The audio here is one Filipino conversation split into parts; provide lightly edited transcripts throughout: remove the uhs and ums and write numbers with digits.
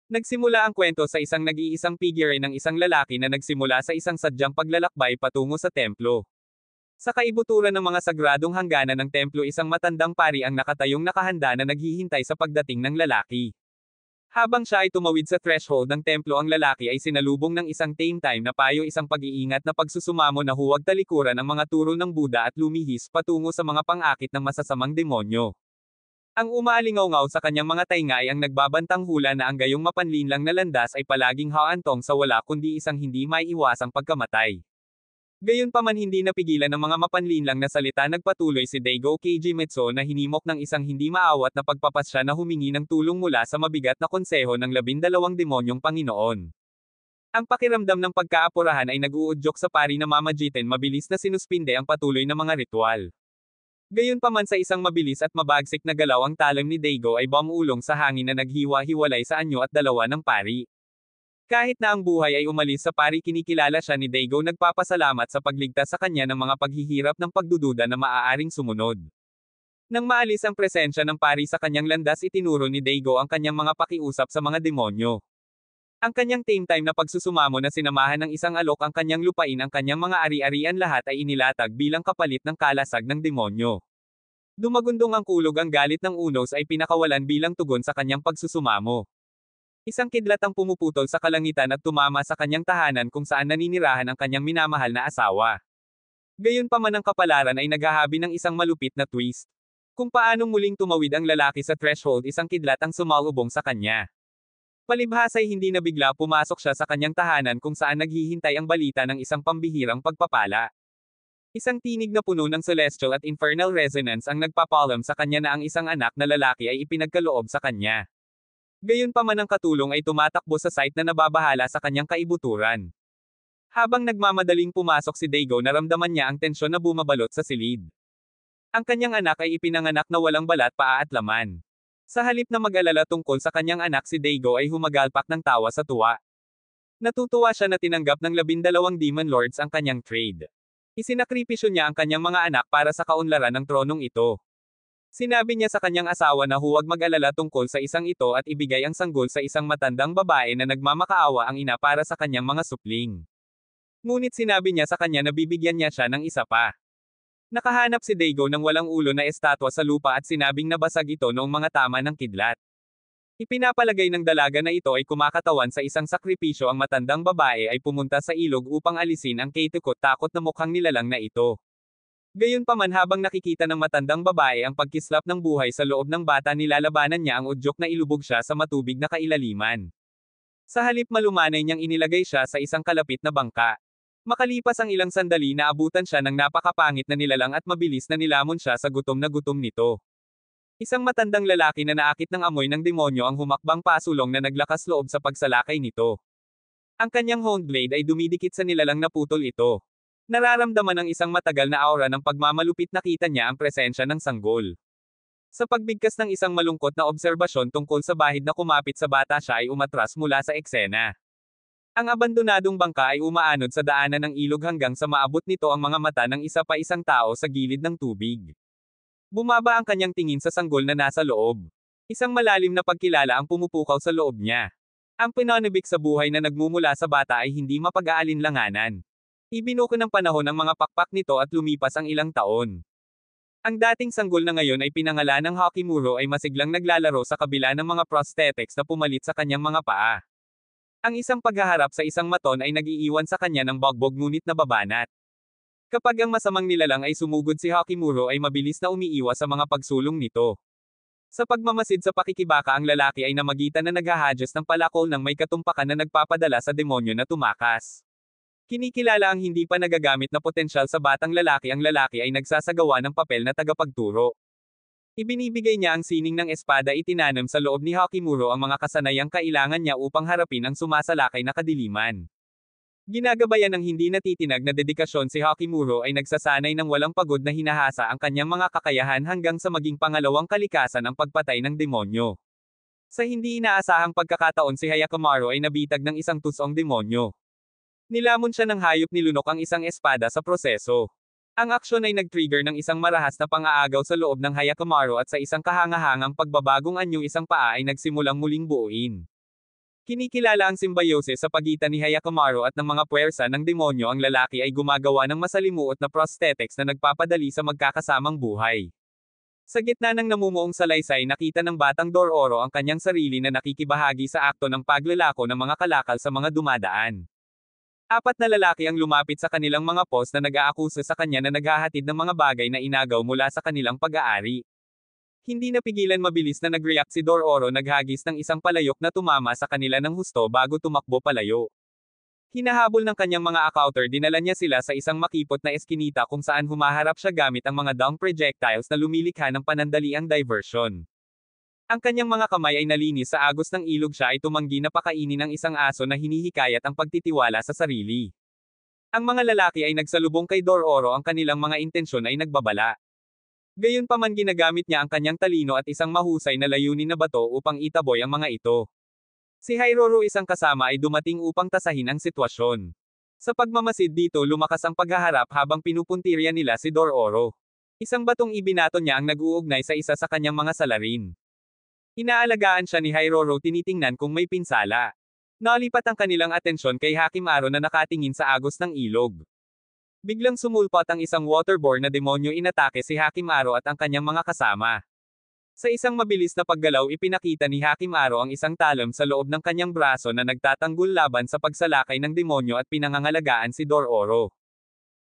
Nagsimula ang kwento sa isang nag-iisang figure ng isang lalaki na nagsimula sa isang sadyang paglalakbay patungo sa templo. Sa kaibuturan ng mga sagradong hangganan ng templo, isang matandang pari ang nakatayong nakahanda na naghihintay sa pagdating ng lalaki. Habang siya ay tumawid sa threshold ng templo, ang lalaki ay sinalubong ng isang tame time na payo, isang pag-iingat na pagsusumamo na huwag talikuran ang mga turo ng Buddha at lumihis patungo sa mga pang-akit ng masasamang demonyo. Ang umaalingaw sa kanyang mga tainga ay ang nagbabantang hula na ang gayong mapanlinlang na landas ay palaging haantong sa wala kundi isang hindi maiiwasang pagkamatay. Gayunpaman, hindi napigilan ng mga mapanlinlang na salita. Nagpatuloy si Daigo Keijimitsu na hinimok ng isang hindi maawat na pagpapasya na humingi ng tulong mula sa mabigat na konseho ng 12 demonyong Panginoon. Ang pakiramdam ng pagkaapurahan ay nag-uudyok sa pari na mamagitin, mabilis na sinuspinde ang patuloy na mga ritual. Gayunpaman, sa isang mabilis at mabagsik na galaw, ang talam ni Daigo ay bumulong sa hangin na naghiwa-hiwalay sa anyo at dalawa ng pari. Kahit na ang buhay ay umalis sa pari, kinikilala siya ni Daigo, nagpapasalamat sa pagligtas sa kanya ng mga paghihirap ng pagdududa na maaaring sumunod. Nang maalis ang presensya ng pari sa kanyang landas, itinuro ni Daigo ang kanyang mga pakiusap sa mga demonyo. Ang kanyang tame time na pagsusumamo na sinamahan ng isang alok ang kanyang lupain, ang kanyang mga ari-arian, lahat ay inilatag bilang kapalit ng kalasag ng demonyo. Dumagundong ang kulog, ang galit ng unos ay pinakawalan bilang tugon sa kanyang pagsusumamo. Isang kidlat ang pumuputol sa kalangitan at tumama sa kanyang tahanan kung saan naninirahan ang kanyang minamahal na asawa. Gayunpaman, ang kapalaran ay naghahabi ng isang malupit na twist. Kung paanong muling tumawid ang lalaki sa threshold, isang kidlat ang sumalubong sa kanya. Palibhas ay hindi na bigla pumasok siya sa kanyang tahanan kung saan naghihintay ang balita ng isang pambihirang pagpapala. Isang tinig na puno ng celestial at infernal resonance ang nagpapalam sa kanya na ang isang anak na lalaki ay ipinagkaloob sa kanya. Gayunpaman, ang katulong ay tumatakbo sa site na nababahala sa kanyang kaibuturan. Habang nagmamadaling pumasok si Daigo, naramdaman niya ang tensyon na bumabalot sa silid. Ang kanyang anak ay ipinanganak na walang balat, paa at laman. Sa halip na mag-alala tungkol sa kanyang anak, si Daigo ay humagalpak ng tawa sa tuwa. Natutuwa siya na tinanggap ng 12 demon lords ang kanyang trade. Isinakripisyo niya ang kanyang mga anak para sa kaunlaran ng tronong ito. Sinabi niya sa kanyang asawa na huwag mag-alala tungkol sa isang ito at ibigay ang sanggol sa isang matandang babae na nagmamakaawa ang ina para sa kanyang mga supling. Ngunit sinabi niya sa kanya na bibigyan niya siya ng isa pa. Nakahanap si Daigo ng walang ulo na estatwa sa lupa at sinabing nabasag ito noong mga tama ng kidlat. Ipinapalagay ng dalaga na ito ay kumakatawan sa isang sakripisyo. Ang matandang babae ay pumunta sa ilog upang alisin ang takot na mukhang nilalang na ito. Gayunpaman, habang nakikita ng matandang babae ang pagkislap ng buhay sa loob ng bata, nilalabanan niya ang udyok na ilubog siya sa matubig na kailaliman. Sa halip, malumanay niyang inilagay siya sa isang kalapit na bangka. Makalipas ang ilang sandali, naabutan siya ng napakapangit na nilalang at mabilis na nilamon siya sa gutom na gutom nito. Isang matandang lalaki na naakit ng amoy ng demonyo ang humakbang pasulong na naglakas loob sa pagsalakay nito. Ang kanyang honed blade ay dumidikit sa nilalang na putol ito. Nararamdaman ng isang matagal na aura ng pagmamalupit, nakita niya ang presensya ng sanggol. Sa pagbigkas ng isang malungkot na obserbasyon tungkol sa bahid na kumapit sa bata, siya ay umatras mula sa eksena. Ang abandonadong bangka ay umaanod sa daanan ng ilog hanggang sa maabot nito ang mga mata ng isa pa isang tao sa gilid ng tubig. Bumaba ang kanyang tingin sa sanggol na nasa loob. Isang malalim na pagkilala ang pumupukaw sa loob niya. Ang pinanibik sa buhay na nagmumula sa bata ay hindi mapag-aalinlanganan. Ibinuko ng panahon ang mga pakpak nito at lumipas ang ilang taon. Ang dating sanggol na ngayon ay pinangalan ng Hakimuro ay masiglang naglalaro sa kabila ng mga prosthetics na pumalit sa kanyang mga paa. Ang isang paghaharap sa isang maton ay nag-iiwan sa kanya ng bagbog ngunit nababanat. Kapag ang masamang nilalang ay sumugod, si Hakimuro ay mabilis na umiiwas sa mga pagsulong nito. Sa pagmamasid sa pakikibaka, ang lalaki ay namagitan na naghahadjust ng palakol ng may katumpakan na nagpapadala sa demonyo na tumakas. Kinikilala ang hindi pa nagagamit na potensyal sa batang lalaki. Ang lalaki ay nagsasagawa ng papel na tagapagturo. Ibinibigay niya ang sining ng espada, itinanam sa loob ni Hakimuro ang mga kasanayang kailangan niya upang harapin ang sumasalakay na kadiliman. Ginagabayan ng hindi natitinag na dedikasyon, si Hakimuro ay nagsasanay ng walang pagod na hinahasa ang kanyang mga kakayahan hanggang sa maging pangalawang kalikasan ang pagpatay ng demonyo. Sa hindi inaasahang pagkakataon, si Hayakamaru ay nabitag ng isang tusong demonyo. Nilamon siya ng hayop, nilunok ang isang espada sa proseso. Ang aksyon ay nag-trigger ng isang marahas na pang-aagaw sa loob ng Hayakamaru at sa isang kahangahangang pagbabagong anyo, isang paa ay nagsimulang muling buuin. Kinikilala ang symbiosis sa pagitan ni Hyakkimaru at ng mga puwersa ng demonyo. Ang lalaki ay gumagawa ng masalimuot na prosthetics na nagpapadali sa magkakasamang buhay. Sa gitna ng namumuong salaysay, nakita ng batang Dororo ang kanyang sarili na nakikibahagi sa akto ng paglalako ng mga kalakal sa mga dumadaan. Apat na lalaki ang lumapit sa kanilang mga post na nag-aakusa sa kanya na naghahatid ng mga bagay na inagaw mula sa kanilang pag-aari. Hindi napigilan, mabilis na nag-react si Dororo, naghagis ng isang palayok na tumama sa kanila ng husto bago tumakbo palayo. Hinahabol ng kanyang mga accounter, dinala niya sila sa isang makipot na eskinita kung saan humaharap siya gamit ang mga down projectiles na lumilikha ng panandaliang diversion. Ang kanyang mga kamay ay nalinis sa agos ng ilog. Siya ay tumanggi na pakainin ng isang aso na hinihikayat ang pagtitiwala sa sarili. Ang mga lalaki ay nagsalubong kay Dororo, ang kanilang mga intensyon ay nagbabala. Gayunpaman, ginagamit niya ang kanyang talino at isang mahusay na layunin na bato upang itaboy ang mga ito. Si Hyroro, isang kasama, ay dumating upang tasahin ang sitwasyon. Sa pagmamasid dito, lumakas ang paghaharap habang pinupuntirya nila si Dororo. Isang batong ibinato niya ang nag-uugnay sa isa sa kanyang mga salarin. Inaalagaan siya ni Hyroro, tinitingnan kung may pinsala. Nalipat ang kanilang atensyon kay Hyakkimaru na nakatingin sa agos ng ilog. Biglang sumulpot ang isang waterborne na demonyo. Inatake si Hyakkimaru at ang kanyang mga kasama. Sa isang mabilis na paggalaw, ipinakita ni Hyakkimaru ang isang talon sa loob ng kanyang braso na nagtatanggol laban sa pagsalakay ng demonyo at pinangangalagaan si Dororo.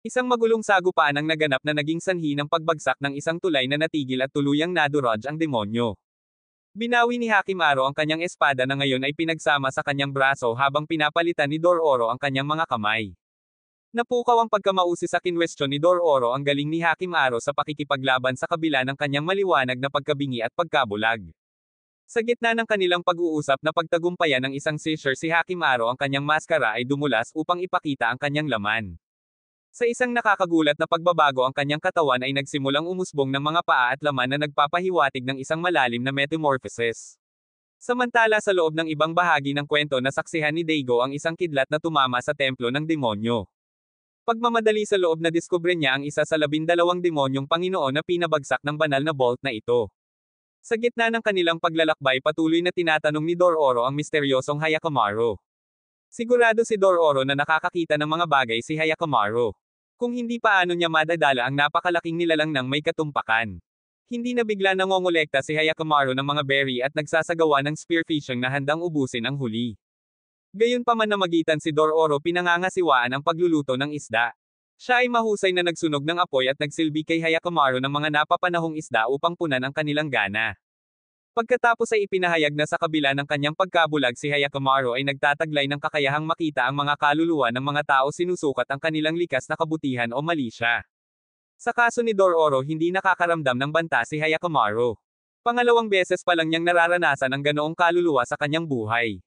Isang magulong sagupaan ang naganap na naging sanhi ng pagbagsak ng isang tulay na natigil at tuluyang nadurog ang demonyo. Binawi ni Hyakkimaru ang kanyang espada na ngayon ay pinagsama sa kanyang braso habang pinapalitan ni Dororo ang kanyang mga kamay. Napukaw ang pagkamausi sa kinwestiyon ni Dororo ang galing ni Hyakkimaru sa pakikipaglaban sa kabila ng kanyang maliwanag na pagkabingi at pagkabulag. Sa gitna ng kanilang pag-uusap na pagtagumpayan ng isang seizure, si Hyakkimaru ang kanyang maskara ay dumulas upang ipakita ang kanyang laman. Sa isang nakakagulat na pagbabago, ang kanyang katawan ay nagsimulang umusbong ng mga paa at laman na nagpapahiwatig ng isang malalim na metamorphosis. Samantala, sa loob ng ibang bahagi ng kwento, nasaksihan ni Daigo ang isang kidlat na tumama sa templo ng demonyo. Pagmamadali sa loob, na diskubre niya ang isa sa 12 demonyong Panginoon na pinabagsak ng banal na bolt na ito. Sa gitna ng kanilang paglalakbay, patuloy na tinatanong ni Dororo ang misteryosong Hyakkimaru. Sigurado si Dororo na nakakakita ng mga bagay si Hyakkimaru. Kung hindi, paano niya madadala ang napakalaking nilalang ng may katumpakan? Hindi na bigla nangongolekta si Hyakkimaru ng mga berry at nagsasagawa ng spearfishing na handang ubusin ang huli. Gayunpaman, namagitan si Dororo, pinangangasiwaan ang pagluluto ng isda. Siya ay mahusay na nagsunog ng apoy at nagsilbi kay Hyakkimaru ng mga napapanahong isda upang punan ang kanilang gana. Pagkatapos ay ipinahayag na sa kabila ng kanyang pagkabulag, si Hyakkimaru ay nagtataglay ng kakayahang makita ang mga kaluluwa ng mga tao, sinusukat ang kanilang likas na kabutihan o mali siya. Sa kaso ni Dororo, hindi nakakaramdam ng banta si Hyakkimaru. Pangalawang beses pa lang niyang nararanasan ang ganoong kaluluwa sa kanyang buhay.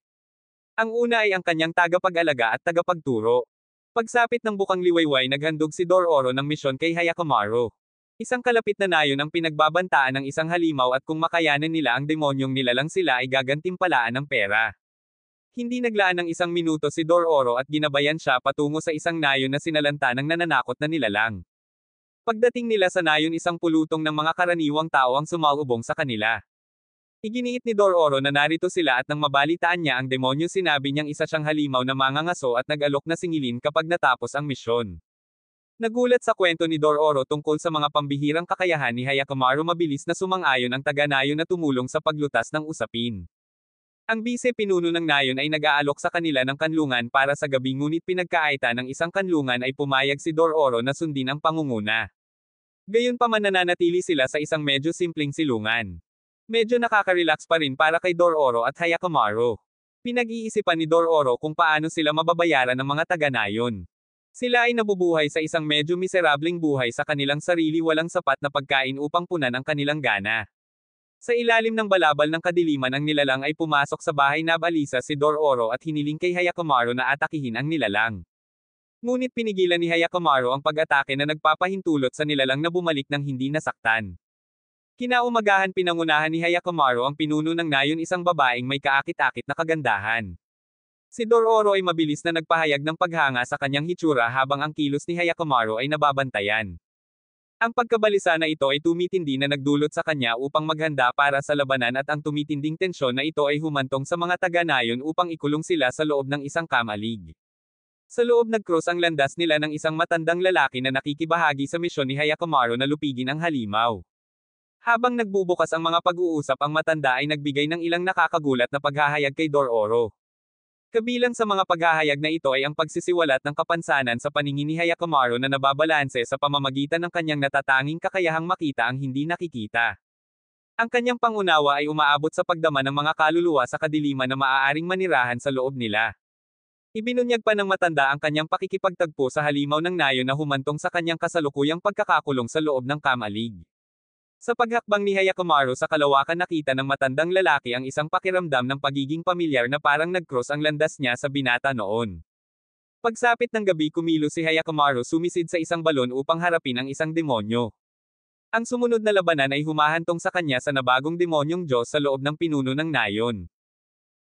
Ang una ay ang kanyang tagapag-alaga at tagapagturo. Pagsapit ng bukang liwayway, naghandog si Dororo ng misyon kay Hyakkimaru. Isang kalapit na nayon ang pinagbabantaan ng isang halimaw at kung makayanan nila ang demonyong nilalang, sila ay gagantimpalaan ng pera. Hindi naglaan ng isang minuto si Dororo at ginabayan siya patungo sa isang nayon na sinalanta ng nananakot na nilalang. Pagdating nila sa nayon, isang pulutong ng mga karaniwang tao ang sumalubong sa kanila. Iginiit ni Dororo na narito sila at nang mabalitaan niya ang demonyo, sinabi niyang isa siyang halimaw na mangangaso at nag-alok na singilin kapag natapos ang misyon. Nagulat sa kwento ni Dororo tungkol sa mga pambihirang kakayahan ni Hyakkimaru, mabilis na sumang-ayon ang taga-nayon na tumulong sa paglutas ng usapin. Ang bise-pinuno ng nayon ay nag-aalok sa kanila ng kanlungan para sa gabi, ngunit pinagkaita ng isang kanlungan ay pumayag si Dororo na sundin ang pangunguna. Gayunpaman, nananatili sila sa isang medyo simpleng silungan. Medyo nakaka-relax pa rin para kay Dororo at Hyakkimaru. Pinag-iisipan ni Dororo kung paano sila mababayaran ng mga taga-nayon. Sila ay nabubuhay sa isang medyo miserableng buhay sa kanilang sarili, walang sapat na pagkain upang punan ang kanilang gana. Sa ilalim ng balabal ng kadiliman, ang nilalang ay pumasok sa bahay. Nabalisa si Dororo at hiniling kay Hyakkimaru na atakihin ang nilalang. Ngunit pinigilan ni Hyakkimaru ang pag-atake na nagpapahintulot sa nilalang na bumalik ng hindi nasaktan. Kinaumagahan, pinangunahan ni Hyakkimaru ang pinuno ng nayon, isang babaeng may kaakit-akit na kagandahan. Si Dororo ay mabilis na nagpahayag ng paghanga sa kanyang hitsura habang ang kilos ni Hyakkimaru ay nababantayan. Ang pagkabalisa na ito ay tumitindi na nagdulot sa kanya upang maghanda para sa labanan at ang tumitinding tensyon na ito ay humantong sa mga taga-nayon upang ikulong sila sa loob ng isang kamalig. Sa loob nag-cross ang landas nila ng isang matandang lalaki na nakikibahagi sa misyon ni Hyakkimaru na lupigin ang halimaw. Habang nagbubukas ang mga pag-uusap ang matanda ay nagbigay ng ilang nakakagulat na paghahayag kay Dororo. Kabilang sa mga paghahayag na ito ay ang pagsisiwalat ng kapansanan sa paningin ni Hyakkimaru na nababalanse sa pamamagitan ng kanyang natatanging kakayahang makita ang hindi nakikita. Ang kanyang pangunawa ay umaabot sa pagdama ng mga kaluluwa sa kadiliman na maaaring manirahan sa loob nila. Ibinunyag pa ng matanda ang kanyang pakikipagtagpo sa halimaw ng nayon na humantong sa kanyang kasalukuyang pagkakakulong sa loob ng kamalig. Sa paghakbang ni Hyakkimaru sa kalawakan nakita ng matandang lalaki ang isang pakiramdam ng pagiging pamilyar na parang nag-cross ang landas niya sa binata noon. Pagsapit ng gabi kumilos si Hyakkimaru sumisid sa isang balon upang harapin ang isang demonyo. Ang sumunod na labanan ay humahantong sa kanya sa nabagong demonyong Diyos sa loob ng pinuno ng nayon.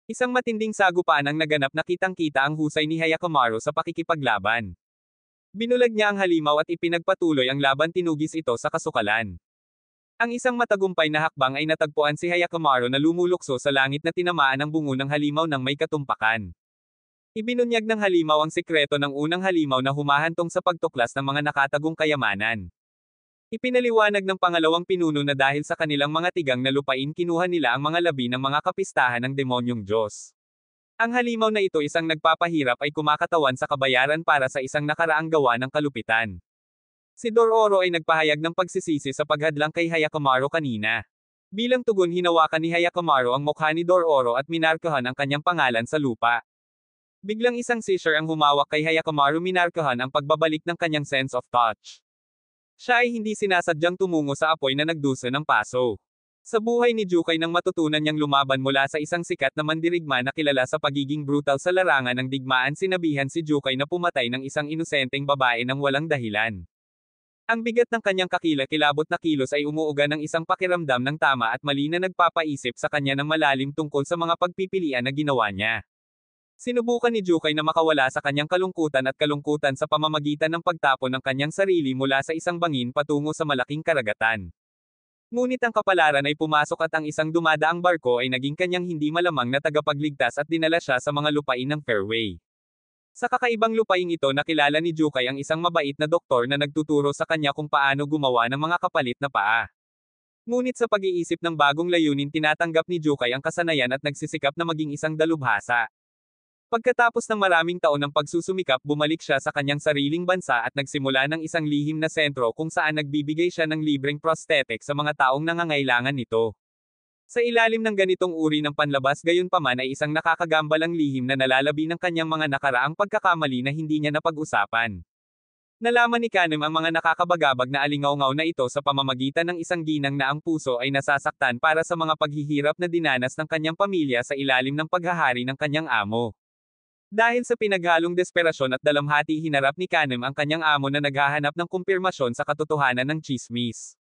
Isang matinding sagupaan ang naganap na kitang-kita ang husay ni Hyakkimaru sa pakikipaglaban. Binulag niya ang halimaw at ipinagpatuloy ang laban tinugis ito sa kasukalan. Ang isang matagumpay na hakbang ay natagpuan si Hyakkimaru na lumulukso sa langit na tinamaan ang bungo ng halimaw ng may katumpakan. Ibinunyag ng halimaw ang sikreto ng unang halimaw na humahantong sa pagtuklas ng mga nakatagong kayamanan. Ipinaliwanag ng pangalawang pinuno na dahil sa kanilang mga tigang na lupain kinuha nila ang mga labi ng mga kapistahan ng demonyong Diyos. Ang halimaw na ito isang nagpapahirap ay kumakatawan sa kabayaran para sa isang nakaraang gawa ng kalupitan. Si Dororo ay nagpahayag ng pagsisisi sa paghadlang kay Hyakkimaru kanina. Bilang tugon hinawakan ni Hyakkimaru ang mukha ni Dororo at minarkahan ang kanyang pangalan sa lupa. Biglang isang seizure ang humawak kay Hyakkimaru minarkahan ang pagbabalik ng kanyang sense of touch. Siya ay hindi sinasadyang tumungo sa apoy na nagdusa ng paso. Sa buhay ni Jukai nang matutunan niyang lumaban mula sa isang sikat na mandirigma na kilala sa pagiging brutal sa larangan ng digmaan sinabihan si Jukai na pumatay ng isang inosenteng babae ng walang dahilan. Ang bigat ng kanyang kakilakilabot na kilos ay umuuga ng isang pakiramdam ng tama at mali na nagpapaisip sa kanya ng malalim tungkol sa mga pagpipilian na ginawa niya. Sinubukan ni Jukai na makawala sa kanyang kalungkutan sa pamamagitan ng pagtapon ng kanyang sarili mula sa isang bangin patungo sa malaking karagatan. Ngunit ang kapalaran ay pumasok at ang isang dumadaang barko ay naging kanyang hindi malamang na tagapagligtas at dinala siya sa mga lupain ng fairway. Sa kakaibang lupaing ito nakilala ni Jukai ang isang mabait na doktor na nagtuturo sa kanya kung paano gumawa ng mga kapalit na paa. Ngunit sa pag-iisip ng bagong layunin tinatanggap ni Jukai ang kasanayan at nagsisikap na maging isang dalubhasa. Pagkatapos ng maraming taon ng pagsusumikap bumalik siya sa kanyang sariling bansa at nagsimula ng isang lihim na sentro kung saan nagbibigay siya ng libreng prosthetic sa mga taong nangangailangan nito. Sa ilalim ng ganitong uri ng panlabas gayunpaman ay isang nakakagambalang lihim na nalalabi ng kanyang mga nakaraang pagkakamali na hindi niya napag-usapan. Nalaman ni Kanem ang mga nakakabagabag na alingaw-ngaw na ito sa pamamagitan ng isang ginang na ang puso ay nasasaktan para sa mga paghihirap na dinanas ng kanyang pamilya sa ilalim ng paghahari ng kanyang amo. Dahil sa pinaghalong desperasyon at dalamhati hinarap ni Kanem ang kanyang amo na naghahanap ng kumpirmasyon sa katotohanan ng tsismis.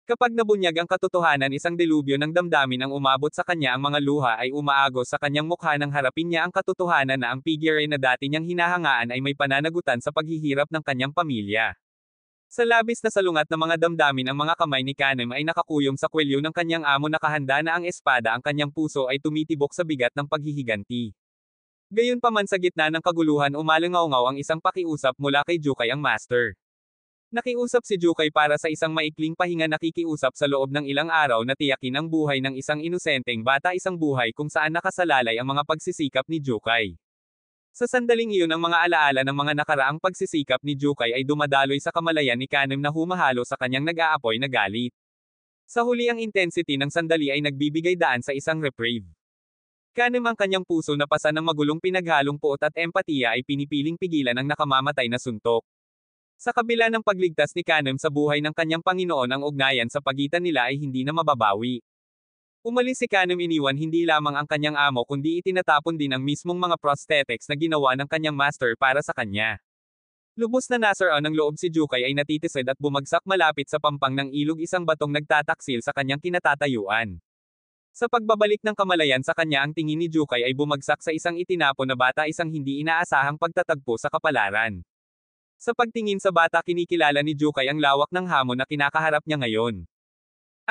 Kapag nabunyag ang katotohanan isang delubyo ng damdamin ang umabot sa kanya ang mga luha ay umaagos sa kanyang mukha nang harapin niya ang katotohanan na ang figure na dati niyang hinahangaan ay may pananagutan sa paghihirap ng kanyang pamilya. Sa labis na salungat ng mga damdamin ang mga kamay ni Kanem ay nakakuyong sa kwelyo ng kanyang amo nakahanda na ang espada ang kanyang puso ay tumitibok sa bigat ng paghihiganti. Gayunpaman sa gitna ng kaguluhan umalingaw-ngaw ang isang pakiusap mula kay Jukai ang master. Nakiusap si Jukai para sa isang maikling pahinga nakikiusap sa loob ng ilang araw na tiyakin ang buhay ng isang inosenteng bata isang buhay kung saan nakasalalay ang mga pagsisikap ni Jukai. Sa sandaling iyon ang mga alaala ng mga nakaraang pagsisikap ni Jukai ay dumadaloy sa kamalayan ni Kanem na humahalo sa kanyang nag-aapoy na galit. Sa huli ang intensity ng sandali ay nagbibigay daan sa isang reprieve. Kanem ang kanyang puso na pasa ng magulong pinaghalong puot at empatiya ay pinipiling pigilan ang nakamamatay na suntok. Sa kabila ng pagligtas ni Kanem sa buhay ng kanyang Panginoon ang ugnayan sa pagitan nila ay hindi na mababawi. Umalis si Kanem iniwan hindi lamang ang kanyang amo kundi itinatapon din ang mismong mga prosthetics na ginawa ng kanyang master para sa kanya. Lubos na nasaraan ng loob si Jukai ay natitisid at bumagsak malapit sa pampang ng ilog isang batong nagtataksil sa kanyang kinatatayuan. Sa pagbabalik ng kamalayan sa kanya ang tingin ni Jukai ay bumagsak sa isang itinapon na bata isang hindi inaasahang pagtatagpo sa kapalaran. Sa pagtingin sa bata kinikilala ni Jukay ang lawak ng hamon na kinakaharap niya ngayon.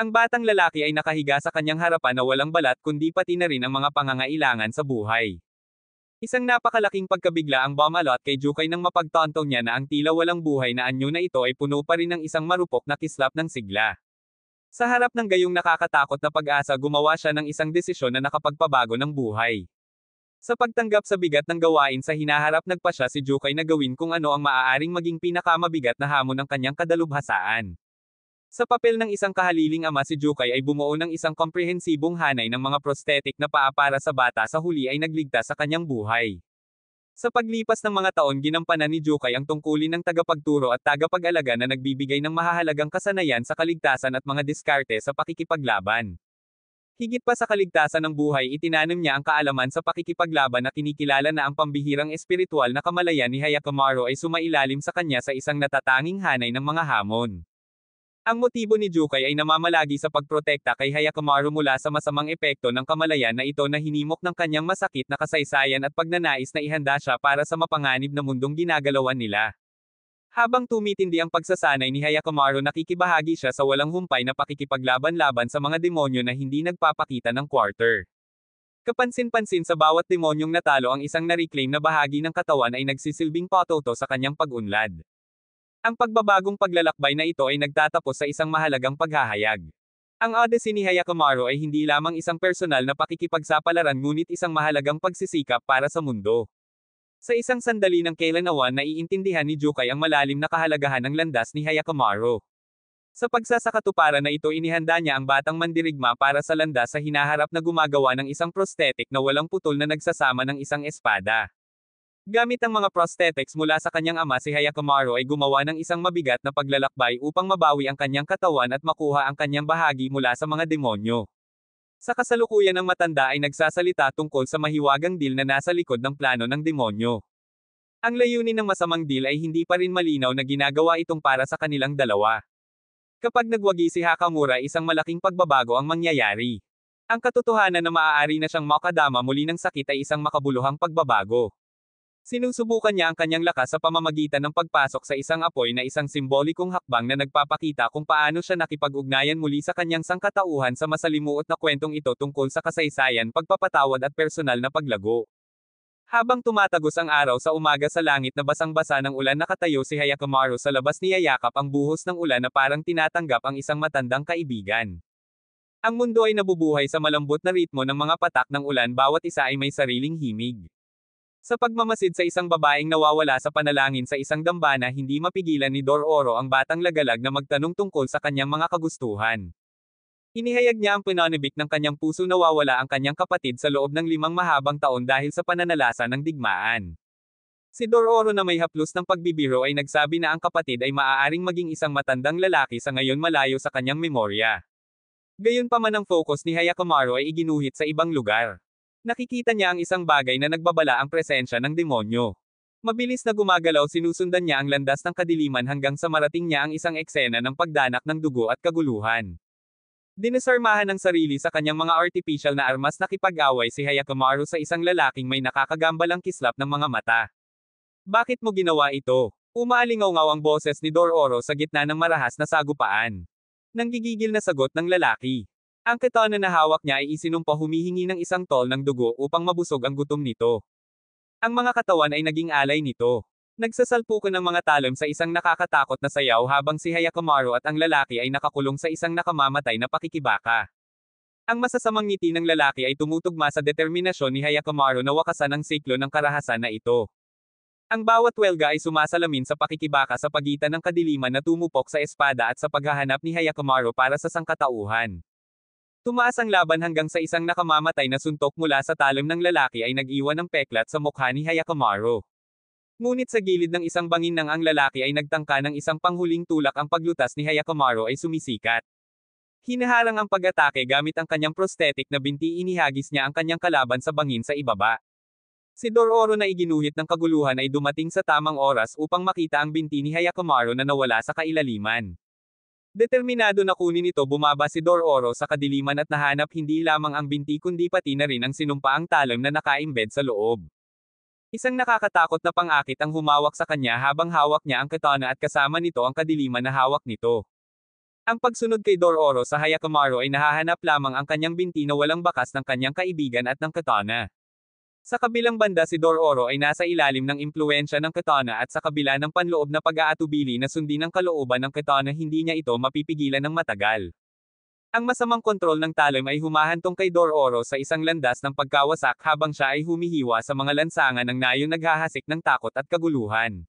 Ang batang lalaki ay nakahiga sa kanyang harapan na walang balat kundi pati na rin ang mga pangangailangan sa buhay. Isang napakalaking pagkabigla ang bumalot kay Jukay nang mapagtanto niya na ang tila walang buhay na anyo na ito ay puno pa rin ng isang marupok na kislap ng sigla. Sa harap ng gayong nakakatakot na pag-asa gumawa siya ng isang desisyon na nakapagpabago ng buhay. Sa pagtanggap sa bigat ng gawain sa hinaharap nagpasya si Jukay na gawin kung ano ang maaaring maging pinakamabigat na hamon ng kanyang kadalubhasaan. Sa papel ng isang kahaliling ama si Jukay ay bumuo ng isang komprehensibong hanay ng mga prosthetic na paa para sa bata sa huli ay nagligtas sa kanyang buhay. Sa paglipas ng mga taon ginampanan ni Jukay ang tungkulin ng tagapagturo at tagapag-alaga na nagbibigay ng mahahalagang kasanayan sa kaligtasan at mga diskarte sa pakikipaglaban. Higit pa sa kaligtasan ng buhay itinanim niya ang kaalaman sa pakikipaglaban na kinikilala na ang pambihirang espiritual na kamalayan ni Hyakkimaru ay sumailalim sa kanya sa isang natatanging hanay ng mga hamon. Ang motibo ni Jukay ay namamalagi sa pagprotekta kay Hyakkimaru mula sa masamang epekto ng kamalayan na ito na hinimok ng kanyang masakit na kasaysayan at pagnanais na ihanda siya para sa mapanganib na mundong ginagalawan nila. Habang tumitindi ang pagsasanay ni Hyakkimaru nakikibahagi siya sa walang humpay na pakikipaglaban-laban sa mga demonyo na hindi nagpapakita ng quarter. Kapansin-pansin sa bawat demonyong natalo ang isang na-reclaim na bahagi ng katawan ay nagsisilbing patoto sa kanyang pag-unlad. Ang pagbabagong paglalakbay na ito ay nagtatapos sa isang mahalagang paghahayag. Ang Odyssey ni Hyakkimaru ay hindi lamang isang personal na pakikipagsapalaran ngunit isang mahalagang pagsisikap para sa mundo. Sa isang sandali ng kailanawan naiintindihan ni Jukay ang malalim na kahalagahan ng landas ni Hyakkimaru. Sa pagsasakatuparan na ito inihanda niya ang batang mandirigma para sa landas sa hinaharap na gumagawa ng isang prosthetic na walang putol na nagsasama ng isang espada. Gamit ang mga prosthetics mula sa kanyang ama si Hyakkimaru ay gumawa ng isang mabigat na paglalakbay upang mabawi ang kanyang katawan at makuha ang kanyang bahagi mula sa mga demonyo. Sa kasalukuyan ng matanda ay nagsasalita tungkol sa mahiwagang deal na nasa likod ng plano ng demonyo. Ang layunin ng masamang deal ay hindi pa rin malinaw na ginagawa itong para sa kanilang dalawa. Kapag nagwagi si Hakamura isang malaking pagbabago ang mangyayari. Ang katotohanan na maaari na siyang makadama muli ng sakit ay isang makabuluhang pagbabago. Sinusubukan niya ang kanyang lakas sa pamamagitan ng pagpasok sa isang apoy na isang simbolikong hakbang na nagpapakita kung paano siya nakipag-ugnayan muli sa kanyang sangkatauhan sa masalimuot na kwentong ito tungkol sa kasaysayan, pagpapatawad at personal na paglago. Habang tumatagos ang araw sa umaga sa langit na basang-basa ng ulan nakatayo si Hyakkimaru sa labas niyayakap ang buhos ng ulan na parang tinatanggap ang isang matandang kaibigan. Ang mundo ay nabubuhay sa malambot na ritmo ng mga patak ng ulan bawat isa ay may sariling himig. Sa pagmamasid sa isang babaeng nawawala sa panalangin sa isang dambana hindi mapigilan ni Dororo ang batang lagalag na magtanong tungkol sa kanyang mga kagustuhan. Inihayag niya ang pinanibik ng kanyang puso nawawala ang kanyang kapatid sa loob ng 5 mahabang taon dahil sa pananalasa ng digmaan. Si Dororo na may haplos ng pagbibiro ay nagsabi na ang kapatid ay maaaring maging isang matandang lalaki sa ngayon malayo sa kanyang memorya. Gayunpaman ang focus ni Hyakkimaru ay iginuhit sa ibang lugar. Nakikita niya ang isang bagay na nagbabala ang presensya ng demonyo. Mabilis na gumagalaw sinusundan niya ang landas ng kadiliman hanggang sa marating niya ang isang eksena ng pagdanak ng dugo at kaguluhan. Dinesarmahan ng sarili sa kanyang mga artificial na armas nakipag-away si Hyakkimaru sa isang lalaking may nakakagambalang kislap ng mga mata. Bakit mo ginawa ito? Umaalingaw-ngaw ang boses ni Dororo sa gitna ng marahas na sagupaan. Nanggigigil na sagot ng lalaki. Ang katana na hawak niya ay isinumpa humihingi ng isang tol ng dugo upang mabusog ang gutom nito. Ang mga katawan ay naging alay nito. Nagsasalpukan ng mga talon sa isang nakakatakot na sayaw habang si Hyakkimaru at ang lalaki ay nakakulong sa isang nakamamatay na pakikibaka. Ang masasamang ngiti ng lalaki ay tumutugma sa determinasyon ni Hyakkimaru na wakasan ang siklo ng karahasan na ito. Ang bawat welga ay sumasalamin sa pakikibaka sa pagitan ng kadiliman na tumupok sa espada at sa paghahanap ni Hyakkimaru para sa sangkatauhan. Tumaas ang laban hanggang sa isang nakamamatay na suntok mula sa talim ng lalaki ay nag-iwan ng peklat sa mukha ni Hyakkimaru. Ngunit sa gilid ng isang bangin ng ang lalaki ay nagtangka ng isang panghuling tulak ang paglutas ni Hyakkimaru ay sumisikat. Hinaharang ang pag-atake gamit ang kanyang prosthetic na binti inihagis niya ang kanyang kalaban sa bangin sa ibaba. Si Dororo na iginuhit ng kaguluhan ay dumating sa tamang oras upang makita ang binti ni Hyakkimaru na nawala sa kailaliman. Determinado na kunin ito bumaba si Dororo sa kadiliman at nahanap hindi lamang ang binti kundi pati na rin ang sinumpaang talon na nakaimbed sa loob. Isang nakakatakot na pang-akit ang humawak sa kanya habang hawak niya ang katana at kasama nito ang kadiliman na hawak nito. Ang pagsunod kay Dororo sa Hyakkimaru ay nahahanap lamang ang kanyang binti na walang bakas ng kanyang kaibigan at ng katana. Sa kabilang banda si Dororo ay nasa ilalim ng impluwensya ng katana at sa kabila ng panloob na pag-aatubili na sundin ang kalooban ng katana hindi niya ito mapipigilan ng matagal. Ang masamang kontrol ng talim ay humahantong kay Dororo sa isang landas ng pagkawasak habang siya ay humihiwa sa mga lansangan ng nayong naghahasik ng takot at kaguluhan.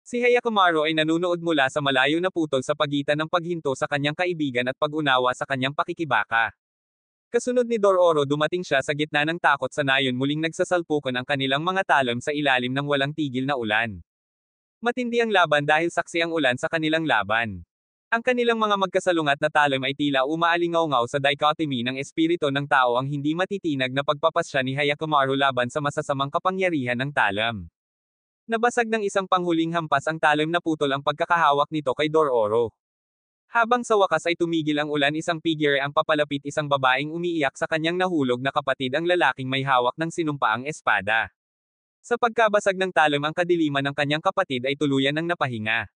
Si Hyakkimaru ay nanunood mula sa malayo na putol sa pagitan ng paghinto sa kanyang kaibigan at pag-unawa sa kanyang pakikibaka. Kasunod ni Dororo dumating siya sa gitna ng takot sa nayon muling nagsasalpukan ang kanilang mga talim sa ilalim ng walang tigil na ulan. Matindi ang laban dahil saksi ang ulan sa kanilang laban. Ang kanilang mga magkasalungat na talim ay tila umaalingaw-ngaw sa dichotomy ng espiritu ng tao ang hindi matitinag na pagpapasya ni Hyakkimaru laban sa masasamang kapangyarihan ng talim. Nabasag ng isang panghuling hampas ang talim na putol ang pagkakahawak nito kay Dororo. Habang sa wakas ay tumigil ang ulan isang figure ang papalapit isang babaeng umiiyak sa kanyang nahulog na kapatid ang lalaking may hawak ng sinumpaang espada. Sa pagkabasag ng talim ang kadiliman ng kanyang kapatid ay tuluyan ng napahinga.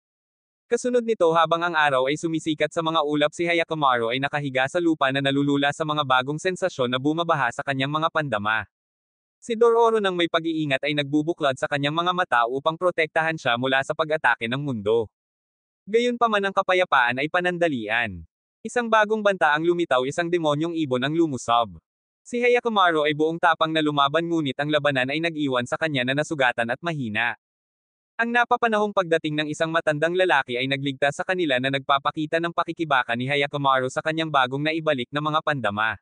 Kasunod nito habang ang araw ay sumisikat sa mga ulap si Hyakkimaru ay nakahiga sa lupa na nalulula sa mga bagong sensasyon na bumabaha sa kanyang mga pandama. Si Dororo nang may pag-iingat ay nagbubuklod sa kanyang mga mata upang protektahan siya mula sa pag-atake ng mundo. Gayunpaman ang kapayapaan ay panandalian. Isang bagong banta ang lumitaw isang demonyong ibon ang lumusob. Si Hyakkimaru ay buong tapang na lumaban ngunit ang labanan ay nag-iwan sa kanya na nasugatan at mahina. Ang napapanahong pagdating ng isang matandang lalaki ay nagligtas sa kanila na nagpapakita ng pakikibaka ni Hyakkimaru sa kanyang bagong naibalik na mga pandama.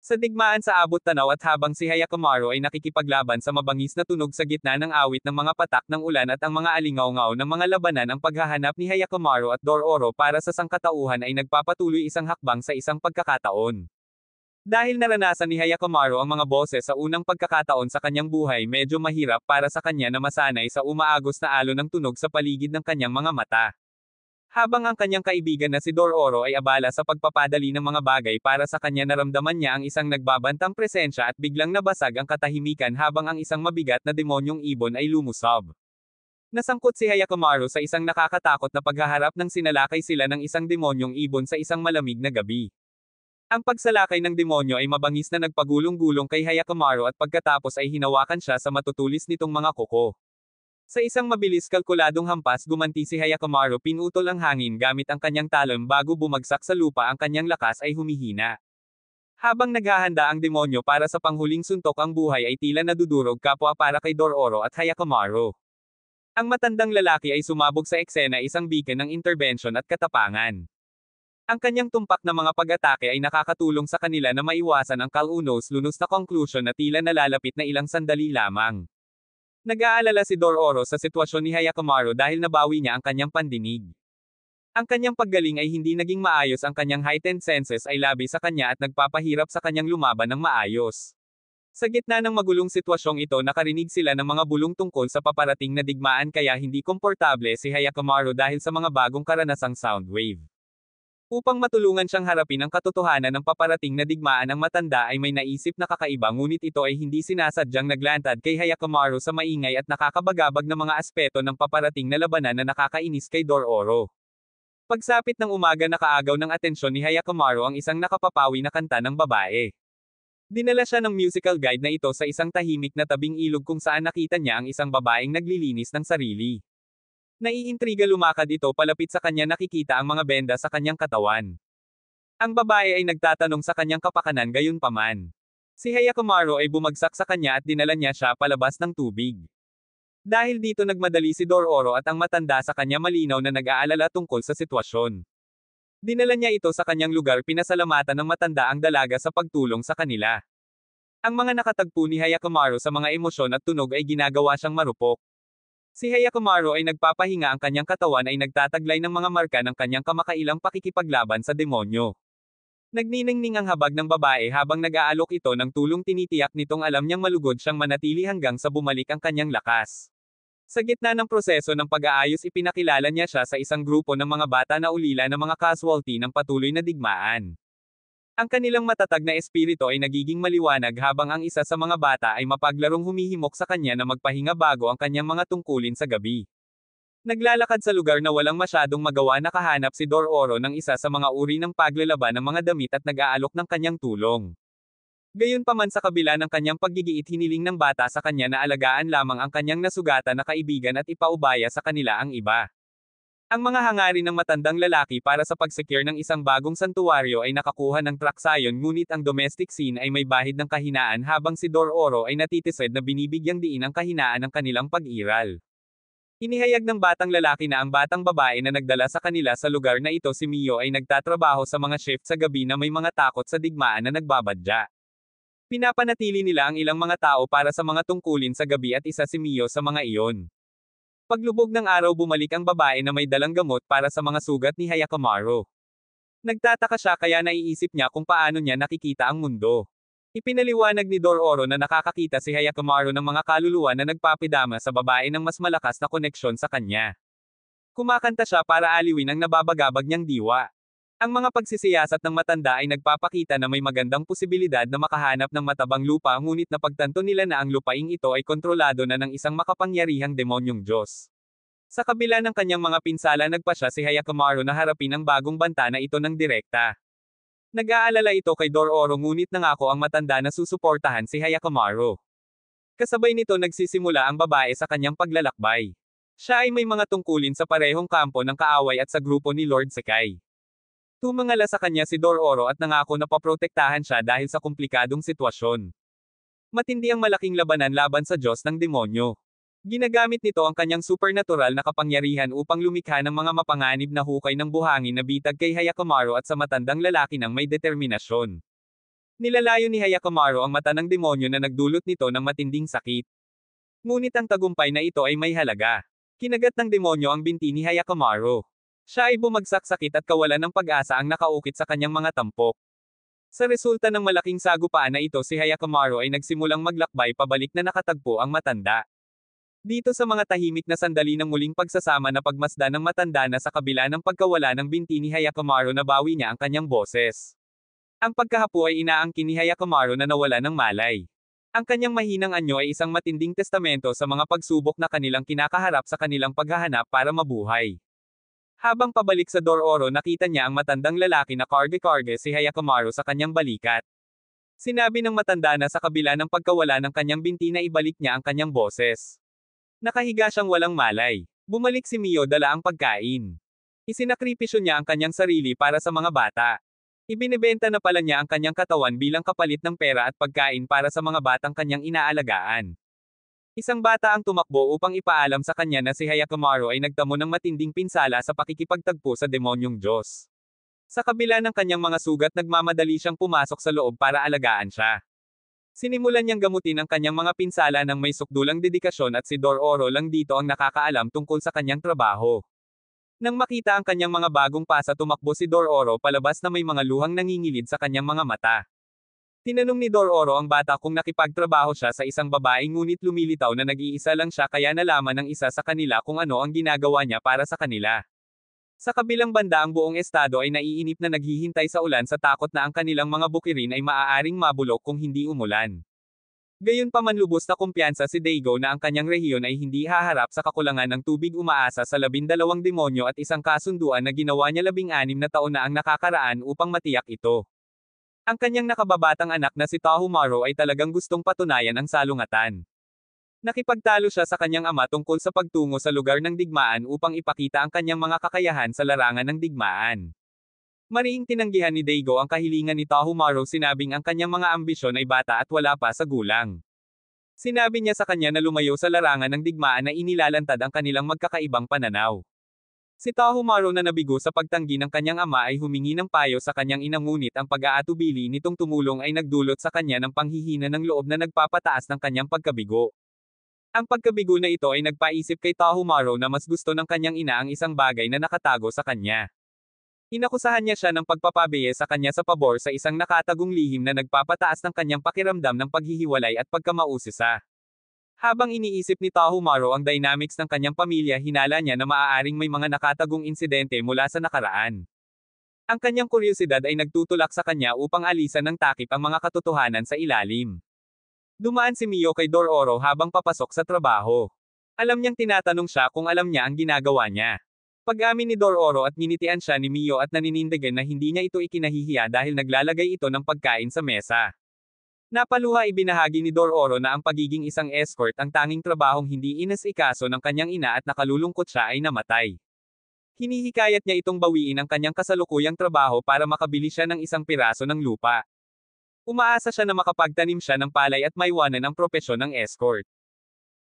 Sa digmaan sa abot tanaw at habang si Hyakkimaru ay nakikipaglaban sa mabangis na tunog sa gitna ng awit ng mga patak ng ulan at ang mga alingaw-ngaw ng mga labanan ang paghahanap ni Hyakkimaru at Dororo para sa sangkatauhan ay nagpapatuloy isang hakbang sa isang pagkakataon. Dahil naranasan ni Hyakkimaru ang mga boses sa unang pagkakataon sa kanyang buhay medyo mahirap para sa kanya na masanay sa umaagos na alon ng tunog sa paligid ng kanyang mga mata. Habang ang kanyang kaibigan na si Dororo ay abala sa pagpapadali ng mga bagay para sa kanya naramdaman niya ang isang nagbabantang presensya at biglang nabasag ang katahimikan habang ang isang mabigat na demonyong ibon ay lumusob. Nasangkot si Hyakkimaru sa isang nakakatakot na paghaharap nang sinalakay sila ng isang demonyong ibon sa isang malamig na gabi. Ang pagsalakay ng demonyo ay mabangis na nagpagulong-gulong kay Hyakkimaru at pagkatapos ay hinawakan siya sa matutulis nitong mga kuko. Sa isang mabilis kalkuladong hampas gumanti si Hyakkimaru pinutol ang hangin gamit ang kanyang talim bago bumagsak sa lupa ang kanyang lakas ay humihina. Habang naghahanda ang demonyo para sa panghuling suntok ang buhay ay tila nadudurog kapwa para kay Dororo at Hyakkimaru. Ang matandang lalaki ay sumabog sa eksena isang beacon ng intervention at katapangan. Ang kanyang tumpak na mga pag-atake ay nakakatulong sa kanila na maiwasan ang kalunos-lunos na conclusion na tila nalalapit na ilang sandali lamang. Nag-aalala si Dororo sa sitwasyon ni Hyakkimaru dahil nabawi niya ang kanyang pandinig. Ang kanyang paggaling ay hindi naging maayos ang kanyang heightened senses ay labi sa kanya at nagpapahirap sa kanyang lumaban ng maayos. Sa gitna ng magulong sitwasyong ito nakarinig sila ng mga bulong tungkol sa paparating na digmaan kaya hindi komportable si Hyakkimaru dahil sa mga bagong karanasang sound wave. Upang matulungan siyang harapin ang katotohanan ng paparating na digmaan ang matanda ay may naisip na kakaiba ngunit ito ay hindi sinasadyang naglantad kay Hyakkimaru sa maingay at nakakabagabag na mga aspeto ng paparating na labanan na nakakainis kay Dororo. Pagsapit ng umaga nakaagaw ng atensyon ni Hyakkimaru ang isang nakapapawi na kanta ng babae. Dinala siya ng musical guide na ito sa isang tahimik na tabing ilog kung saan nakita niya ang isang babaeng naglilinis ng sarili. Naiintriga lumakad ito palapit sa kanya nakikita ang mga benda sa kanyang katawan. Ang babae ay nagtatanong sa kanyang kapakanan gayunpaman. Si Hyakkimaru ay bumagsak sa kanya at dinala niya siya palabas ng tubig. Dahil dito nagmadali si Dororo at ang matanda sa kanya malinaw na nag-aalala tungkol sa sitwasyon. Dinala niya ito sa kanyang lugar pinasalamatan ng matanda ang dalaga sa pagtulong sa kanila. Ang mga nakatagpo ni Hyakkimaru sa mga emosyon at tunog ay ginagawa siyang marupok. Si Hyakkimaru ay nagpapahinga ang kanyang katawan ay nagtataglay ng mga marka ng kanyang kamakailang pakikipaglaban sa demonyo. Nagniningning ang habag ng babae habang nag-aalok ito ng tulong tinitiyak nitong alam niyang malugod siyang manatili hanggang sa bumalik ang kanyang lakas. Sa gitna ng proseso ng pag-aayos ipinakilala niya siya sa isang grupo ng mga bata na ulila na mga casualty ng patuloy na digmaan. Ang kanilang matatag na espiritu ay nagiging maliwanag habang ang isa sa mga bata ay mapaglarong humihimok sa kanya na magpahinga bago ang kanyang mga tungkulin sa gabi. Naglalakad sa lugar na walang masyadong magawa, nakahanap si Dororo ng isa sa mga uri ng paglalaban ng mga damit at nag-aalok ng kanyang tulong. Gayunpaman, sa kabila ng kanyang paggigiit, hiniling ng bata sa kanya na alagaan lamang ang kanyang nasugatan na kaibigan at ipaubaya sa kanila ang iba. Ang mga hangarin ng matandang lalaki para sa pag-secure ng isang bagong santuwaryo ay nakakuha ng traksayon, ngunit ang domestic scene ay may bahid ng kahinaan habang si Dororo ay natitisid na binibigyang diin ang kahinaan ng kanilang pag-iral. Inihayag ng batang lalaki na ang batang babae na nagdala sa kanila sa lugar na ito, si Mio, ay nagtatrabaho sa mga shift sa gabi na may mga takot sa digmaan na nagbabadya. Pinapanatili nila ang ilang mga tao para sa mga tungkulin sa gabi at isa si Mio sa mga iyon. Paglubog ng araw, bumalik ang babae na may dalang gamot para sa mga sugat ni Hyakkimaru. Nagtataka siya kaya naiisip niya kung paano niya nakikita ang mundo. Ipinaliwanag ni Dororo na nakakakita si Hyakkimaru ng mga kaluluwa na nagpapidama sa babae ng mas malakas na koneksyon sa kanya. Kumakanta siya para aliwin ang nababagabag niyang diwa. Ang mga pagsisiyasat ng matanda ay nagpapakita na may magandang posibilidad na makahanap ng matabang lupa, ngunit napagtanto nila na ang lupaing ito ay kontrolado na ng isang makapangyarihang demonyong Diyos. Sa kabila ng kanyang mga pinsala, nagpasya si Hyakkimaru na harapin ang bagong banta na ito ng direkta. Nag-aalala ito kay Dororo, ngunit nangako ang matanda na susuportahan si Hyakkimaru. Kasabay nito nagsisimula ang babae sa kanyang paglalakbay. Siya ay may mga tungkulin sa parehong kampo ng kaaway at sa grupo ni Lord Sekai. Tumangala sa kanya si Dororo at nangako na paprotektahan siya dahil sa komplikadong sitwasyon. Matindi ang malaking labanan laban sa Diyos ng demonyo. Ginagamit nito ang kanyang supernatural na kapangyarihan upang lumikha ng mga mapanganib na hukay ng buhangin na bitag kay Hyakkimaru at sa matandang lalaki ng may determinasyon. Nilalayo ni Hyakkimaru ang mata ng demonyo na nagdulot nito ng matinding sakit. Ngunit ang tagumpay na ito ay may halaga. Kinagat ng demonyo ang binti ni Hyakkimaru. Siya ay bumagsak, sakit at kawalan ng pag-asa ang nakaukit sa kanyang mga tampok. Sa resulta ng malaking sagupaan na ito, si Hyakkimaru ay nagsimulang maglakbay pabalik na nakatagpo ang matanda. Dito sa mga tahimik na sandali ng muling pagsasama, na pagmasdan ng matanda na sa kabila ng pagkawala ng binti ni Hyakkimaru, nabawi niya ang kanyang boses. Ang pagkahapo ay inaangkin ni Hyakkimaru na nawala ng malay. Ang kanyang mahinang anyo ay isang matinding testamento sa mga pagsubok na kanilang kinakaharap sa kanilang paghahanap para mabuhay. Habang pabalik sa Dororo, nakita niya ang matandang lalaki na karge-karge si Hyakkimaru sa kanyang balikat. Sinabi ng matanda na sa kabila ng pagkawala ng kanyang binti na ibalik niya ang kanyang boses. Nakahiga siyang walang malay. Bumalik si Mio, dala ang pagkain. Isinakripisyo niya ang kanyang sarili para sa mga bata. Ibinebenta na pala niya ang kanyang katawan bilang kapalit ng pera at pagkain para sa mga batang kanyang inaalagaan. Isang bata ang tumakbo upang ipaalam sa kanya na si Hyakkimaru ay nagtamo ng matinding pinsala sa pakikipagtagpo sa demonyong Diyos. Sa kabila ng kanyang mga sugat, nagmamadali siyang pumasok sa loob para alagaan siya. Sinimulan niyang gamutin ang kanyang mga pinsala ng may sukdulang dedikasyon, at si Dororo lang dito ang nakakaalam tungkol sa kanyang trabaho. Nang makita ang kanyang mga bagong pasa, tumakbo si Dororo palabas na may mga luhang nangingilid sa kanyang mga mata. Tinanong ni Dororo ang bata kung nakipagtrabaho siya sa isang babae, ngunit lumilitaw na nag-iisa lang siya, kaya nalaman ng isa sa kanila kung ano ang ginagawa niya para sa kanila. Sa kabilang banda, ang buong estado ay naiinip na naghihintay sa ulan sa takot na ang kanilang mga bukirin ay maaaring mabulok kung hindi umulan. Gayunpaman, lubos na kumpiyansa si Daigo na ang kanyang rehiyon ay hindi haharap sa kakulangan ng tubig, umaasa sa 12 demonyo at isang kasunduan na ginawa niya 16 na taon na ang nakakaraan upang matiyak ito. Ang kanyang nakababatang anak na si Tahumaru ay talagang gustong patunayan ang salungatan. Nakipagtalo siya sa kanyang ama tungkol sa pagtungo sa lugar ng digmaan upang ipakita ang kanyang mga kakayahan sa larangan ng digmaan. Mariing tinanggihan ni Daigo ang kahilingan ni Tahumaru, sinabing ang kanyang mga ambisyon ay bata at wala pa sa gulang. Sinabi niya sa kanya na lumayo sa larangan ng digmaan na inilalantad ang kanilang magkakaibang pananaw. Si Tahumaru, na nabigo sa pagtanggi ng kanyang ama, ay humingi ng payo sa kanyang ina, ngunit ang pag-aatubili nitong tumulong ay nagdulot sa kanya ng panghihina ng loob na nagpapataas ng kanyang pagkabigo. Ang pagkabigo na ito ay nagpaisip kay Tahumaru na mas gusto ng kanyang ina ang isang bagay na nakatago sa kanya. Inakusahan niya siya ng pagpapabiye sa kanya sa pabor sa isang nakatagong lihim na nagpapataas ng kanyang pakiramdam ng paghihiwalay at pagkamausisa. Habang iniisip ni Tahumaru ang dynamics ng kanyang pamilya, hinala niya na maaaring may mga nakatagong insidente mula sa nakaraan. Ang kanyang kuryosidad ay nagtutulak sa kanya upang alisan ng takip ang mga katotohanan sa ilalim. Dumaan si Mio kay Dororo habang papasok sa trabaho. Alam niyang tinatanong siya kung alam niya ang ginagawa niya. Pag-amin ni Dororo at nginitian siya ni Mio at naninindigan na hindi niya ito ikinahihiya dahil naglalagay ito ng pagkain sa mesa. Napaluha ibinahagi ni Dororo na ang pagiging isang escort ang tanging trabahong hindi inasikaso ng kanyang ina at nakalulungkot siya ay namatay. Hinihikayat niya itong bawiin ang kanyang kasalukuyang trabaho para makabili siya ng isang piraso ng lupa. Umaasa siya na makapagtanim siya ng palay at maiwanan ang propesyon ng escort.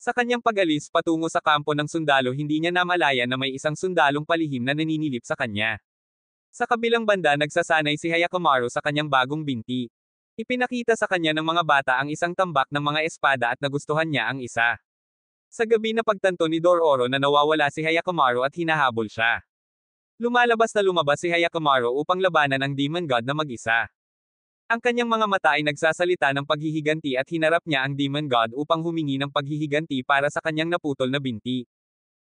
Sa kanyang pag-alis patungo sa kampo ng sundalo hindi niya namalayan na may isang sundalong palihim na naninilip sa kanya. Sa kabilang banda nagsasanay si Hyakkimaru sa kanyang bagong binti. Ipinakita sa kanya ng mga bata ang isang tambak ng mga espada at nagustuhan niya ang isa. Sa gabi na pagtanto ni Dororo na nawawala si Hyakkimaru at hinahabol siya. Lumabas si Hyakkimaru upang labanan ang Demon God na mag-isa. Ang kanyang mga mata ay nagsasalita ng paghihiganti at hinarap niya ang Demon God upang humingi ng paghihiganti para sa kanyang naputol na binti.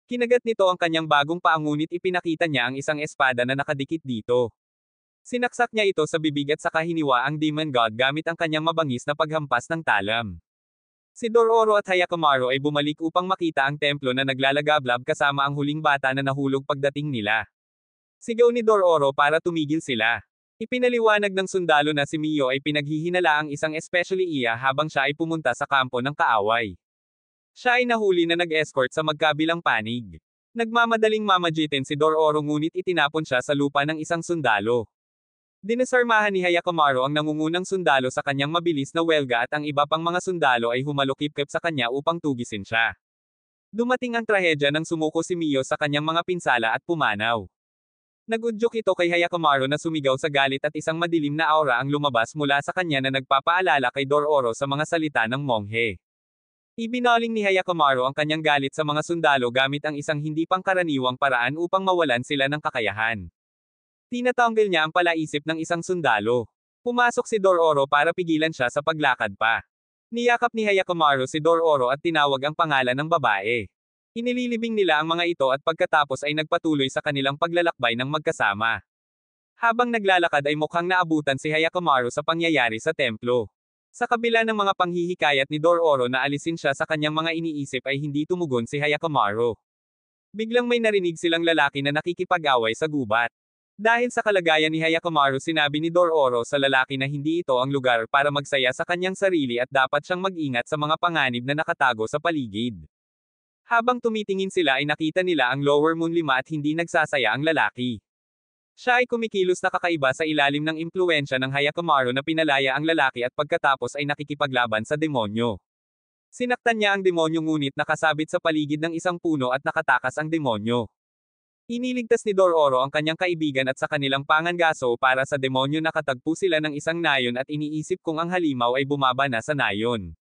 Kinagat nito ang kanyang bagong paa ngunit ipinakita niya ang isang espada na nakadikit dito. Sinaksak niya ito sa bibig at saka hiniwa ang Demon God gamit ang kanyang mabangis na paghampas ng talam. Si Dororo at Hyakkimaru ay bumalik upang makita ang templo na naglalagablab kasama ang huling bata na nahulog pagdating nila. Sigaw ni Dororo para tumigil sila. Ipinaliwanag ng sundalo na si Mio ay pinaghihinala ang isang especially iya habang siya ay pumunta sa kampo ng kaaway. Siya ay nahuli na nag-escort sa magkabilang panig. Nagmamadaling mamagitin si Dororo ngunit itinapon siya sa lupa ng isang sundalo. Dinasarmahan ni Hyakkimaru ang nangungunang sundalo sa kanyang mabilis na welga at ang iba pang mga sundalo ay humalukip-kip sa kanya upang tugisin siya. Dumating ang trahedya nang sumuko si Mio sa kanyang mga pinsala at pumanaw. Nagudyok ito kay Hyakkimaru na sumigaw sa galit at isang madilim na aura ang lumabas mula sa kanya na nagpapaalala kay Dororo sa mga salita ng monghe. Ibinaling ni Hyakkimaru ang kanyang galit sa mga sundalo gamit ang isang hindi pangkaraniwang paraan upang mawalan sila ng kakayahan. Tinatanggal niya ang palaisip ng isang sundalo. Pumasok si Dororo para pigilan siya sa paglakad pa. Niyakap ni Hyakkimaru si Dororo at tinawag ang pangalan ng babae. Inililibing nila ang mga ito at pagkatapos ay nagpatuloy sa kanilang paglalakbay ng magkasama. Habang naglalakad ay mukhang naabutan si Hyakkimaru sa pangyayari sa templo. Sa kabila ng mga panghihikayat ni Dororo na alisin siya sa kanyang mga iniisip ay hindi tumugon si Hyakkimaru. Biglang may narinig silang lalaki na nakikipag-away sa gubat. Dahil sa kalagayan ni Hyakkimaru sinabi ni Dororo sa lalaki na hindi ito ang lugar para magsaya sa kanyang sarili at dapat siyang mag-ingat sa mga panganib na nakatago sa paligid. Habang tumitingin sila ay nakita nila ang Lower Moon 5 at hindi nagsasaya ang lalaki. Siya ay kumikilos na kakaiba sa ilalim ng impluwensya ng Hyakkimaru na pinalaya ang lalaki at pagkatapos ay nakikipaglaban sa demonyo. Sinaktan niya ang demonyo ngunit nakasabit sa paligid ng isang puno at nakatakas ang demonyo. Iniligtas ni Dororo ang kanyang kaibigan at sa kanilang pangangaso para sa demonyo nakatagpo sila ng isang nayon at iniisip kung ang halimaw ay bumaba na sa nayon.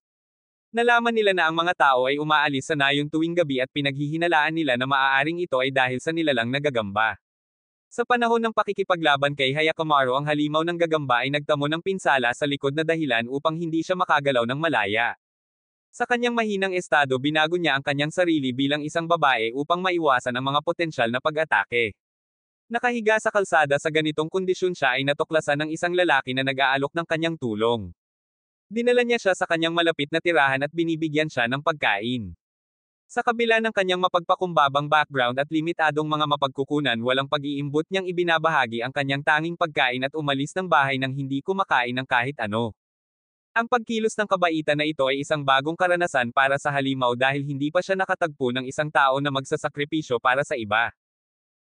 Nalaman nila na ang mga tao ay umaalis sa nayon tuwing gabi at pinaghihinalaan nila na maaaring ito ay dahil sa nilalang nagagamba. Sa panahon ng pakikipaglaban kay Hyakkimaru ang halimaw ng gagamba ay nagtamo ng pinsala sa likod na dahilan upang hindi siya makagalaw ng malaya. Sa kanyang mahinang estado binago niya ang kanyang sarili bilang isang babae upang maiwasan ang mga potensyal na pag-atake. Nakahiga sa kalsada sa ganitong kondisyon siya ay natuklasan ng isang lalaki na nag-aalok ng kanyang tulong. Dinala niya siya sa kanyang malapit na tirahan at binibigyan siya ng pagkain. Sa kabila ng kanyang mapagpakumbabang background at limitadong mga mapagkukunan walang pag-iimbot niyang ibinabahagi ang kanyang tanging pagkain at umalis ng bahay nang hindi kumakain ng kahit ano. Ang pagkilos ng kabaitan na ito ay isang bagong karanasan para sa halimaw dahil hindi pa siya nakatagpo ng isang tao na magsasakripisyo para sa iba.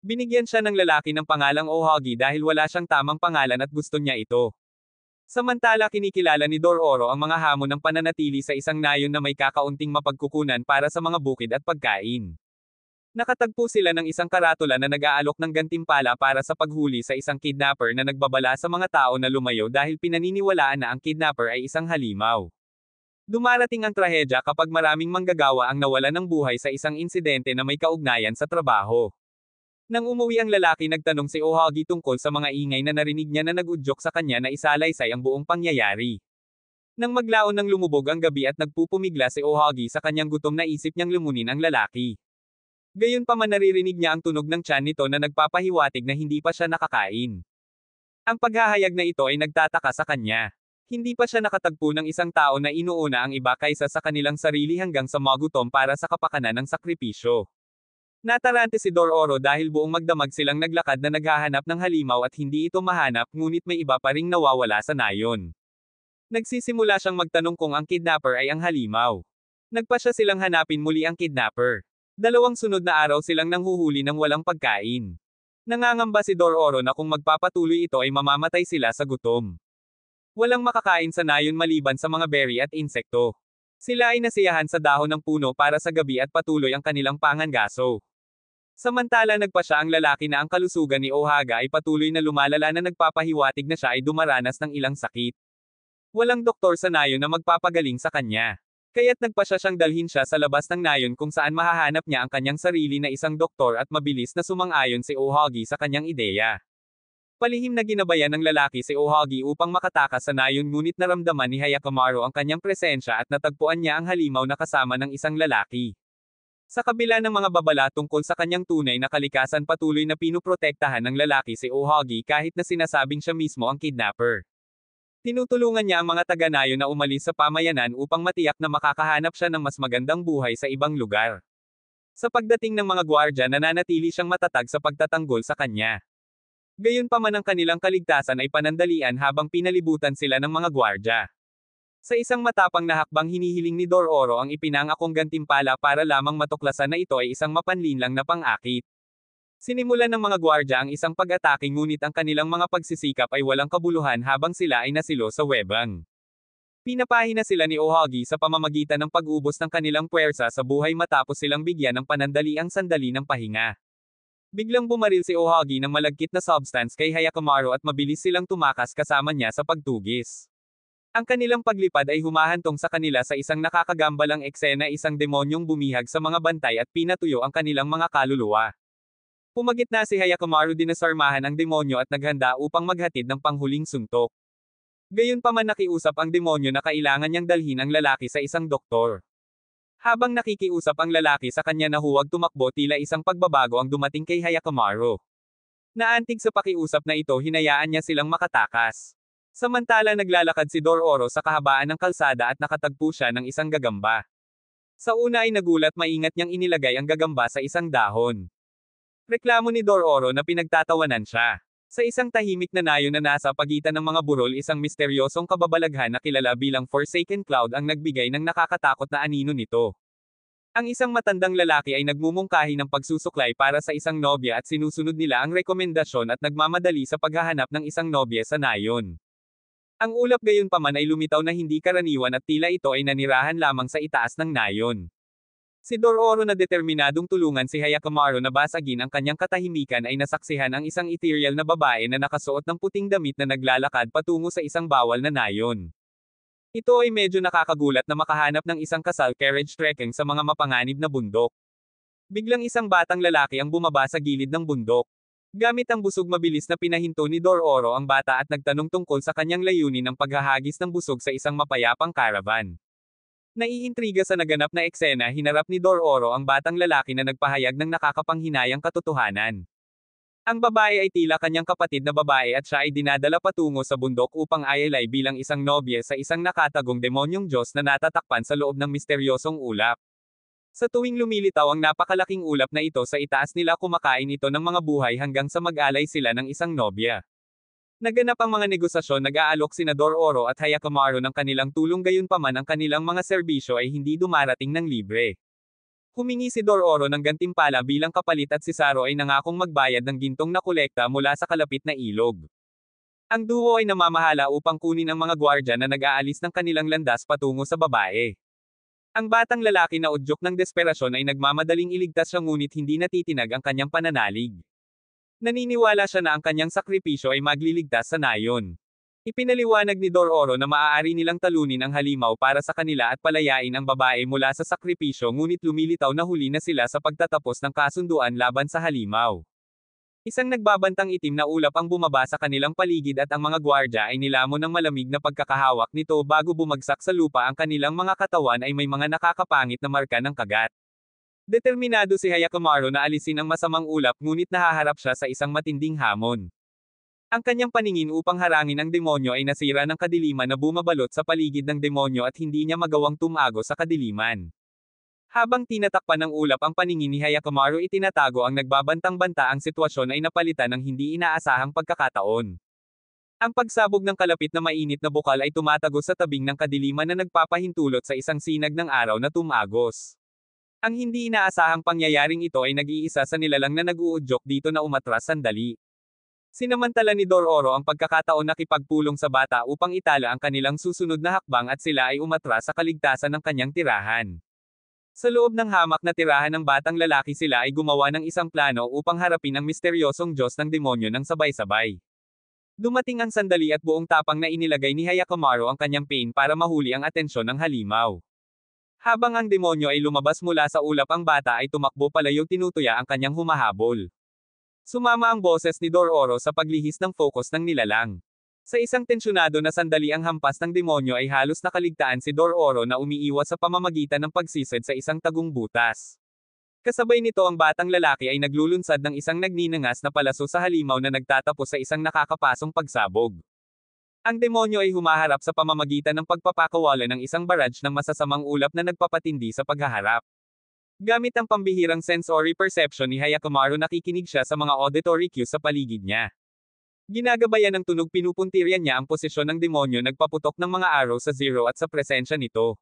Binigyan siya ng lalaki ng pangalang Ohagi dahil wala siyang tamang pangalan at gusto niya ito. Samantala kinikilala ni Dororo ang mga hamon ng pananatili sa isang nayon na may kakaunting mapagkukunan para sa mga bukid at pagkain. Nakatagpo sila ng isang karatula na nag-aalok ng gantimpala para sa paghuli sa isang kidnapper na nagbabala sa mga tao na lumayo dahil pinaniniwalaan na ang kidnapper ay isang halimaw. Dumarating ang trahedya kapag maraming manggagawa ang nawalan ng buhay sa isang insidente na may kaugnayan sa trabaho. Nang umuwi ang lalaki nagtanong si Ohagi tungkol sa mga ingay na narinig niya na nagudyok sa kanya na isalaysay ang buong pangyayari. Nang maglaon ng lumubog ang gabi at nagpupumigla si Ohagi sa kanyang gutom na isip niyang lumunin ang lalaki. Gayunpaman naririnig niya ang tunog ng tiyan nito na nagpapahiwatig na hindi pa siya nakakain. Ang paghahayag na ito ay nagtataka sa kanya. Hindi pa siya nakatagpo ng isang tao na inuuna ang iba kaysa sa kanilang sarili hanggang sa magutom para sa kapakanan ng sakripisyo. Natarante si Dororo dahil buong magdamag silang naglakad na naghahanap ng halimaw at hindi ito mahanap ngunit may iba pa ring nawawala sa nayon. Nagsisimula siyang magtanong kung ang kidnapper ay ang halimaw. Nagpa siya silang hanapin muli ang kidnapper. 2 sunod na araw silang nanghuhuli ng walang pagkain. Nangangamba si Dororo na kung magpapatuloy ito ay mamamatay sila sa gutom. Walang makakain sa nayon maliban sa mga berry at insekto. Sila ay nasiyahan sa dahon ng puno para sa gabi at patuloy ang kanilang pangangaso. Samantala nagpa siya ang lalaki na ang kalusugan ni Ohaga ay patuloy na lumalala na nagpapahiwatig na siya ay dumaranas ng ilang sakit. Walang doktor sa nayon na magpapagaling sa kanya. Kaya't nagpa siya siyang dalhin siya sa labas ng nayon kung saan mahahanap niya ang kanyang sarili na isang doktor at mabilis na sumang-ayon si Ohagi sa kanyang ideya. Palihim na ginabayan ng lalaki si Ohagi upang makatakas sa nayon ngunit naramdaman ni Hayakamaru ang kanyang presensya at natagpuan niya ang halimaw na kasama ng isang lalaki. Sa kabila ng mga babala tungkol sa kanyang tunay na kalikasan patuloy na pinuprotektahan ng lalaki si Ohagi kahit na sinasabing siya mismo ang kidnapper. Tinutulungan niya ang mga taga-nayon na umalis sa pamayanan upang matiyak na makakahanap siya ng mas magandang buhay sa ibang lugar. Sa pagdating ng mga gwardya nananatili siyang matatag sa pagtatanggol sa kanya. Gayunpaman ang kanilang kaligtasan ay panandalian habang pinalibutan sila ng mga gwardya. Sa isang matapang na hakbang hinihiling ni Dororo ang ipinangakong gantimpala para lamang matuklasan na ito ay isang mapanlinlang na pang-akit. Sinimulan ng mga gwardya ang isang pag-atake ngunit ang kanilang mga pagsisikap ay walang kabuluhan habang sila ay nasilo sa webang. Pinapahina sila ni Ohagi sa pamamagitan ng pag-ubos ng kanilang puwersa sa buhay matapos silang bigyan ng panandaliang sandali ng pahinga. Biglang bumaril si Ohagi ng malagkit na substance kay Hayakamaru at mabilis silang tumakas kasama niya sa pagtugis. Ang kanilang paglipad ay humahantong sa kanila sa isang nakakagambalang eksena isang demonyong bumihag sa mga bantay at pinatuyo ang kanilang mga kaluluwa. Pumagitna si Hayakamaru dinasarmahan ang demonyo at naghanda upang maghatid ng panghuling suntok. Gayunpaman nakiusap ang demonyo na kailangan niyang dalhin ang lalaki sa isang doktor. Habang nakikiusap ang lalaki sa kanya na huwag tumakbo tila isang pagbabago ang dumating kay Hayakamaru. Naantig sa pakiusap na ito hinayaan niya silang makatakas. Samantala naglalakad si Dororo sa kahabaan ng kalsada at nakatagpo siya ng isang gagamba. Sa una ay nagulat maingat niyang inilagay ang gagamba sa isang dahon. Reklamo ni Dororo na pinagtatawanan siya. Sa isang tahimik na nayon na nasa pagitan ng mga burol isang misteryosong kababalaghan na kilala bilang Forsaken Cloud ang nagbigay ng nakakatakot na anino nito. Ang isang matandang lalaki ay nagmumungkahi ng pagsusuklay para sa isang nobya at sinusunod nila ang rekomendasyon at nagmamadali sa paghahanap ng isang nobya sa nayon. Ang ulap gayunpaman ay lumitaw na hindi karaniwan at tila ito ay nanirahan lamang sa itaas ng nayon. Si Dororo na determinadong tulungan si Hayakamaru na basagin ang kanyang katahimikan ay nasaksihan ang isang ethereal na babae na nakasuot ng puting damit na naglalakad patungo sa isang bawal na nayon. Ito ay medyo nakakagulat na makahanap ng isang kasal carriage trekking sa mga mapanganib na bundok. Biglang isang batang lalaki ang bumaba sa gilid ng bundok. Gamit ang busog mabilis na pinahinto ni Dororo ang bata at nagtanong tungkol sa kanyang layunin ng paghahagis ng busog sa isang mapayapang caravan. Naiintriga sa naganap na eksena hinarap ni Dororo ang batang lalaki na nagpahayag ng nakakapanghinayang katotohanan. Ang babae ay tila kanyang kapatid na babae at siya ay dinadala patungo sa bundok upang ayalay bilang isang nobya sa isang nakatagong demonyong Diyos na natatakpan sa loob ng misteryosong ulap. Sa tuwing lumilitaw ang napakalaking ulap na ito sa itaas nila kumakain ito ng mga buhay hanggang sa mag-alay sila ng isang nobya. Naganap ang mga negosasyon nag-aalok sina Dororo at Hayakamaru ng kanilang tulong gayunpaman ang kanilang mga serbisyo ay hindi dumarating ng libre. Humingi si Dororo ng gantimpala bilang kapalit at si Saro ay nangakong magbayad ng gintong na kolekta mula sa kalapit na ilog. Ang duo ay namamahala upang kunin ang mga gwardya na nag-aalis ng kanilang landas patungo sa babae. Ang batang lalaki na udyok ng desperasyon ay nagmamadaling iligtas siya ngunit hindi natitinag ang kanyang pananalig. Naniniwala siya na ang kanyang sakripisyo ay magliligtas sa nayon. Ipinaliwanag ni Dororo na maaari nilang talunin ang halimaw para sa kanila at palayain ang babae mula sa sakripisyo ngunit lumilitaw na huli na sila sa pagtatapos ng kasunduan laban sa halimaw. Isang nagbabantang itim na ulap ang bumaba sa kanilang paligid at ang mga gwardya ay nilamon ng malamig na pagkakahawak nito bago bumagsak sa lupa ang kanilang mga katawan ay may mga nakakapangit na marka ng kagat. Determinado si Hayakamaru na alisin ang masamang ulap ngunit nahaharap siya sa isang matinding hamon. Ang kanyang paningin upang harangin ang demonyo ay nasira ng kadiliman na bumabalot sa paligid ng demonyo at hindi niya magawang tumago sa kadiliman. Habang tinatakpan ng ulap ang paningin ni Hyakkimaru itinatago ang nagbabantang-banta ang sitwasyon ay napalitan ng hindi inaasahang pagkakataon. Ang pagsabog ng kalapit na mainit na bukal ay tumatagos sa tabing ng kadiliman na nagpapahintulot sa isang sinag ng araw na tumagos. Ang hindi inaasahang pangyayaring ito ay nag-iisa sa nilalang na nag-uudyok dito na umatras sandali. Sinamantala ni Dororo ang pagkakataon nakipagpulong sa bata upang itala ang kanilang susunod na hakbang at sila ay umatras sa kaligtasan ng kanyang tirahan. Sa loob ng hamak na tirahan ng batang lalaki sila ay gumawa ng isang plano upang harapin ang misteryosong Diyos ng demonyo ng sabay-sabay. Dumating ang sandali at buong tapang na inilagay ni Hyakkimaru ang kanyang pain para mahuli ang atensyon ng halimaw. Habang ang demonyo ay lumabas mula sa ulap ang bata ay tumakbo palayo tinutuya ang kanyang humahabol. Sumama ang boses ni Dororo sa paglihis ng focus ng nilalang. Sa isang tensyonado na sandali ang hampas ng demonyo ay halos nakaligtaan si Dororo na umiiwas sa pamamagitan ng pagsisid sa isang tagong butas. Kasabay nito ang batang lalaki ay naglulunsad ng isang nagninangas na palaso sa halimaw na nagtatapos sa isang nakakapasong pagsabog. Ang demonyo ay humaharap sa pamamagitan ng pagpapakawala ng isang barrage ng masasamang ulap na nagpapatindi sa paghaharap. Gamit ang pambihirang sensory perception ni Hyakkimaru nakikinig siya sa mga auditory cues sa paligid niya. Ginagabayan ng tunog pinupuntiryan niya ang posisyon ng demonyo nagpaputok ng mga arrow sa zero at sa presensya nito.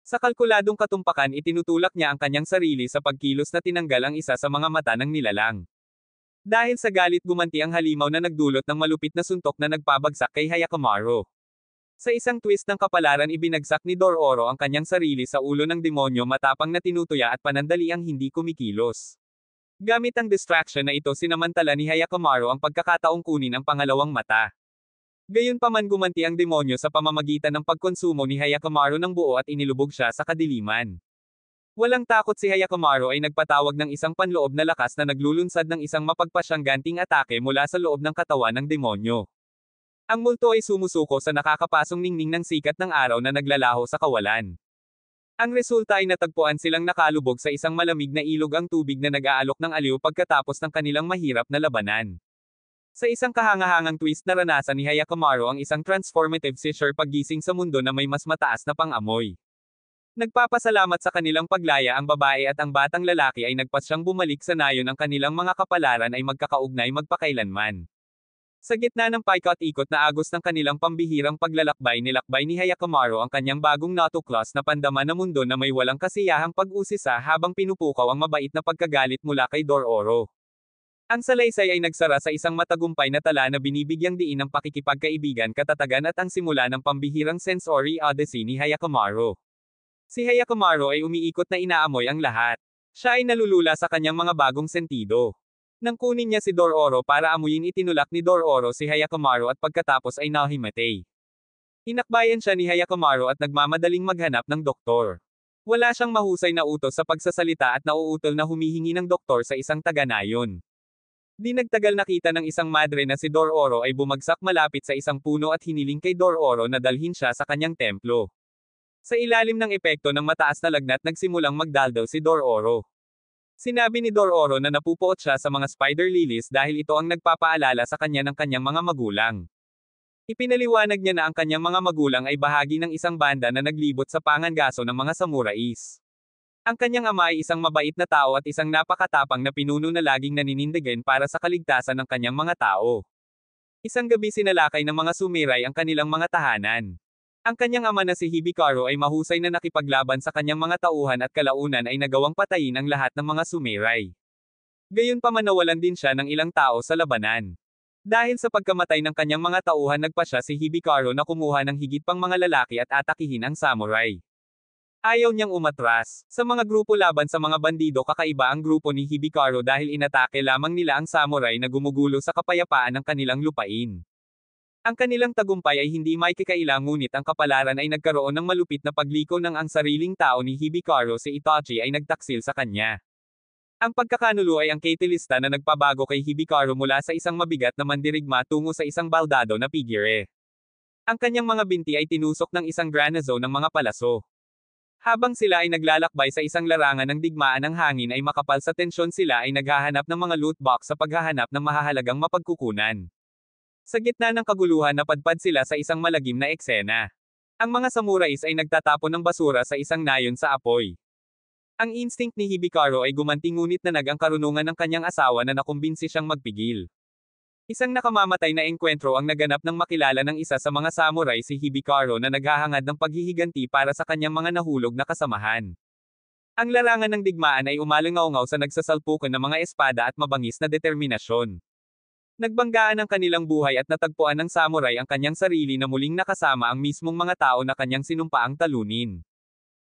Sa kalkuladong katumpakan itinutulak niya ang kanyang sarili sa pagkilos na tinanggal ang isa sa mga mata ng nilalang. Dahil sa galit gumanti ang halimaw na nagdulot ng malupit na suntok na nagpabagsak kay Hyakkimaru. Sa isang twist ng kapalaran ibinagsak ni Dororo ang kanyang sarili sa ulo ng demonyo matapang na tinutuya at panandaliang hindi kumikilos. Gamit ang distraction na ito sinamantala ni Hyakkimaru ang pagkakataong kunin ang pangalawang mata. Gayunpaman gumanti ang demonyo sa pamamagitan ng pagkonsumo ni Hyakkimaru ng buo at inilubog siya sa kadiliman. Walang takot si Hyakkimaru ay nagpatawag ng isang panloob na lakas na naglulunsad ng isang mapagpasyang ganting atake mula sa loob ng katawan ng demonyo. Ang multo ay sumusuko sa nakakapasong ningning ng sikat ng araw na naglalaho sa kawalan. Ang resulta ay natagpuan silang nakalubog sa isang malamig na ilog ang tubig na nag-aalok ng aliw pagkatapos ng kanilang mahirap na labanan. Sa isang kahangahangang twist naranasan ni Hyakkimaru ang isang transformative seizure paggising sa mundo na may mas mataas na pang-amoy. Nagpapasalamat sa kanilang paglaya ang babae at ang batang lalaki ay nagpasyang bumalik sa nayon ang kanilang mga kapalaran ay magkakaugnay magpakailanman. Sa gitna ng paikot-ikot na agos ng kanilang pambihirang paglalakbay nilakbay ni Hyakkimaru ang kanyang bagong natuklas na pandama na mundo na may walang kasiyahang pag-usisa habang pinupukaw ang mabait na pagkagalit mula kay Dororo. Ang salaysay ay nagsara sa isang matagumpay na tala na binibigyang diin ng pakikipagkaibigan katatagan at ang simula ng pambihirang sensory odyssey ni Hyakkimaru. Si Hyakkimaru ay umiikot na inaamoy ang lahat. Siya ay nalulula sa kanyang mga bagong sentido. Nang kunin niya si Dororo para amuyin itinulak ni Dororo si Hyakkimaru at pagkatapos ay nahimatay. Inakbayan siya ni Hyakkimaru at nagmamadaling maghanap ng doktor. Wala siyang mahusay na utos sa pagsasalita at nauutol na humihingi ng doktor sa isang taga-nayon. Di nagtagal nakita ng isang madre na si Dororo ay bumagsak malapit sa isang puno at hiniling kay Dororo na dalhin siya sa kanyang templo. Sa ilalim ng epekto ng mataas na lagnat nagsimulang magdaldaw si Dororo. Sinabi ni Dororo na napupuot siya sa mga spider lilies dahil ito ang nagpapaalala sa kanya ng kanyang mga magulang. Ipinaliwanag niya na ang kanyang mga magulang ay bahagi ng isang banda na naglibot sa pangangaso ng mga samurais. Ang kanyang ama ay isang mabait na tao at isang napakatapang na pinuno na laging naninindigan para sa kaligtasan ng kanyang mga tao. Isang gabi sinalakay ng mga sumiray ang kanilang mga tahanan. Ang kanyang ama na si Hibikaru ay mahusay na nakipaglaban sa kanyang mga tauhan at kalaunan ay nagawang patayin ang lahat ng mga sumiray. Gayunpaman nawalan din siya ng ilang tao sa labanan. Dahil sa pagkamatay ng kanyang mga tauhan nagpa siya si Hibikaru na kumuha ng higit pang mga lalaki at atakihin ang samurai. Ayaw niyang umatras. Sa mga grupo laban sa mga bandido kakaiba ang grupo ni Hibikaru dahil inatake lamang nila ang samurai na gumugulo sa kapayapaan ng kanilang lupain. Ang kanilang tagumpay ay hindi maikikailang ngunit ang kapalaran ay nagkaroon ng malupit na pagliko ng ang sariling tao ni Hibikaru si Itachi ay nagtaksil sa kanya. Ang pagkakanulo ay ang catalysta na nagpabago kay Hibikaru mula sa isang mabigat na mandirigma tungo sa isang baldado na figure. Ang kanyang mga binti ay tinusok ng isang granazo ng mga palaso. Habang sila ay naglalakbay sa isang larangan ng digmaan ng hangin ay makapal sa tensyon sila ay naghahanap ng mga loot box sa paghahanap ng mahahalagang mapagkukunan. Sa gitna ng kaguluhan napadpad sila sa isang malagim na eksena. Ang mga samurais ay nagtatapon ng basura sa isang nayon sa apoy. Ang instinct ni Hibikaro ay gumanti ngunit nanag ang karunungan ng kanyang asawa na nakumbinsi siyang magpigil. Isang nakamamatay na engkwentro ang naganap nang makilala ng isa sa mga samurai si Hibikaro na naghahangad ng paghihiganti para sa kanyang mga nahulog na kasamahan. Ang larangan ng digmaan ay umalingaw-ngaw sa nagsasalpukan ng mga espada at mabangis na determinasyon. Nagbanggaan ang kanilang buhay at natagpuan ng samurai ang kanyang sarili na muling nakasama ang mismong mga tao na kanyang sinumpaang talunin.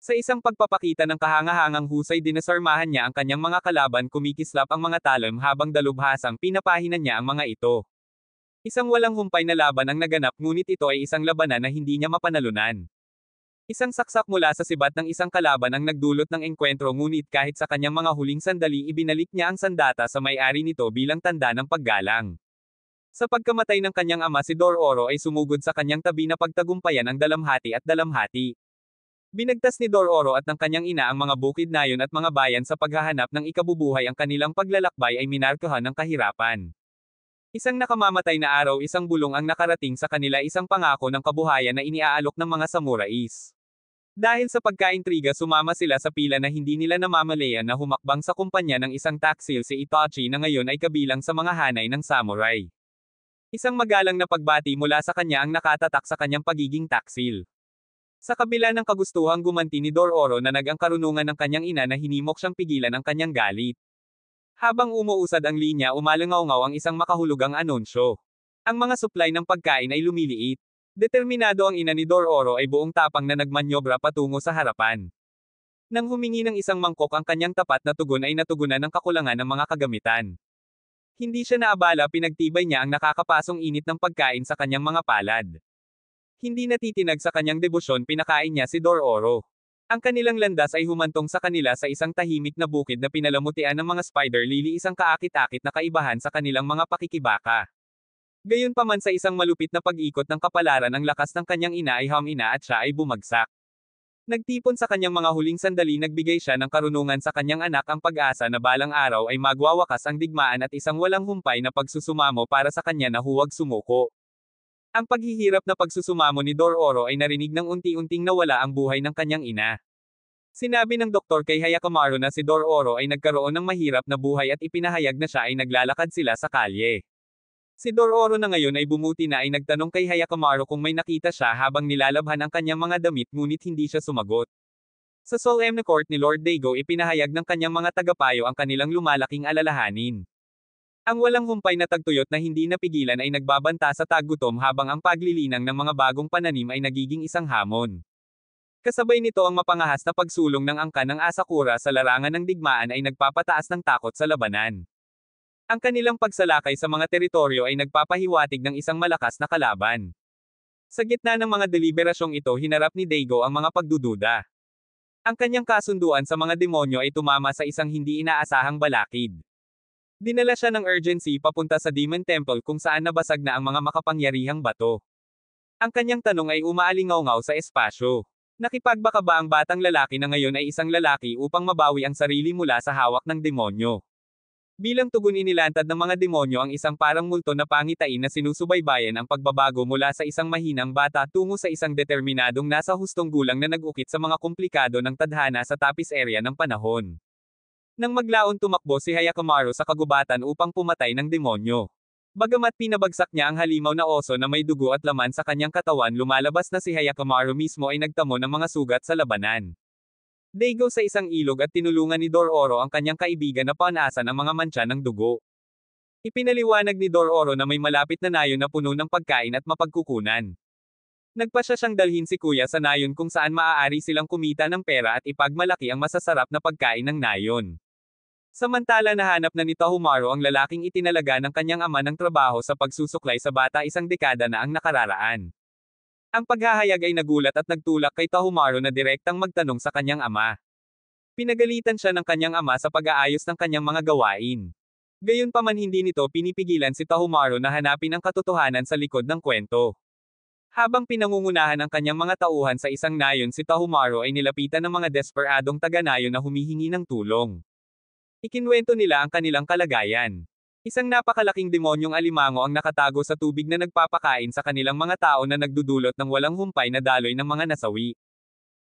Sa isang pagpapakita ng kahangahangang husay dinasarmahan niya ang kanyang mga kalaban kumikislap ang mga talon habang dalubhasang pinapahinan niya ang mga ito. Isang walang humpay na laban ang naganap ngunit ito ay isang labanan na hindi niya mapanalunan. Isang saksak mula sa sibat ng isang kalaban ang nagdulot ng engkwentro ngunit kahit sa kanyang mga huling sandali ibinalik niya ang sandata sa may-ari nito bilang tanda ng paggalang. Sa pagkamatay ng kanyang ama si Dororo ay sumugod sa kanyang tabi na pagtagumpayan ang dalamhati at dalamhati. Binagtas ni Dororo at ng kanyang ina ang mga bukid nayon at mga bayan sa paghahanap ng ikabubuhay ang kanilang paglalakbay ay minarkahan ng kahirapan. Isang nakamamatay na araw isang bulong ang nakarating sa kanila isang pangako ng kabuhayan na iniaalok ng mga samurais. Dahil sa pagkaintriga sumama sila sa pila na hindi nila namamalayan na humakbang sa kumpanya ng isang taksil si Itachi na ngayon ay kabilang sa mga hanay ng samurai. Isang magalang na pagbati mula sa kanya ang nakatatak sa kanyang pagiging taksil. Sa kabila ng kagustuhang gumanti ni Dororo na ang karunungan ng kanyang ina na hinimok siyang pigilan ang kanyang galit. Habang umuusad ang linya umalingaw-ngaw ang isang makahulugang anunsyo. Ang mga supply ng pagkain ay lumiliit. Determinado ang ina ni Dororo ay buong tapang na nagmanyobra patungo sa harapan. Nang humingi ng isang mangkok ang kanyang tapat na tugon ay natugunan ng kakulangan ng mga kagamitan. Hindi siya naabala pinagtibay niya ang nakakapasong init ng pagkain sa kanyang mga palad. Hindi natitinag sa kanyang debosyon pinakain niya si Dororo. Ang kanilang landas ay humantong sa kanila sa isang tahimik na bukid na pinalamutian ng mga spider lily isang kaakit-akit na kaibahan sa kanilang mga pakikibaka. Gayunpaman sa isang malupit na pag-ikot ng kapalaran ang lakas ng kanyang ina ay humina at siya ay bumagsak. Nagtipon sa kanyang mga huling sandali nagbigay siya ng karunungan sa kanyang anak ang pag-asa na balang araw ay magwawakas ang digmaan at isang walang humpay na pagsusumamo para sa kanya na huwag sumuko. Ang paghihirap na pagsusumamo ni Dororo ay narinig ng unti-unting nawala ang buhay ng kanyang ina. Sinabi ng doktor kay Hayakamaru na si Dororo ay nagkaroon ng mahirap na buhay at ipinahayag na siya ay naglalakad sila sa kalye. Si Dororo na ngayon ay bumuti na ay nagtanong kay Hayakamaru kung may nakita siya habang nilalabhan ang kanyang mga damit ngunit hindi siya sumagot. Sa solemn na court ni Lord Daigo ipinahayag ng kanyang mga tagapayo ang kanilang lumalaking alalahanin. Ang walang humpay na tagtuyot na hindi napigilan ay nagbabanta sa taggutom habang ang paglilinang ng mga bagong pananim ay nagiging isang hamon. Kasabay nito ang mapangahas na pagsulong ng angkan ng Asakura sa larangan ng digmaan ay nagpapataas ng takot sa labanan. Ang kanilang pagsalakay sa mga teritoryo ay nagpapahiwatig ng isang malakas na kalaban. Sa gitna ng mga deliberasyong ito hinarap ni Daigo ang mga pagdududa. Ang kanyang kasunduan sa mga demonyo ay tumama sa isang hindi inaasahang balakid. Dinala siya ng urgency papunta sa Demon Temple kung saan nabasag na ang mga makapangyarihang bato. Ang kanyang tanong ay umaalingaw-ngaw sa espasyo. Nakipagbaka ba ang batang lalaki na ngayon ay isang lalaki upang mabawi ang sarili mula sa hawak ng demonyo? Bilang tugon inilantad ng mga demonyo ang isang parang multo na pangitain na sinusubaybayan ang pagbabago mula sa isang mahinang bata tungo sa isang determinadong nasa hustong gulang na nag-ukit sa mga komplikado ng tadhana sa tapis area ng panahon. Nang maglaon tumakbo si Hayakamaru sa kagubatan upang pumatay ng demonyo. Bagamat pinabagsak niya ang halimaw na oso na may dugo at laman sa kanyang katawan lumalabas na si Hayakamaru mismo ay nagtamo ng mga sugat sa labanan. Daigo sa isang ilog at tinulungan ni Dororo ang kanyang kaibigan na panasan ang mga mantsa ng dugo. Ipinaliwanag ni Dororo na may malapit na nayon na puno ng pagkain at mapagkukunan. Nagpasya siyang dalhin si kuya sa nayon kung saan maaari silang kumita ng pera at ipagmalaki ang masasarap na pagkain ng nayon. Samantala nahanap na ni Tahumaru ang lalaking itinalaga ng kanyang ama ng trabaho sa pagsusuklay sa bata isang dekada na ang nakararaan. Ang paghahayag ay nagulat at nagtulak kay Tahumaru na direktang magtanong sa kanyang ama. Pinagalitan siya ng kanyang ama sa pag-aayos ng kanyang mga gawain. Gayunpaman hindi nito pinipigilan si Tahumaru na hanapin ang katotohanan sa likod ng kwento. Habang pinangungunahan ang kanyang mga tauhan sa isang nayon si Tahumaru ay nilapitan ng mga desperadong taga-nayon na humihingi ng tulong. Ikinwento nila ang kanilang kalagayan. Isang napakalaking demonyong alimango ang nakatago sa tubig na nagpapakain sa kanilang mga tao na nagdudulot ng walang humpay na daloy ng mga nasawi.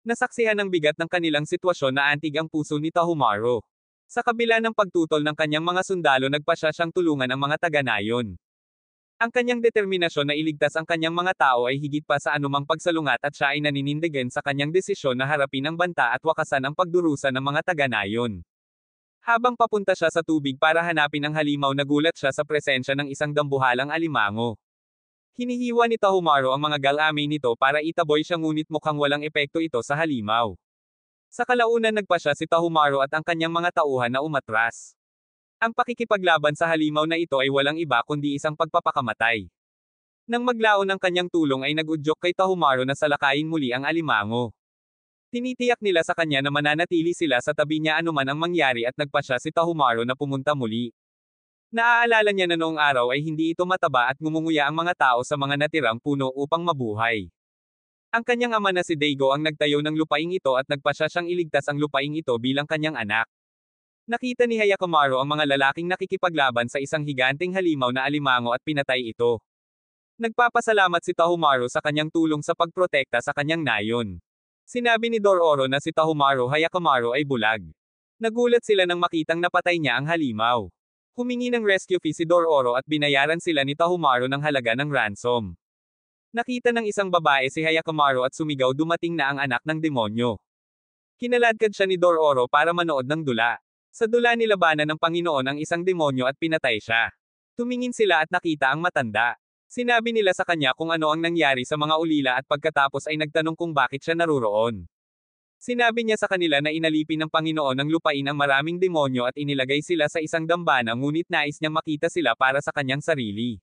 Nasaksihan ng bigat ng kanilang sitwasyon na antig ang puso ni Tahumaru. Sa kabila ng pagtutol ng kanyang mga sundalo nagpasya siyang tulungan ang mga taga-nayon. Ang kanyang determinasyon na iligtas ang kanyang mga tao ay higit pa sa anumang pagsalungat at siya ay naninindigan sa kanyang desisyon na harapin ang banta at wakasan ang pagdurusa ng mga taga-nayon. Habang papunta siya sa tubig para hanapin ang halimaw nagulat siya sa presensya ng isang dambuhalang alimango. Hinihiwa ni Tahumaru ang mga galamay nito para itaboy siya ngunit mukhang walang epekto ito sa halimaw. Sa kalaunan nagpasya si Tahumaru at ang kanyang mga tauhan na umatras. Ang pakikipaglaban sa halimaw na ito ay walang iba kundi isang pagpapakamatay. Nang maglaon ang kanyang tulong ay nagudyok kay Tahumaru na salakayin muli ang alimango. Tinitiyak nila sa kanya na mananatili sila sa tabi niya anuman ang mangyari at nagpasya si Tahumaru na pumunta muli. Naaalala niya na noong araw ay hindi ito mataba at ngumunguya ang mga tao sa mga natirang puno upang mabuhay. Ang kanyang ama na si Daigo ang nagtayo ng lupaing ito at nagpasya siyang iligtas ang lupaing ito bilang kanyang anak. Nakita ni Hayakamaru ang mga lalaking nakikipaglaban sa isang higanteng halimaw na alimango at pinatay ito. Nagpapasalamat si Tahumaru sa kanyang tulong sa pagprotekta sa kanyang nayon. Sinabi ni Dororo na si Tahumaru Hayakamaru ay bulag. Nagulat sila nang makitang napatay niya ang halimaw. Humingi ng rescue fee si Dororo at binayaran sila ni Tahumaru ng halaga ng ransom. Nakita ng isang babae si Hayakamaru at sumigaw dumating na ang anak ng demonyo. Kinaladkad siya ni Dororo para manood ng dula. Sa dula nilabanan ng Panginoon ang isang demonyo at pinatay siya. Tumingin sila at nakita ang matanda. Sinabi nila sa kanya kung ano ang nangyari sa mga ulila at pagkatapos ay nagtanong kung bakit siya naruroon. Sinabi niya sa kanila na inalipin ng Panginoon ng lupain ang maraming demonyo at inilagay sila sa isang dambana ngunit nais niyang makita sila para sa kanyang sarili.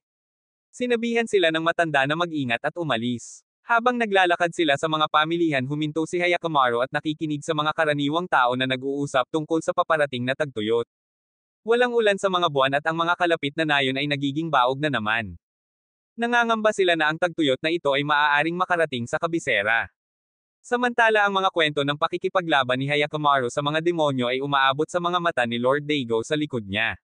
Sinabihan sila ng matanda na mag-ingat at umalis. Habang naglalakad sila sa mga pamilihan huminto si Hayakamaru at nakikinig sa mga karaniwang tao na nag-uusap tungkol sa paparating na tagtuyot. Walang ulan sa mga buwan at ang mga kalapit na nayon ay nagiging baog na naman. Nangangamba sila na ang tagtuyot na ito ay maaaring makarating sa kabisera. Samantala ang mga kwento ng pakikipaglaban ni Hayakamaru sa mga demonyo ay umaabot sa mga mata ni Lord Daigo sa likod niya.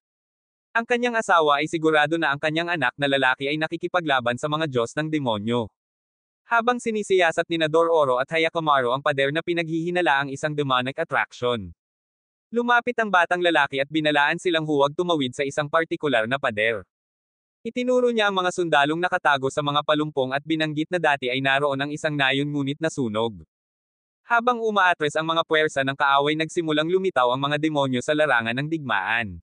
Ang kanyang asawa ay sigurado na ang kanyang anak na lalaki ay nakikipaglaban sa mga Diyos ng demonyo. Habang sinisiyasat ni Dororo at Hayakamaru ang pader na pinaghihinala ang isang demonic attraction. Lumapit ang batang lalaki at binalaan silang huwag tumawid sa isang partikular na pader. Itinuro niya ang mga sundalong nakatago sa mga palumpong at binanggit na dati ay naroon ang isang nayon ngunit nasunog. Habang umaatres ang mga puwersa ng kaaway nagsimulang lumitaw ang mga demonyo sa larangan ng digmaan.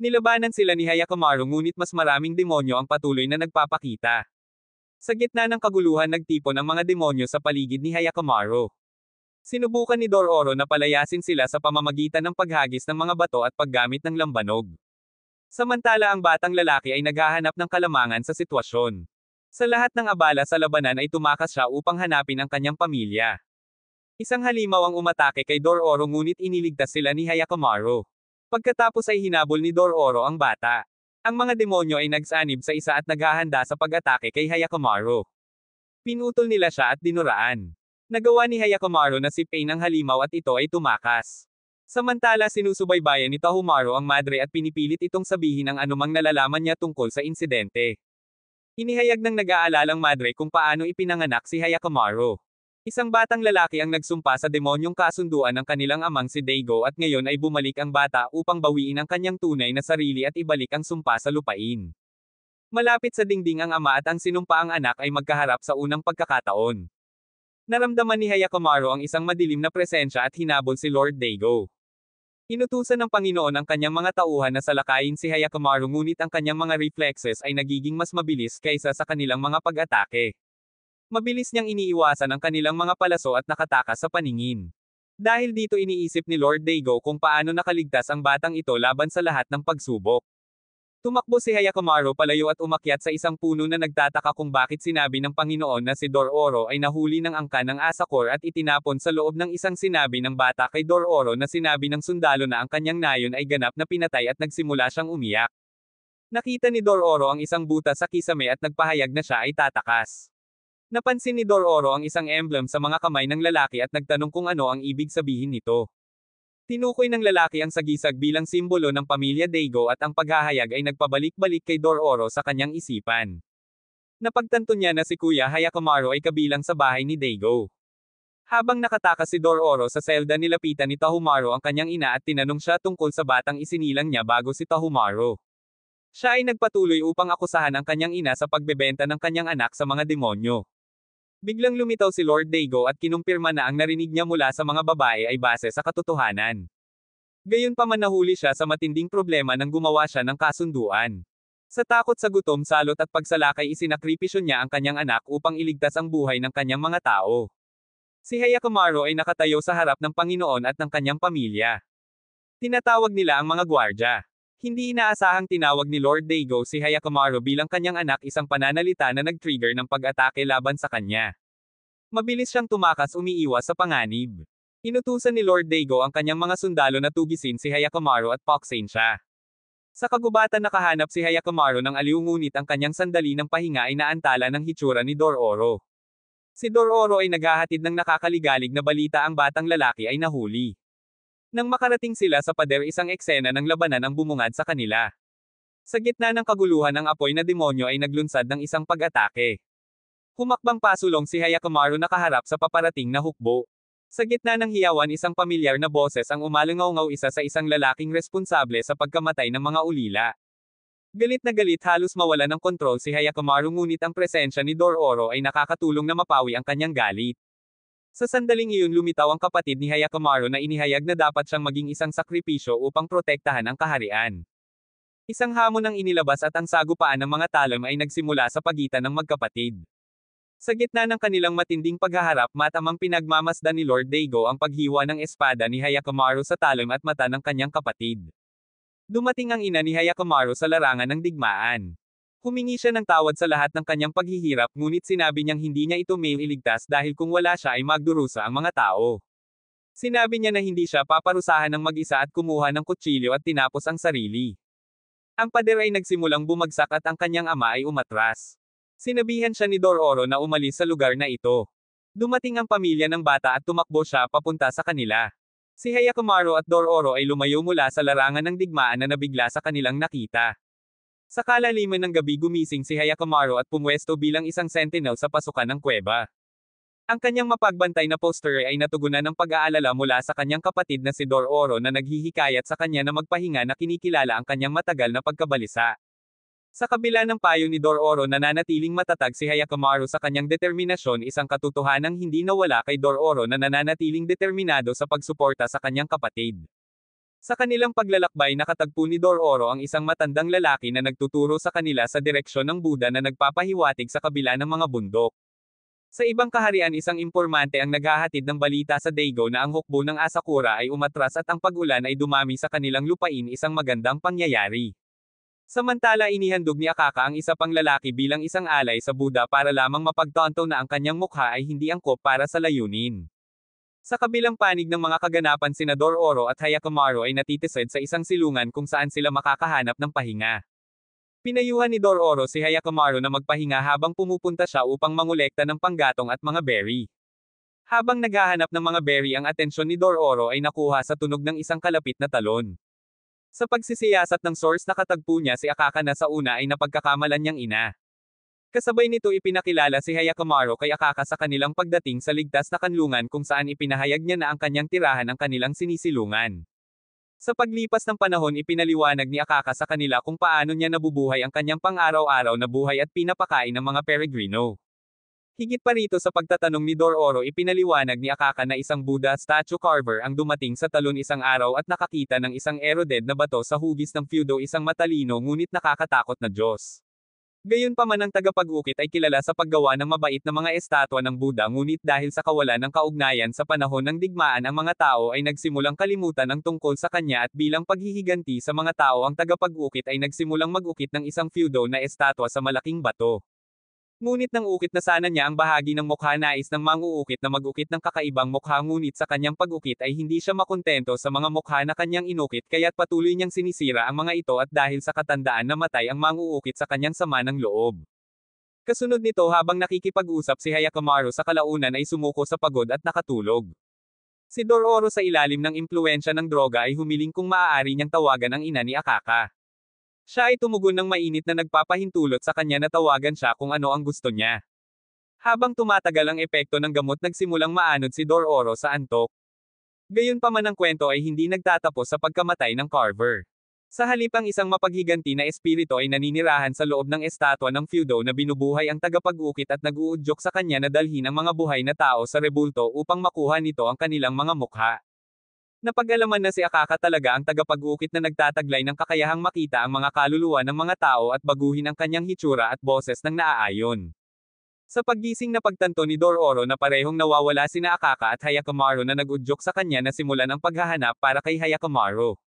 Nilabanan sila ni Hayakamaru ngunit mas maraming demonyo ang patuloy na nagpapakita. Sa gitna ng kaguluhan nagtipon ang mga demonyo sa paligid ni Hayakamaru. Sinubukan ni Dororo na palayasin sila sa pamamagitan ng paghagis ng mga bato at paggamit ng lambanog. Samantala ang batang lalaki ay naghahanap ng kalamangan sa sitwasyon. Sa lahat ng abala sa labanan ay tumakas siya upang hanapin ang kanyang pamilya. Isang halimaw ang umatake kay Dororo ngunit iniligtas sila ni Hayakamaru. Pagkatapos ay hinabol ni Dororo ang bata. Ang mga demonyo ay nagsanib sa isa at naghahanda sa pag-atake kay Hayakamaru. Pinutol nila siya at dinuraan. Nagawa ni Hayakamaru na sipain ang halimaw at ito ay tumakas. Samantala sinusubaybayan ni Tahumaru ang madre at pinipilit itong sabihin ang anumang nalalaman niya tungkol sa insidente. Inihayag ng nag-aalalang madre kung paano ipinanganak si Hayakamaru. Isang batang lalaki ang nagsumpa sa demonyong kasunduan ng kanilang amang si Daigo at ngayon ay bumalik ang bata upang bawiin ang kanyang tunay na sarili at ibalik ang sumpa sa lupain. Malapit sa dingding ang ama at ang sinumpaang anak ay magkaharap sa unang pagkakataon. Naramdaman ni Hayakamaru ang isang madilim na presensya at hinabol si Lord Daigo. Inutusan ng Panginoon ang kanyang mga tauhan na salakayin si Hayakamaru ngunit ang kanyang mga reflexes ay nagiging mas mabilis kaysa sa kanilang mga pag-atake. Mabilis niyang iniiwasan ang kanilang mga palaso at nakatakas sa paningin. Dahil dito iniisip ni Lord Daigo kung paano nakaligtas ang batang ito laban sa lahat ng pagsubok. Tumakbo si Hayakamaru palayo at umakyat sa isang puno na nagtataka kung bakit sinabi ng Panginoon na si Dororo ay nahuli ng angka ng Asakor at itinapon sa loob ng isang sinabi ng bata kay Dororo na sinabi ng sundalo na ang kanyang nayon ay ganap na pinatay at nagsimula siyang umiyak. Nakita ni Dororo ang isang butas sa kisame at nagpahayag na siya ay tatakas. Napansin ni Dororo ang isang emblem sa mga kamay ng lalaki at nagtanong kung ano ang ibig sabihin nito. Tinukoy ng lalaki ang sagisag bilang simbolo ng pamilya Daigo at ang paghahayag ay nagpabalik-balik kay Dororo sa kanyang isipan. Napagtanto niya na si Kuya Hyakkimaru ay kabilang sa bahay ni Daigo. Habang nakatakas si Dororo sa selda nilapitan ni Tahumaru ang kanyang ina at tinanong siya tungkol sa batang isinilang niya bago si Tahumaru. Siya ay nagpatuloy upang akusahan ang kanyang ina sa pagbebenta ng kanyang anak sa mga demonyo. Biglang lumitaw si Lord Daigo at kinumpirma na ang narinig niya mula sa mga babae ay base sa katotohanan. Gayunpaman nahuli siya sa matinding problema nang gumawa siya ng kasunduan. Sa takot sa gutom, salot at pagsalakay isinakripisyo niya ang kanyang anak upang iligtas ang buhay ng kanyang mga tao. Si Hyakkimaru ay nakatayo sa harap ng Panginoon at ng kanyang pamilya. Tinatawag nila ang mga gwardya. Hindi inaasahang tinawag ni Lord Daigo si Hyakkimaru bilang kanyang anak, isang pananalita na nag-trigger ng pag-atake laban sa kanya. Mabilis siyang tumakas, umiiwas sa panganib. Inutusan ni Lord Daigo ang kanyang mga sundalo na tugisin si Hyakkimaru at poksain siya. Sa kagubatan nakahanap si Hyakkimaru ng aliw, ngunit ang kanyang sandali ng pahinga ay naantala ng hitsura ni Dororo. Si Dororo ay naghahatid ng nakakaligalig na balita, ang batang lalaki ay nahuli. Nang makarating sila sa pader, isang eksena ng labanan ang bumungad sa kanila. Sa gitna ng kaguluhan, ang apoy na demonyo ay naglunsad ng isang pag-atake. Humakbang pasulong si Hyakkimaru nakaharap sa paparating na hukbo. Sa gitna ng hiyawan, isang pamilyar na boses ang umalangaw-ngaw, isa sa isang lalaking responsable sa pagkamatay ng mga ulila. Galit na galit, halos mawala ng kontrol si Hyakkimaru, ngunit ang presensya ni Dororo ay nakakatulong na mapawi ang kanyang galit. Sa sandaling iyon, lumitaw ang kapatid ni Hyakkimaru na inihayag na dapat siyang maging isang sakripisyo upang protektahan ang kaharian. Isang hamon ang inilabas at ang sagupaan ng mga talon ay nagsimula sa pagitan ng magkapatid. Sa gitna ng kanilang matinding paghaharap, matamang pinagmamasdan ni Lord Daigo ang paghiwa ng espada ni Hyakkimaru sa talon at mata ng kanyang kapatid. Dumating ang ina ni Hyakkimaru sa larangan ng digmaan. Humingi siya ng tawad sa lahat ng kanyang paghihirap, ngunit sinabi niyang hindi niya ito may iligtas dahil kung wala siya ay magdurusa ang mga tao. Sinabi niya na hindi siya paparusahan ng mag-isa at kumuha ng kutsilyo at tinapos ang sarili. Ang pader ay nagsimulang bumagsak at ang kanyang ama ay umatras. Sinabihan siya ni Dororo na umalis sa lugar na ito. Dumating ang pamilya ng bata at tumakbo siya papunta sa kanila. Si Hyakkimaru at Dororo ay lumayo mula sa larangan ng digmaan na nabigla sa kanilang nakita. Sa kalaliman ng gabi, gumising si Hyakkimaru at pumwesto bilang isang sentinel sa pasukan ng kuweba. Ang kanyang mapagbantay na poster ay natugunan ng pag-aalala mula sa kanyang kapatid na si Dororo na naghihikayat sa kanya na magpahinga, na kinikilala ang kanyang matagal na pagkabalisa. Sa kabila ng payo ni Dororo, nananatiling matatag si Hyakkimaru sa kanyang determinasyon, isang katotohanang hindi nawala kay Dororo na nananatiling determinado sa pagsuporta sa kanyang kapatid. Sa kanilang paglalakbay, nakatagpo ni Dororo ang isang matandang lalaki na nagtuturo sa kanila sa direksyon ng Buddha na nagpapahiwatig sa kabila ng mga bundok. Sa ibang kaharian, isang impormante ang naghahatid ng balita sa Daigo na ang hukbo ng Asakura ay umatras at ang pag-ulan ay dumami sa kanilang lupain, isang magandang pangyayari. Samantala, inihandog ni Akaka ang isa pang lalaki bilang isang alay sa Buddha para lamang mapagtanto na ang kanyang mukha ay hindi angkop para sa layunin. Sa kabilang panig ng mga kaganapan, sina Dororo at Hyakkimaru ay natitisid sa isang silungan kung saan sila makakahanap ng pahinga. Pinayuhan ni Dororo si Hyakkimaru na magpahinga habang pumupunta siya upang mangolekta ng panggatong at mga berry. Habang naghahanap ng mga berry, ang atensyon ni Dororo ay nakuha sa tunog ng isang kalapit na talon. Sa pagsisiyasat ng source, nakatagpo niya si Akaka na sa una ay napagkakamalan niyang ina. Kasabay nito, ipinakilala si Hyakkimaru kay Akaka sa kanilang pagdating sa ligtas na kanlungan kung saan ipinahayag niya na ang kanyang tirahan ang kanilang sinisilungan. Sa paglipas ng panahon, ipinaliwanag ni Akaka sa kanila kung paano niya nabubuhay ang kanyang pang-araw-araw na buhay at pinapakain ng mga peregrino. Higit pa rito, sa pagtatanong ni Dororo, ipinaliwanag ni Akaka na isang Buddha statue carver ang dumating sa talon isang araw at nakakita ng isang eroded na bato sa hugis ng feudo, isang matalino ngunit nakakatakot na Diyos. Gayunpaman, ang tagapag-ukit ay kilala sa paggawa ng mabait na mga estatwa ng Buddha, ngunit dahil sa kawalan ng kaugnayan sa panahon ng digmaan, ang mga tao ay nagsimulang kalimutan ang tungkol sa kanya at bilang paghihiganti sa mga tao, ang tagapag-ukit ay nagsimulang mag-ukit ng isang feudo na estatwa sa malaking bato. Ngunit nang ukit na sana niya ang bahagi ng mukha, nais ng mang-uukit na mag-ukit ng kakaibang mukha, ngunit sa kanyang pag-ukit ay hindi siya makontento sa mga mukha na kanyang inukit, kaya't patuloy niyang sinisira ang mga ito, at dahil sa katandaan, namatay ang mang-uukit sa kanyang sama ng loob. Kasunod nito, habang nakikipag-usap si Hyakkimaru sa kalaunan, ay sumuko sa pagod at nakatulog. Si Dororo sa ilalim ng impluwensya ng droga ay humiling kung maaari niyang tawagan ang ina ni Akaka. Siya ay tumugon ng mainit na nagpapahintulot sa kanya na tawagan siya kung ano ang gusto niya. Habang tumatagal ang epekto ng gamot nagsimulang maanod si Dororo sa antok. Gayunpaman ang kwento ay hindi nagtatapos sa pagkamatay ng Carver. Sa halip ang isang mapaghiganti na espiritu ay naninirahan sa loob ng estatwa ng feudo na binubuhay ang tagapag-ukit at nag-uudyok sa kanya na dalhin ang mga buhay na tao sa rebulto upang makuha nito ang kanilang mga mukha. Napag-alaman na si Akaka talaga ang tagapag-ukit na nagtataglay ng kakayahang makita ang mga kaluluwa ng mga tao at baguhin ang kanyang hitsura at boses ng naaayon. Sa paggising na pagtanto ni Dororo na parehong nawawala sina Akaka at Hyakkimaru na nag-udyok sa kanya na simulan ang paghahanap para kay Hyakkimaru.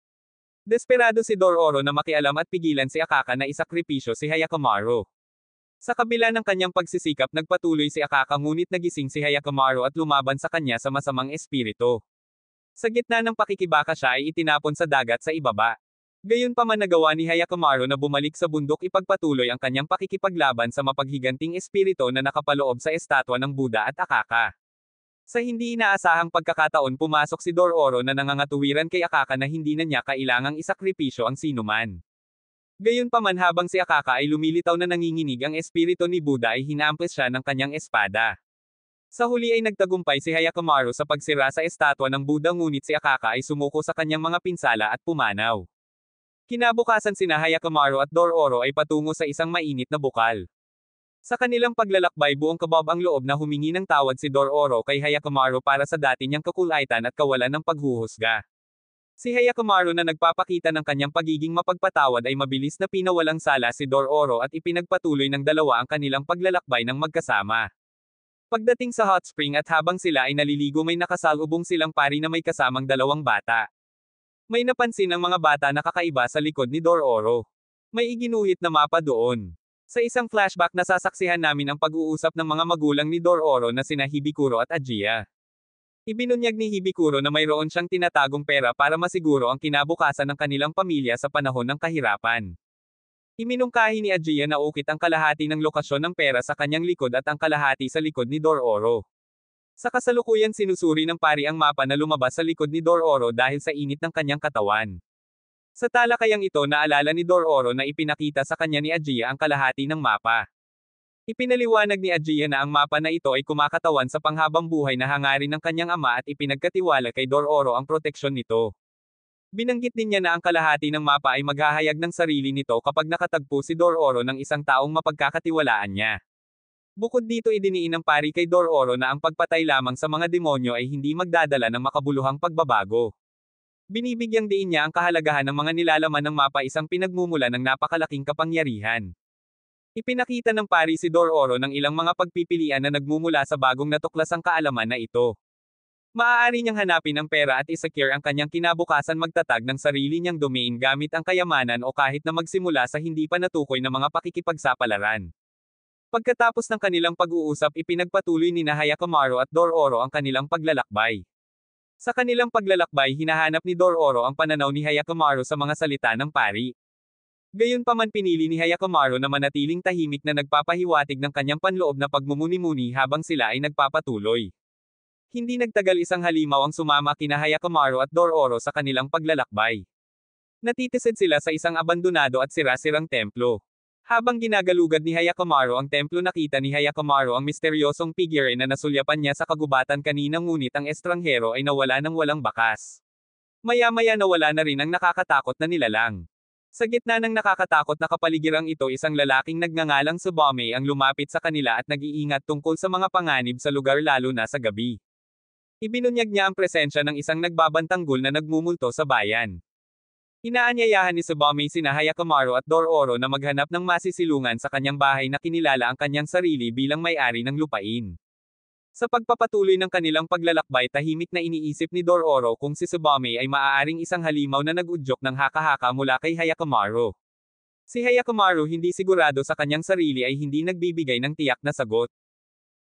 Desperado si Dororo na makialam at pigilan si Akaka na isakripisyo si Hyakkimaru. Sa kabila ng kanyang pagsisikap nagpatuloy si Akaka ngunit nagising si Hyakkimaru at lumaban sa kanya sa masamang espiritu. Sa gitna ng pakikibaka siya ay itinapon sa dagat sa ibaba. Gayunpaman nagawa ni Hyakkimaru na bumalik sa bundok ipagpatuloy ang kanyang pakikipaglaban sa mapaghiganting espiritu na nakapaloob sa estatwa ng Buddha at Akaka. Sa hindi inaasahang pagkakataon pumasok si Dororo na nangangatuwiran kay Akaka na hindi na niya kailangang isakripisyo ang sinuman. Gayunpaman habang si Akaka ay lumilitaw na nanginginig ang espiritu ni Buddha ay hinampes siya ng kanyang espada. Sa huli ay nagtagumpay si Hyakkimaru sa pagsira sa estatwa ng Buddha ngunit si Akaka ay sumuko sa kanyang mga pinsala at pumanaw. Kinabukasan sina Hyakkimaru at Dororo ay patungo sa isang mainit na bukal. Sa kanilang paglalakbay buong kabab ang loob na humingi ng tawad si Dororo kay Hyakkimaru para sa dati niyang kakulaitan at kawalan ng paghuhusga. Si Hyakkimaru na nagpapakita ng kanyang pagiging mapagpatawad ay mabilis na pinawalang sala si Dororo at ipinagpatuloy ng dalawa ang kanilang paglalakbay ng magkasama. Pagdating sa hot spring at habang sila ay naliligo may nakasalubong silang pari na may kasamang dalawang bata. May napansin ang mga bata na kakaiba sa likod ni Dororo. May iginuhit na mapa doon. Sa isang flashback nasasaksihan namin ang pag-uusap ng mga magulang ni Dororo na sina Hibikuro at Ajiya. Ibinunyag ni Hibikuro na mayroon siyang tinatagong pera para masiguro ang kinabukasan ng kanilang pamilya sa panahon ng kahirapan. Iminungkahi ni Ajiya na ukit ang kalahati ng lokasyon ng pera sa kanyang likod at ang kalahati sa likod ni Dororo. Sa kasalukuyan sinusuri ng pari ang mapa na lumabas sa likod ni Dororo dahil sa init ng kanyang katawan. Sa talakayang ito naalala ni Dororo na ipinakita sa kanya ni Ajiya ang kalahati ng mapa. Ipinaliwanag ni Ajiya na ang mapa na ito ay kumakatawan sa panghabang buhay na hangarin ng kanyang ama at ipinagkatiwala kay Dororo ang proteksyon nito. Binanggit din niya na ang kalahati ng mapa ay maghahayag ng sarili nito kapag nakatagpo si Dororo ng isang taong mapagkakatiwalaan niya. Bukod dito idiniin ng pari kay Dororo na ang pagpatay lamang sa mga demonyo ay hindi magdadala ng makabuluhang pagbabago. Binibigyang diin niya ang kahalagahan ng mga nilalaman ng mapa isang pinagmumula ng napakalaking kapangyarihan. Ipinakita ng pari si Dororo ng ilang mga pagpipilian na nagmumula sa bagong natuklasang kaalaman na ito. Maaari niyang hanapin ang pera at isecure ang kanyang kinabukasan magtatag ng sarili niyang domain gamit ang kayamanan o kahit na magsimula sa hindi pa natukoy na mga pakikipagsapalaran. Pagkatapos ng kanilang pag-uusap ipinagpatuloy ni Hyakkimaru at Dororo ang kanilang paglalakbay. Sa kanilang paglalakbay hinahanap ni Dororo ang pananaw ni Hyakkimaru sa mga salita ng pari. Gayunpaman pinili ni Hyakkimaru na manatiling tahimik na nagpapahiwatig ng kanyang panloob na pagmumuni-muni habang sila ay nagpapatuloy. Hindi nagtagal isang halimaw ang sumama kina Hyakkimaru at Dororo sa kanilang paglalakbay. Natitisid sila sa isang abandonado at sira-sirang templo. Habang ginagalugad ni Hyakkimaru ang templo nakita ni Hyakkimaru ang misteryosong figure na nasulyapan niya sa kagubatan kanina ngunit ang estranghero ay nawala ng walang bakas. Maya-maya nawala na rin ang nakakatakot na nilalang. Sa gitna ng nakakatakot na kapaligirang ito isang lalaking nagngangalang Tsubame ang lumapit sa kanila at nag-iingat tungkol sa mga panganib sa lugar lalo na sa gabi. Ibinunyag niya ang presensya ng isang nagbabantanggol na nagmumulto sa bayan. Inaanyayahan ni Tsubame sina Hyakkimaru at Dororo na maghanap ng masisilungan sa kanyang bahay na kinilala ang kanyang sarili bilang may-ari ng lupain. Sa pagpapatuloy ng kanilang paglalakbay tahimik na iniisip ni Dororo kung si Tsubame ay maaaring isang halimaw na nag-udyok ng haka-haka mula kay Hyakkimaru. Si Hyakkimaru hindi sigurado sa kanyang sarili ay hindi nagbibigay ng tiyak na sagot.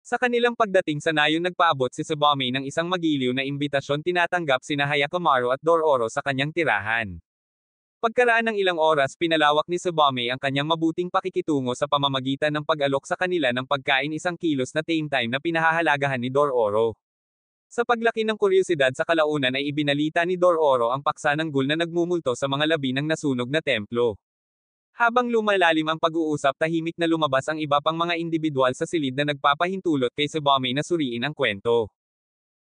Sa kanilang pagdating sa nayon nagpaabot si Tsubame ng isang magiliw na imbitasyon tinatanggap sina Hyakkimaru at Dororo sa kanyang tirahan. Pagkaraan ng ilang oras pinalawak ni Tsubame ang kanyang mabuting pakikitungo sa pamamagitan ng pag-alok sa kanila ng pagkain 1 kilos na tame time na pinahahalagahan ni Dororo. Sa paglaki ng kuryosidad sa kalaunan ay ibinalita ni Dororo ang paksa ng ghoul na nagmumulto sa mga labi ng nasunog na templo. Habang lumalalim ang pag-uusap, tahimik na lumabas ang iba pang mga indibidwal sa silid na nagpapahintulot kay Tsubame na suriin ang kwento.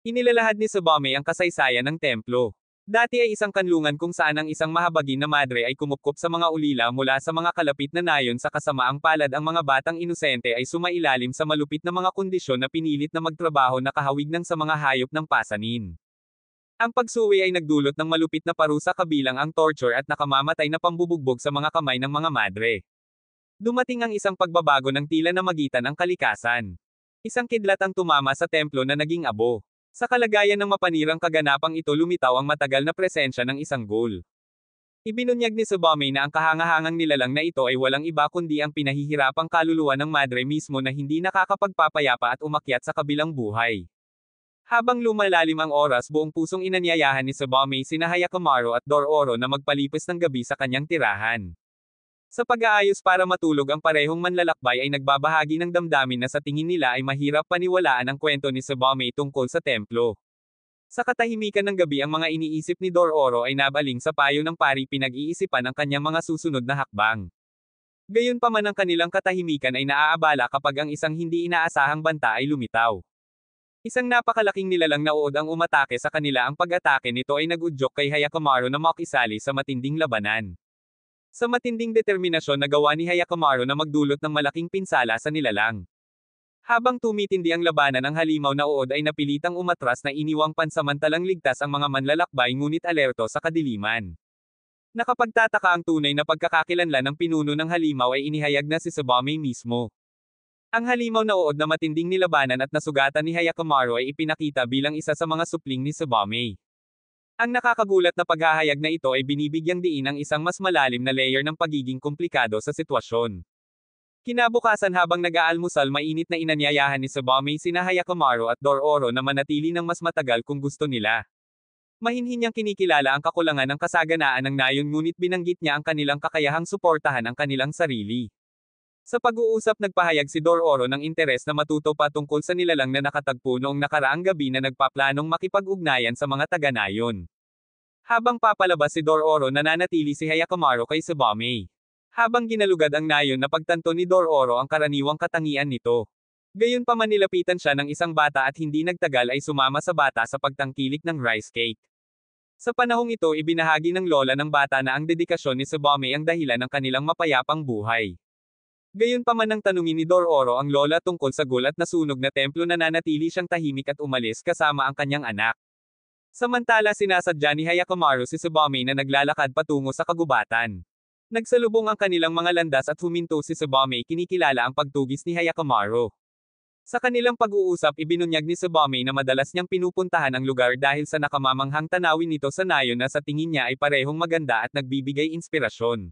Inilalahad ni Tsubame ang kasaysayan ng templo. Dati ay isang kanlungan kung saan ang isang mahabagin na madre ay kumupkop sa mga ulila mula sa mga kalapit na nayon sa kasamaang palad ang mga batang inosente ay sumailalim sa malupit na mga kondisyon na pinilit na magtrabaho na kahawig ng sa mga hayop ng pasanin. Ang pagsuwi ay nagdulot ng malupit na parusa kabilang ang torture at nakamamatay na pambubugbog sa mga kamay ng mga madre. Dumating ang isang pagbabago ng tila na magitan ang kalikasan. Isang kidlat ang tumama sa templo na naging abo. Sa kalagayan ng mapanirang kaganapang ito lumitaw ang matagal na presensya ng isang ghoul. Ibinunyag ni Tsubame na ang kahangahangang nilalang na ito ay walang iba kundi ang pinahihirapang kaluluwa ng madre mismo na hindi nakakapagpapayapa at umakyat sa kabilang buhay. Habang lumalalim ang oras, buong pusong inanyayahan ni Tsubame sina Hyakkimaru at Dororo na magpalipas ng gabi sa kanyang tirahan. Sa pag-aayos para matulog ang parehong manlalakbay ay nagbabahagi ng damdamin na sa tingin nila ay mahirap paniwalaan ang kwento ni Tsubame tungkol sa templo. Sa katahimikan ng gabi ang mga iniisip ni Dororo ay nabaling sa payo ng pari, pinag-iisipan ang kanyang mga susunod na hakbang. Gayunpaman ang kanilang katahimikan ay naaabala kapag ang isang hindi inaasahang banta ay lumitaw. Isang napakalaking nilalang na uod ang umatake sa kanila. Ang pag-atake nito ay nag-udyok kay Hyakkimaru na makisali sa matinding labanan. Sa matinding determinasyon nagawa ni Hyakkimaru na magdulot ng malaking pinsala sa nilalang. Habang tumitindi ang labanan, ang halimaw na uod ay napilitang umatras na iniwang pansamantalang ligtas ang mga manlalakbay ngunit alerto sa kadiliman. Nakapagtataka ang tunay na pagkakakilanlan ng pinuno ng halimaw ay inihayag na si Tsubame mismo. Ang halimaw na uod na matinding nilabanan at nasugatan ni Hyakkimaru ay ipinakita bilang isa sa mga supling ni Tsubame. Ang nakakagulat na paghahayag na ito ay binibigyang diin ang isang mas malalim na layer ng pagiging komplikado sa sitwasyon. Kinabukasan habang nag-aalmusal, mainit na inanyayahan ni Tsubame sina Hyakkimaru at Dororo na manatili ng mas matagal kung gusto nila. Mahinhin niyang kinikilala ang kakulangan ng kasaganaan ng nayon ngunit binanggit niya ang kanilang kakayahang suportahan ang kanilang sarili. Sa pag-uusap nagpahayag si Dororo ng interes na matuto pa tungkol sa nilalang na nakatagpo noong nakaraang gabi na nagpaplanong makipag-ugnayan sa mga taga-nayon. Habang papalabas si Dororo nananatili si Hyakkimaru kay Tsubame. Habang ginalugad ang nayon napagtanto ni Dororo ang karaniwang katangian nito. Gayunpaman nilapitan siya ng isang bata at hindi nagtagal ay sumama sa bata sa pagtangkilik ng rice cake. Sa panahong ito ibinahagi ng lola ng bata na ang dedikasyon ni Tsubame ang dahilan ng kanilang mapayapang buhay. Gayunpaman nang tanungin ni Dororo ang lola tungkol sa ghoul at nasunog na templo, nananatili siyang tahimik at umalis kasama ang kanyang anak. Samantala sinasadya ni Hyakkimaru si Tsubame na naglalakad patungo sa kagubatan. Nagsalubong ang kanilang mga landas at huminto si Tsubame, kinikilala ang pagtugis ni Hyakkimaru. Sa kanilang pag-uusap ibinunyag ni Tsubame na madalas niyang pinupuntahan ang lugar dahil sa nakamamanghang tanawin nito sa nayon na sa tingin niya ay parehong maganda at nagbibigay inspirasyon.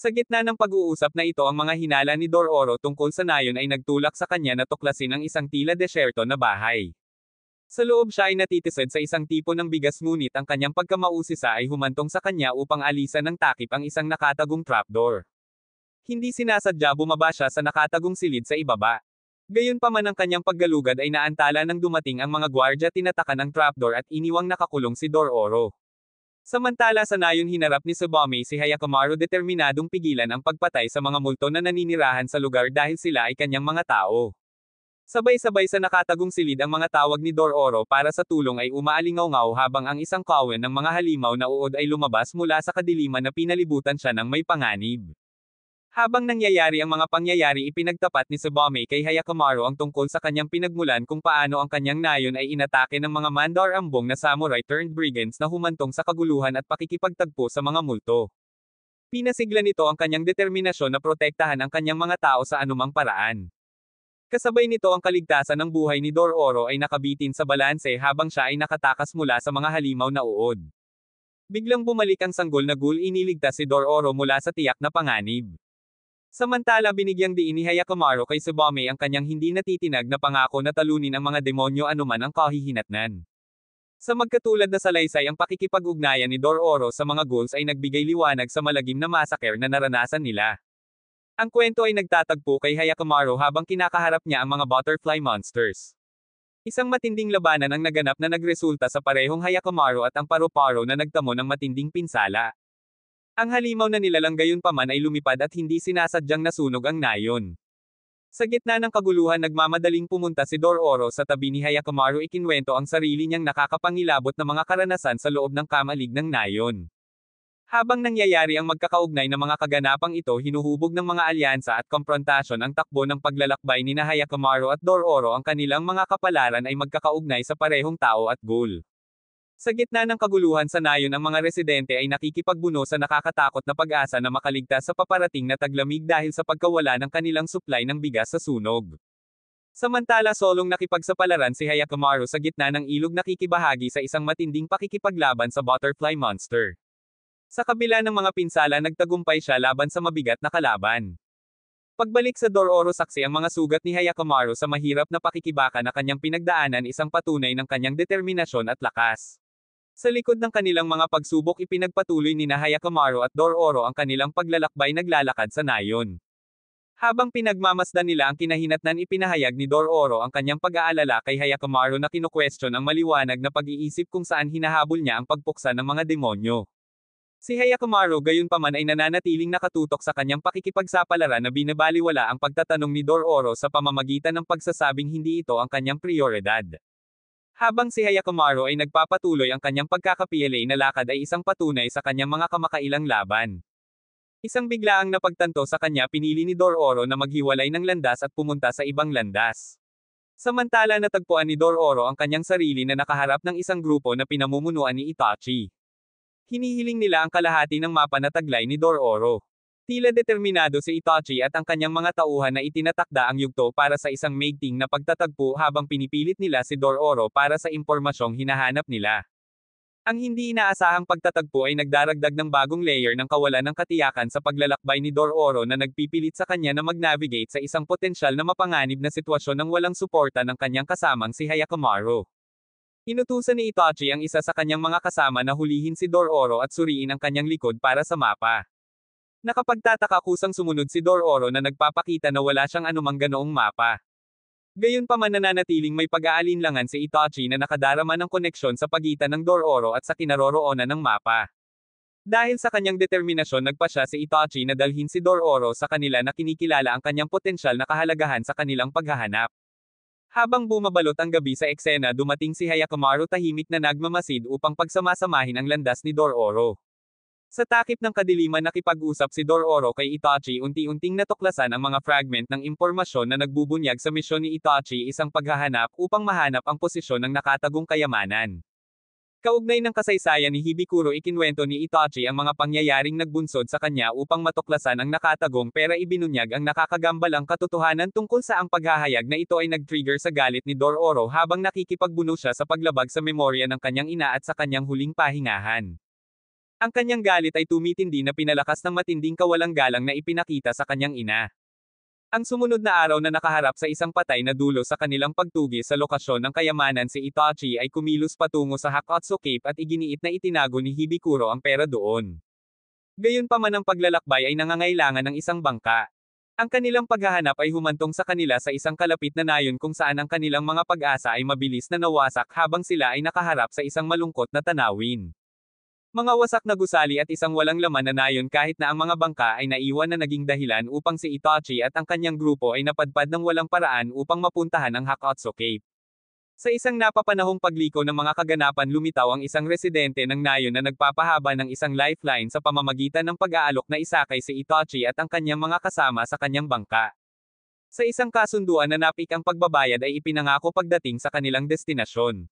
Sa gitna ng pag-uusap na ito ang mga hinala ni Dororo tungkol sa nayon ay nagtulak sa kanya na tuklasin ang isang tila desyerto na bahay. Sa loob siya ay natitisod sa isang tipo ng bigas ngunit ang kanyang pagkamausisa ay humantong sa kanya upang alisan ng takip ang isang nakatagong trapdoor. Hindi sinasadya bumaba siya sa nakatagong silid sa ibaba. Gayunpaman ang kanyang paggalugad ay naantala nang dumating ang mga gwardya, tinatakan ang trapdoor at iniwang nakakulong si Dororo. Samantala sa nayon hinarap ni Tsubame si Hyakkimaru, determinadong pigilan ang pagpatay sa mga multo na naninirahan sa lugar dahil sila ay kanyang mga tao. Sabay-sabay sa nakatagong silid ang mga tawag ni Dororo para sa tulong ay umaalingaw-ngaw habang ang isang kawan ng mga halimaw na uod ay lumabas mula sa kadiliman na pinalibutan siya ng may panganib. Habang nangyayari ang mga pangyayari ipinagtapat ni Tsubame kay Hyakkimaru ang tungkol sa kanyang pinagmulan kung paano ang kanyang nayon ay inatake ng mga mandar-ambong na samurai-turned-brigands na humantong sa kaguluhan at pakikipagtagpo sa mga multo. Pinasigla nito ang kanyang determinasyon na protektahan ang kanyang mga tao sa anumang paraan. Kasabay nito ang kaligtasan ng buhay ni Dororo ay nakabitin sa balanse habang siya ay nakatakas mula sa mga halimaw na uod. Biglang bumalik ang sanggol na ghoul, iniligtas si Dororo mula sa tiyak na panganib. Samantala binigyang diin ni Hyakkimaru kay Tsubame ang kanyang hindi natitinag na pangako na talunin ang mga demonyo anuman ang kahihinatnan. Sa magkatulad na salaysay ang pakikipag-ugnayan ni Dororo sa mga ghouls ay nagbigay liwanag sa malagim na massacre na naranasan nila. Ang kwento ay nagtatagpo kay Hyakkimaru habang kinakaharap niya ang mga butterfly monsters. Isang matinding labanan ang naganap na nagresulta sa parehong Hyakkimaru at ang paru-paro na nagtamo ng matinding pinsala. Ang halimaw na nilalang gayunpaman ay lumipad at hindi sinasadyang nasunog ang nayon. Sa gitna ng kaguluhan nagmamadaling pumunta si Dororo sa tabi ni Hyakkimaru ikinwento ang sarili niyang nakakapangilabot na mga karanasan sa loob ng kamalig ng nayon. Habang nangyayari ang magkakaugnay na mga kaganapang ito hinuhubog ng mga alyansa at komprontasyon ang takbo ng paglalakbay ni Hyakkimaru at Dororo ang kanilang mga kapalaran ay magkakaugnay sa parehong tao at goal. Sa gitna ng kaguluhan sa nayon ang mga residente ay nakikipagbuno sa nakakatakot na pag-asa na makaligtas sa paparating na taglamig dahil sa pagkawala ng kanilang supply ng bigas sa sunog. Samantala solong nakipagsapalaran si Hyakkimaru sa gitna ng ilog nakikibahagi sa isang matinding pakikipaglaban sa butterfly monster. Sa kabila ng mga pinsala nagtagumpay siya laban sa mabigat na kalaban. Pagbalik sa Dororo saksi ang mga sugat ni Hyakkimaru sa mahirap na pakikibaka na kanyang pinagdaanan isang patunay ng kanyang determinasyon at lakas. Sa likod ng kanilang mga pagsubok ipinagpatuloy ni Hyakkimaru at Dororo ang kanilang paglalakbay naglalakad sa nayon. Habang pinagmamasdan nila ang kinahinatnan ipinahayag ni Dororo ang kanyang pag-aalala kay Hyakkimaru na kinukwestiyon ang maliwanag na pag-iisip kung saan hinahabol niya ang pagpuksa ng mga demonyo. Si Hyakkimaru gayunpaman ay nananatiling nakatutok sa kanyang pakikipagsapalaran na binabaliwala ang pagtatanong ni Dororo sa pamamagitan ng pagsasabing hindi ito ang kanyang prioridad. Habang si Hyakkimaru ay nagpapatuloy ang kanyang pagkaka-PLA na lakad ay isang patunay sa kanyang mga kamakailang laban. Isang biglaang napagtanto sa kanya pinili ni Dororo na maghiwalay ng landas at pumunta sa ibang landas. Samantala natagpuan ni Dororo ang kanyang sarili na nakaharap ng isang grupo na pinamumunuan ni Itachi. Hinihiling nila ang kalahati ng mapa na taglay ni Dororo. Tila determinado si Itachi at ang kanyang mga tauhan na itinatakda ang yugto para sa isang maigting na pagtatagpo habang pinipilit nila si Dororo para sa impormasyong hinahanap nila. Ang hindi inaasahang pagtatagpo ay nagdaragdag ng bagong layer ng kawalan ng katiyakan sa paglalakbay ni Dororo na nagpipilit sa kanya na mag-navigate sa isang potensyal na mapanganib na sitwasyon ng walang suporta ng kanyang kasamang si Hyakkimaru. Inutusan ni Itachi ang isa sa kanyang mga kasama na hulihin si Dororo at suriin ang kanyang likod para sa mapa. Nakapagtataka kusang sumunod si Dororo na nagpapakita na wala siyang anumang ganoong mapa. Gayunpaman nananatiling may pag-aalinlangan si Itachi na nakadarama ng koneksyon sa pagitan ng Dororo at sa kinaroroonan ng mapa. Dahil sa kanyang determinasyon nagpasya si Itachi na dalhin si Dororo sa kanila na kinikilala ang kanyang potensyal na kahalagahan sa kanilang paghahanap. Habang bumabalot ang gabi sa eksena dumating si Hyakkimaru tahimik na nagmamasid upang pagsamasamahin ang landas ni Dororo. Sa takip ng kadiliman nakipag-usap si Dororo kay Itachi unti-unting natuklasan ang mga fragment ng impormasyon na nagbubunyag sa misyon ni Itachi isang paghahanap upang mahanap ang posisyon ng nakatagong kayamanan. Kaugnay ng kasaysayan ni Hibikuro ikinwento ni Itachi ang mga pangyayaring nagbunsod sa kanya upang matuklasan ang nakatagong pera ibinunyag ang nakakagambalang katotohanan tungkol sa ang paghahayag na ito ay nag-trigger sa galit ni Dororo habang nakikipagbuno siya sa paglabag sa memorya ng kanyang ina at sa kanyang huling pahingahan. Ang kanyang galit ay tumitindi na pinalakas ng matinding kawalang galang na ipinakita sa kanyang ina. Ang sumunod na araw na nakaharap sa isang patay na dulo sa kanilang pagtugi sa lokasyon ng kayamanan si Itachi ay kumilos patungo sa Hakotsu Cape at iginiit na itinago ni Hibikuro ang pera doon. Gayunpaman ang paglalakbay ay nangangailangan ng isang bangka. Ang kanilang paghahanap ay humantong sa kanila sa isang kalapit na nayon kung saan ang kanilang mga pag-asa ay mabilis na nawasak habang sila ay nakaharap sa isang malungkot na tanawin. Mga wasak na gusali at isang walang laman na nayon kahit na ang mga bangka ay naiwan na naging dahilan upang si Itachi at ang kanyang grupo ay napadpad ng walang paraan upang mapuntahan ang Hakotsu Cape. Sa isang napapanahong pagliko ng mga kaganapan lumitaw ang isang residente ng nayon na nagpapahaba ng isang lifeline sa pamamagitan ng pag-aalok na isakay si Itachi at ang kanyang mga kasama sa kanyang bangka. Sa isang kasunduan na napik ang pagbabayad ay ipinangako pagdating sa kanilang destinasyon.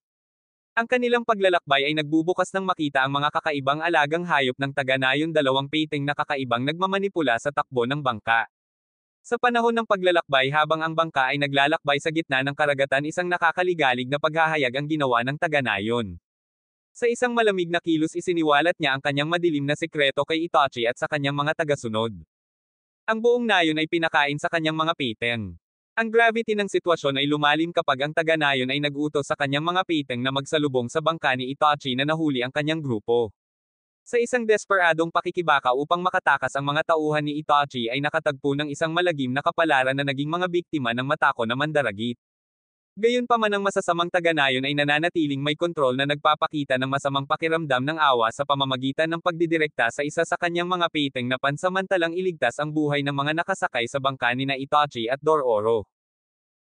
Ang kanilang paglalakbay ay nagbubukas ng makita ang mga kakaibang alagang hayop ng taga-nayon dalawang pating na kakaibang nagmamanipula sa takbo ng bangka. Sa panahon ng paglalakbay habang ang bangka ay naglalakbay sa gitna ng karagatan isang nakakaligalig na paghahayag ang ginawa ng taga-nayon. Sa isang malamig na kilos isiniwalat niya ang kanyang madilim na sikreto kay Itachi at sa kanyang mga tagasunod. Ang buong nayon ay pinakain sa kanyang mga piteng. Ang gravity ng sitwasyon ay lumalim kapag ang taga-nayon ay nag-utos sa kanyang mga piteng na magsalubong sa bangka ni Itachi na nahuli ang kanyang grupo. Sa isang desperadong pakikibaka upang makatakas ang mga tauhan ni Itachi ay nakatagpo ng isang malagim na kapalaran na naging mga biktima ng matako na mandaragit. Gayunpaman ang masasamang taga-nayon ay nananatiling may kontrol na nagpapakita ng masamang pakiramdam ng awa sa pamamagitan ng pagdidirekta sa isa sa kanyang mga piteng na pansamantalang iligtas ang buhay ng mga nakasakay sa bangka nina Itachi at Dororo.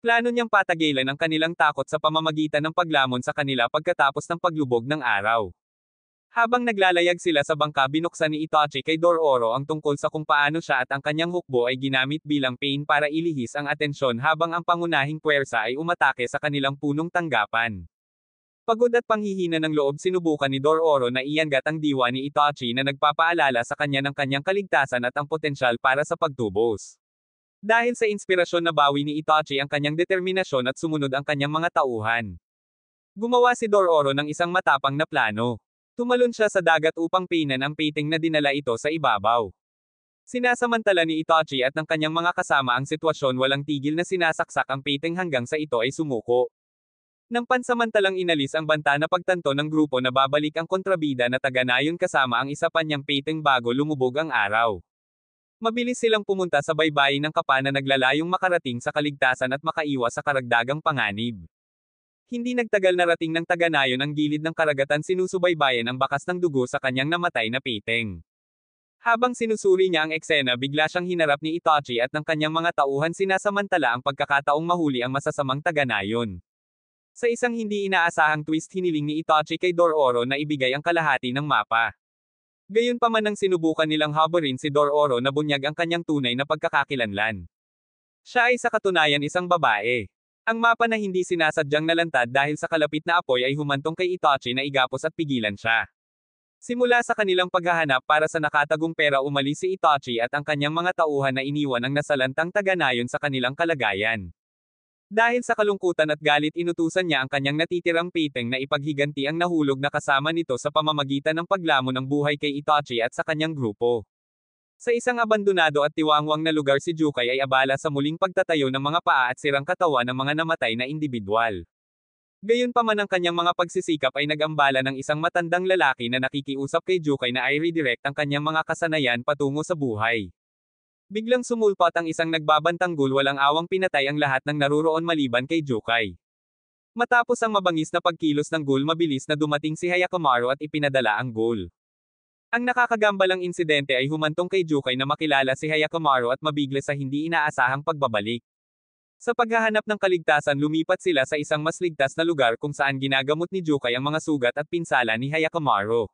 Plano niyang patagilan ang kanilang takot sa pamamagitan ng paglamon sa kanila pagkatapos ng paglubog ng araw. Habang naglalayag sila sa bangka, binuksan ni Itachi kay Dororo ang tungkol sa kung paano siya at ang kanyang hukbo ay ginamit bilang pain para ilihis ang atensyon habang ang pangunahing puwersa ay umatake sa kanilang punong tanggapan. Pagod at panghihina ng loob, sinubukan ni Dororo na iangat ang diwa ni Itachi na nagpapaalala sa kanya ng kanyang kaligtasan at ang potensyal para sa pagtubos. Dahil sa inspirasyon na bawi ni Itachi ang kanyang determinasyon at sumunod ang kanyang mga tauhan. Gumawa si Dororo ng isang matapang na plano. Tumalon siya sa dagat upang pinan ang piting na dinala ito sa ibabaw. Sinasamantala ni Itachi at ng kanyang mga kasama ang sitwasyon, walang tigil na sinasaksak ang piting hanggang sa ito ay sumuko. Nang pansamantalang inalis ang banta na pagtanto ng grupo na babalik ang kontrabida na taga-nayon kasama ang isa pa niyang piting bago lumubog ang araw. Mabilis silang pumunta sa baybayin ng kapa na naglalayong makarating sa kaligtasan at makaiwas sa karagdagang panganib. Hindi nagtagal narating ng taga-nayon ang gilid ng karagatan, sinusubaybayan ang bakas ng dugo sa kanyang namatay na piting. Habang sinusuri niya ang eksena, bigla siyang hinarap ni Itachi at ng kanyang mga tauhan, sinasamantala ang pagkakataong mahuli ang masasamang taga-nayon. Sa isang hindi inaasahang twist, hiniling ni Itachi kay Dororo na ibigay ang kalahati ng mapa. Gayunpaman nang sinubukan nilang haburin si Dororo na bunyag ang kanyang tunay na pagkakakilanlan. Siya ay sa katunayan isang babae. Ang mapa na hindi sinasadyang nalantad dahil sa kalapit na apoy ay humantong kay Itachi na igapos at pigilan siya. Simula sa kanilang paghahanap para sa nakatagong pera, umalis si Itachi at ang kanyang mga tauhan na iniwan ang nasalantang taga-nayon sa kanilang kalagayan. Dahil sa kalungkutan at galit, inutusan niya ang kanyang natitirang piting na ipaghiganti ang nahulog na kasama nito sa pamamagitan ng paglamon ng buhay kay Itachi at sa kanyang grupo. Sa isang abandonado at tiwangwang na lugar, si Jukai ay abala sa muling pagtatayo ng mga paa at sirang katawan ng mga namatay na indibidwal. Gayunpaman, ang kanyang mga pagsisikap ay nag-ambala ng isang matandang lalaki na nakikiusap kay Jukai na ay redirect ang kanyang mga kasanayan patungo sa buhay. Biglang sumulpot ang isang nagbabantang ghoul, walang awang pinatay ang lahat ng naruroon maliban kay Jukai. Matapos ang mabangis na pagkilos ng ghoul, mabilis na dumating si Hyakkimaru at ipinadala ang ghoul. Ang nakakagambalang insidente ay humantong kay Jukai na makilala si Hyakkimaru at mabigla sa hindi inaasahang pagbabalik. Sa paghahanap ng kaligtasan, lumipat sila sa isang mas ligtas na lugar kung saan ginagamot ni Jukai ang mga sugat at pinsala ni Hyakkimaru.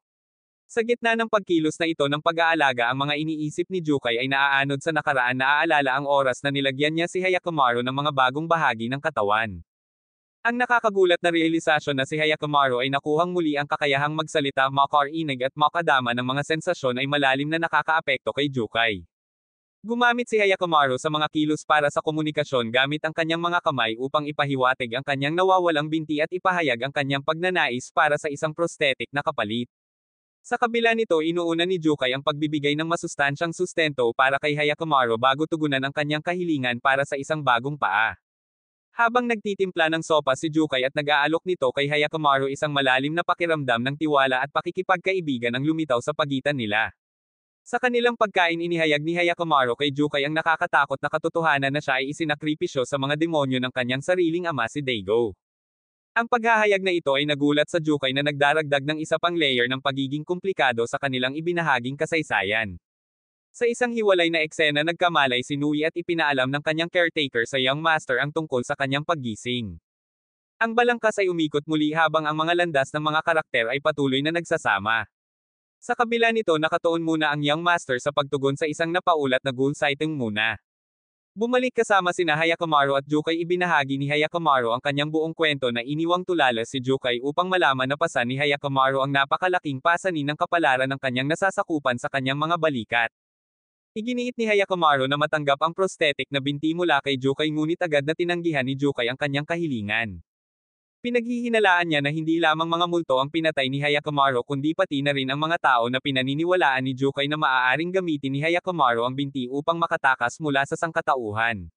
Sa gitna ng pagkilos na ito ng pag-aalaga, ang mga iniisip ni Jukai ay naaanod sa nakaraan, naaalala ang oras na nilagyan niya si Hyakkimaru ng mga bagong bahagi ng katawan. Ang nakakagulat na realisasyon na si Hyakkimaru ay nakuhang muli ang kakayahang magsalita, makarinig at makadama ng mga sensasyon ay malalim na nakakaapekto kay Jukai. Gumamit si Hyakkimaru sa mga kilos para sa komunikasyon gamit ang kanyang mga kamay upang ipahiwatig ang kanyang nawawalang binti at ipahayag ang kanyang pagnanais para sa isang prosthetic na kapalit. Sa kabila nito, inuuna ni Jukai ang pagbibigay ng masustansyang sustento para kay Hyakkimaru bago tugunan ang kanyang kahilingan para sa isang bagong paa. Habang nagtitimpla ng sopa si Jukai at nag-aalok nito kay Hyakkimaru, isang malalim na pakiramdam ng tiwala at pakikipagkaibigan ang lumitaw sa pagitan nila. Sa kanilang pagkain, inihayag ni Hyakkimaru kay Jukai ang nakakatakot na katotohanan na siya ay isinakripisyo sa mga demonyo ng kanyang sariling ama, si Daigo. Ang paghahayag na ito ay nagulat sa Jukai na nagdaragdag ng isa pang layer ng pagiging komplikado sa kanilang ibinahaging kasaysayan. Sa isang hiwalay na eksena, nagkamalay si Nui at ipinaalam ng kanyang caretaker sa Young Master ang tungkol sa kanyang paggising. Ang balangkas ay umikot muli habang ang mga landas ng mga karakter ay patuloy na nagsasama. Sa kabila nito, nakatuon muna ang Young Master sa pagtugon sa isang napaulat na ghoul sighting muna. Bumalik kasama sina Hyakkimaru at Jukai. Ibinahagi ni Hyakkimaru ang kanyang buong kwento na iniwang tulala si Jukai upang malaman na pasan ni Hyakkimaru ang napakalaking pasanin ng kapalaran ng kanyang nasasakupan sa kanyang mga balikat. Iginiit ni Hyakkimaru na matanggap ang prosthetic na binti mula kay Jukai, ngunit agad na tinanggihan ni Jukai ang kanyang kahilingan. Pinaghihinalaan niya na hindi lamang mga multo ang pinatay ni Hyakkimaru kundi pati na rin ang mga tao na pinaniniwalaan ni Jukai na maaaring gamitin ni Hyakkimaru ang binti upang makatakas mula sa sangkatauhan.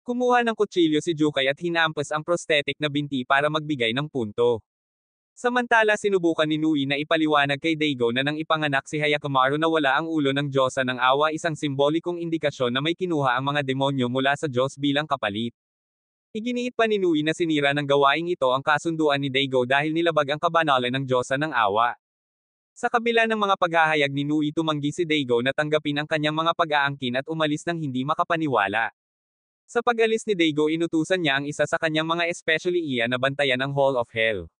Kumuha ng kutsilyo si Jukai at hinampas ang prosthetic na binti para magbigay ng punto. Samantala, sinubukan ni Nui na ipaliwanag kay Daigo na nang ipanganak si Hyakkimaru na wala ang ulo ng Diyosa ng awa, isang simbolikong indikasyon na may kinuha ang mga demonyo mula sa Diyos bilang kapalit. Iginiit pa ni Nui na sinira ng gawaing ito ang kasunduan ni Daigo dahil nilabag ang kabanalan ng Diyosa ng awa. Sa kabila ng mga paghahayag ni Nui, tumanggi si Daigo na tanggapin ang kanyang mga pag-aangkin at umalis nang hindi makapaniwala. Sa pag-alis ni Daigo, inutusan niya ang isa sa kanyang mga especially iya na bantayan ang Hall of Hell.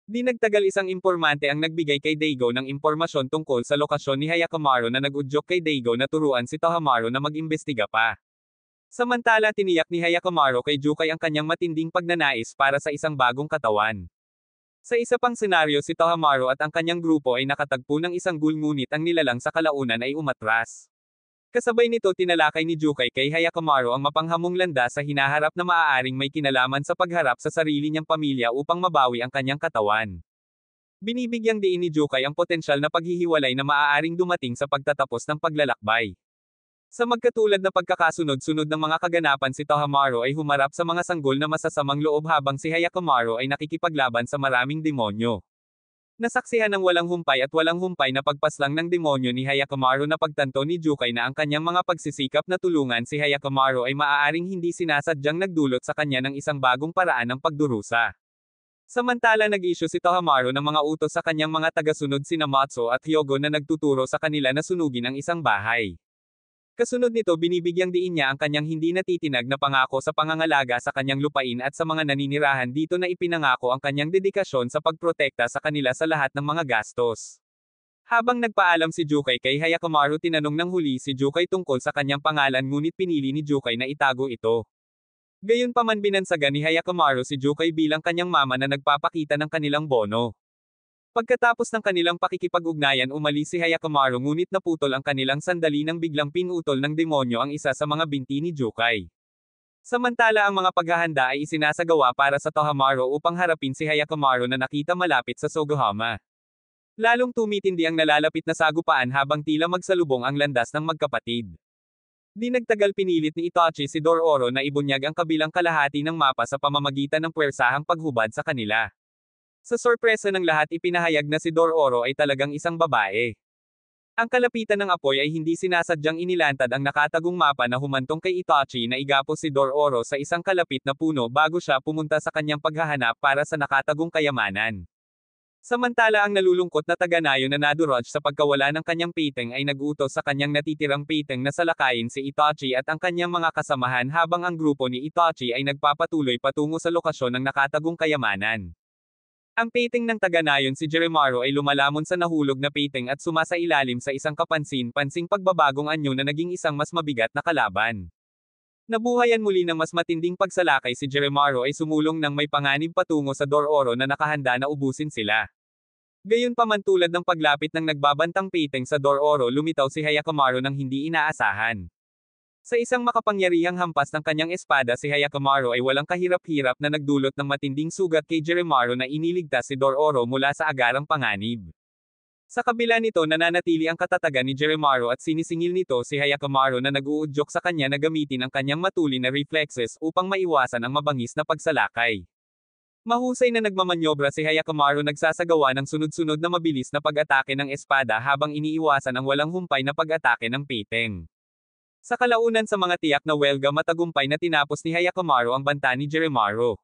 Di nagtagal, isang impormante ang nagbigay kay Daigo ng impormasyon tungkol sa lokasyon ni Hyakkimaru na nag-udyok kay Daigo na turuan si Tohamaru na mag-imbestiga pa. Samantala, tiniyak ni Hyakkimaru kay Jukai ang kanyang matinding pagnanais para sa isang bagong katawan. Sa isa pang senaryo, si Tohamaru at ang kanyang grupo ay nakatagpo ng isang ghoul, ngunit ang nilalang sa kalaunan ay umatras. Kasabay nito, tinalakay ni Jukai kay Hyakkimaru ang mapanghamong landas sa hinaharap na maaaring may kinalaman sa pagharap sa sarili niyang pamilya upang mabawi ang kanyang katawan. Binibigyang diin ni Jukai ang potensyal na paghihiwalay na maaaring dumating sa pagtatapos ng paglalakbay. Sa magkatulad na pagkakasunod-sunod ng mga kaganapan, si Tohamaru ay humarap sa mga sanggol na masasamang loob habang si Hyakkimaru ay nakikipaglaban sa maraming demonyo. Nasaksihan ng walang humpay at walang humpay na pagpaslang ng demonyo ni Hyakkimaru na pagtanto ni Jukai na ang kanyang mga pagsisikap na tulungan si Hyakkimaru ay maaaring hindi sinasadyang nagdulot sa kanya ng isang bagong paraan ng pagdurusa. Samantala, nag-issue si Tohamaru ng mga utos sa kanyang mga tagasunod sina Matsu at Hyogo na nagtuturo sa kanila na sunugin ang isang bahay. Kasunod nito, binibigyang diin niya ang kanyang hindi natitinag na pangako sa pangangalaga sa kanyang lupain at sa mga naninirahan dito na ipinangako ang kanyang dedikasyon sa pagprotekta sa kanila sa lahat ng mga gastos. Habang nagpaalam si Jukai kay Hyakkimaru, tinanong ng huli si Jukai tungkol sa kanyang pangalan, ngunit pinili ni Jukai na itago ito. Gayunpaman, binansagan ni Hyakkimaru si Jukai bilang kanyang mama na nagpapakita ng kanilang bono. Pagkatapos ng kanilang pakikipag-ugnayan, umalis si Hyakkimaru, ngunit naputol ang kanilang sandali nang biglang pinutol ng demonyo ang isa sa mga binti ni Jukai. Samantala, ang mga paghahanda ay isinasagawa para sa Tohamaru upang harapin si Hyakkimaru na nakita malapit sa Sogohama. Lalong tumitindi ang nalalapit na sagupaan habang tila magsalubong ang landas ng magkapatid. Di nagtagal, pinilit ni Itachi si Dororo na ibunyag ang kabilang kalahati ng mapa sa pamamagitan ng puwersahang paghubad sa kanila. Sa sorpresa ng lahat, ipinahayag na si Dororo ay talagang isang babae. Ang kalapitan ng apoy ay hindi sinasadyang inilantad ang nakatagong mapa na humantong kay Itachi na igapos si Dororo sa isang kalapit na puno bago siya pumunta sa kanyang paghahanap para sa nakatagong kayamanan. Samantala, ang nalulungkot na taga-nayo na nadurog sa pagkawala ng kanyang piteng ay nag-utos sa kanyang natitirang piteng na salakayin si Itachi at ang kanyang mga kasamahan habang ang grupo ni Itachi ay nagpapatuloy patungo sa lokasyon ng nakatagong kayamanan. Ang piteng ng taga-nayon si Jerimaru ay lumalamon sa nahulog na piteng at sumasailalim sa isang kapansin-pansing pagbabagong anyo na naging isang mas mabigat na kalaban. Nabuhayan muli ng mas matinding pagsalakay si Jerimaru ay sumulong ng may panganib patungo sa Dororo na nakahanda na ubusin sila. Gayunpaman, tulad ng paglapit ng nagbabantang piteng sa Dororo, lumitaw si Hyakkimaru nang hindi inaasahan. Sa isang makapangyarihang hampas ng kanyang espada, si Hyakkimaru ay walang kahirap-hirap na nagdulot ng matinding sugat kay Jerimaru na iniligtas si Dororo mula sa agarang panganib. Sa kabila nito, nananatili ang katatagan ni Jerimaru at sinisingil nito si Hyakkimaru na nag-uudyok sa kanya na gamitin ang kanyang matulin na reflexes upang maiwasan ang mabangis na pagsalakay. Mahusay na nagmamanyobra si Hyakkimaru, nagsasagawa ng sunod-sunod na mabilis na pag-atake ng espada habang iniiwasan ang walang humpay na pag-atake ng piteng. Sa kalaunan, sa mga tiyak na welga, matagumpay na tinapos ni Hyakkimaru ang banta ni Jerimaru.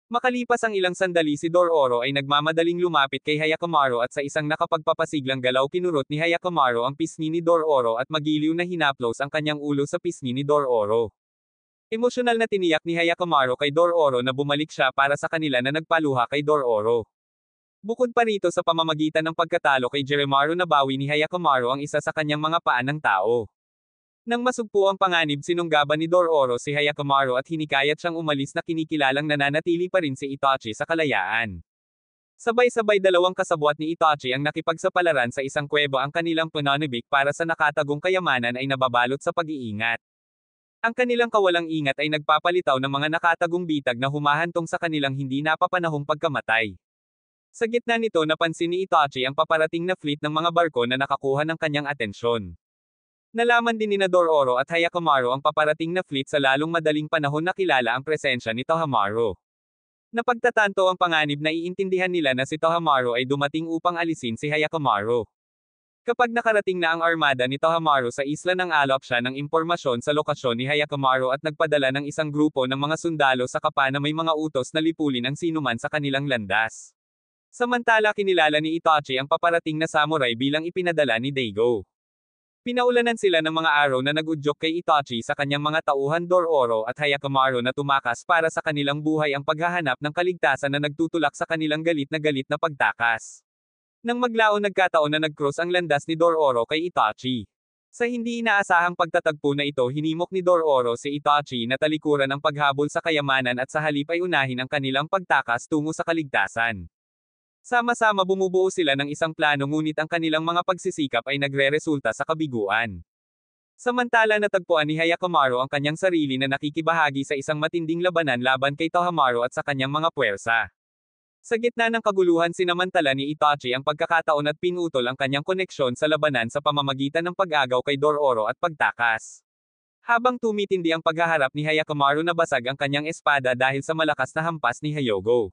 Makalipas ang ilang sandali, si Dororo ay nagmamadaling lumapit kay Hyakkimaru at sa isang nakapagpapasiglang galaw kinurot ni Hyakkimaru ang pisngi ni Dororo at magiliw na hinaplos ang kanyang ulo sa pisngi ni Dororo. Emosyonal na tiniyak ni Hyakkimaru kay Dororo na bumalik siya para sa kanila na nagpaluha kay Dororo. Bukod pa rito, sa pamamagitan ng pagkatalo kay Jerimaru, nabawi ni Hyakkimaru ang isa sa kanyang mga paa ng tao. Nang masugpo ang panganib, sinunggaban ni Dororo si Hyakkimaru at hinikayat siyang umalis na kinikilalang nananatili pa rin si Itachi sa kalayaan. Sabay-sabay dalawang kasabwat ni Itachi ang nakipagsapalaran sa isang kuweba. Ang kanilang pananibik para sa nakatagong kayamanan ay nababalot sa pag-iingat. Ang kanilang kawalang ingat ay nagpapalitaw ng mga nakatagong bitag na humahantong sa kanilang hindi napapanahong pagkamatay. Sa gitna nito, napansin ni Itachi ang paparating na fleet ng mga barko na nakakuha ng kanyang atensyon. Nalaman din ni Dororo at Hyakkimaru ang paparating na fleet sa lalong madaling panahon na kilala ang presensya ni Tohamaru. Napagtatanto ang panganib na iintindihan nila na si Tohamaru ay dumating upang alisin si Hyakkimaru. Kapag nakarating na ang armada ni Tohamaru sa isla ng alop siya ng impormasyon sa lokasyon ni Hyakkimaru at nagpadala ng isang grupo ng mga sundalo sa kapa na may mga utos na lipulin ang sinuman sa kanilang landas. Samantala kinilala ni Itachi ang paparating na samurai bilang ipinadala ni Daigo. Pinaulanan sila ng mga araw na nag-udyok kay Itachi sa kanyang mga tauhan Dororo at Hyakkimaru na tumakas para sa kanilang buhay ang paghahanap ng kaligtasan na nagtutulak sa kanilang galit na pagtakas. Nang maglaon nagkataon na nag-cross ang landas ni Dororo kay Itachi. Sa hindi inaasahang pagtatagpo na ito hinimok ni Dororo si Itachi na talikuran ang paghabol sa kayamanan at sa halip ay unahin ang kanilang pagtakas tungo sa kaligtasan. Sama-sama bumubuo sila ng isang plano ngunit ang kanilang mga pagsisikap ay nagre-resulta sa kabiguan. Samantala natagpuan ni Hyakkimaru ang kanyang sarili na nakikibahagi sa isang matinding labanan laban kay Tohamaru at sa kanyang mga puwersa. Sa gitna ng kaguluhan sinamantala ni Itachi ang pagkakataon at pinutol ang kanyang koneksyon sa labanan sa pamamagitan ng pag-agaw kay Dororo at pagtakas. Habang tumitindi ang paghaharap ni Hyakkimaru nabasag ang kanyang espada dahil sa malakas na hampas ni Hyogo.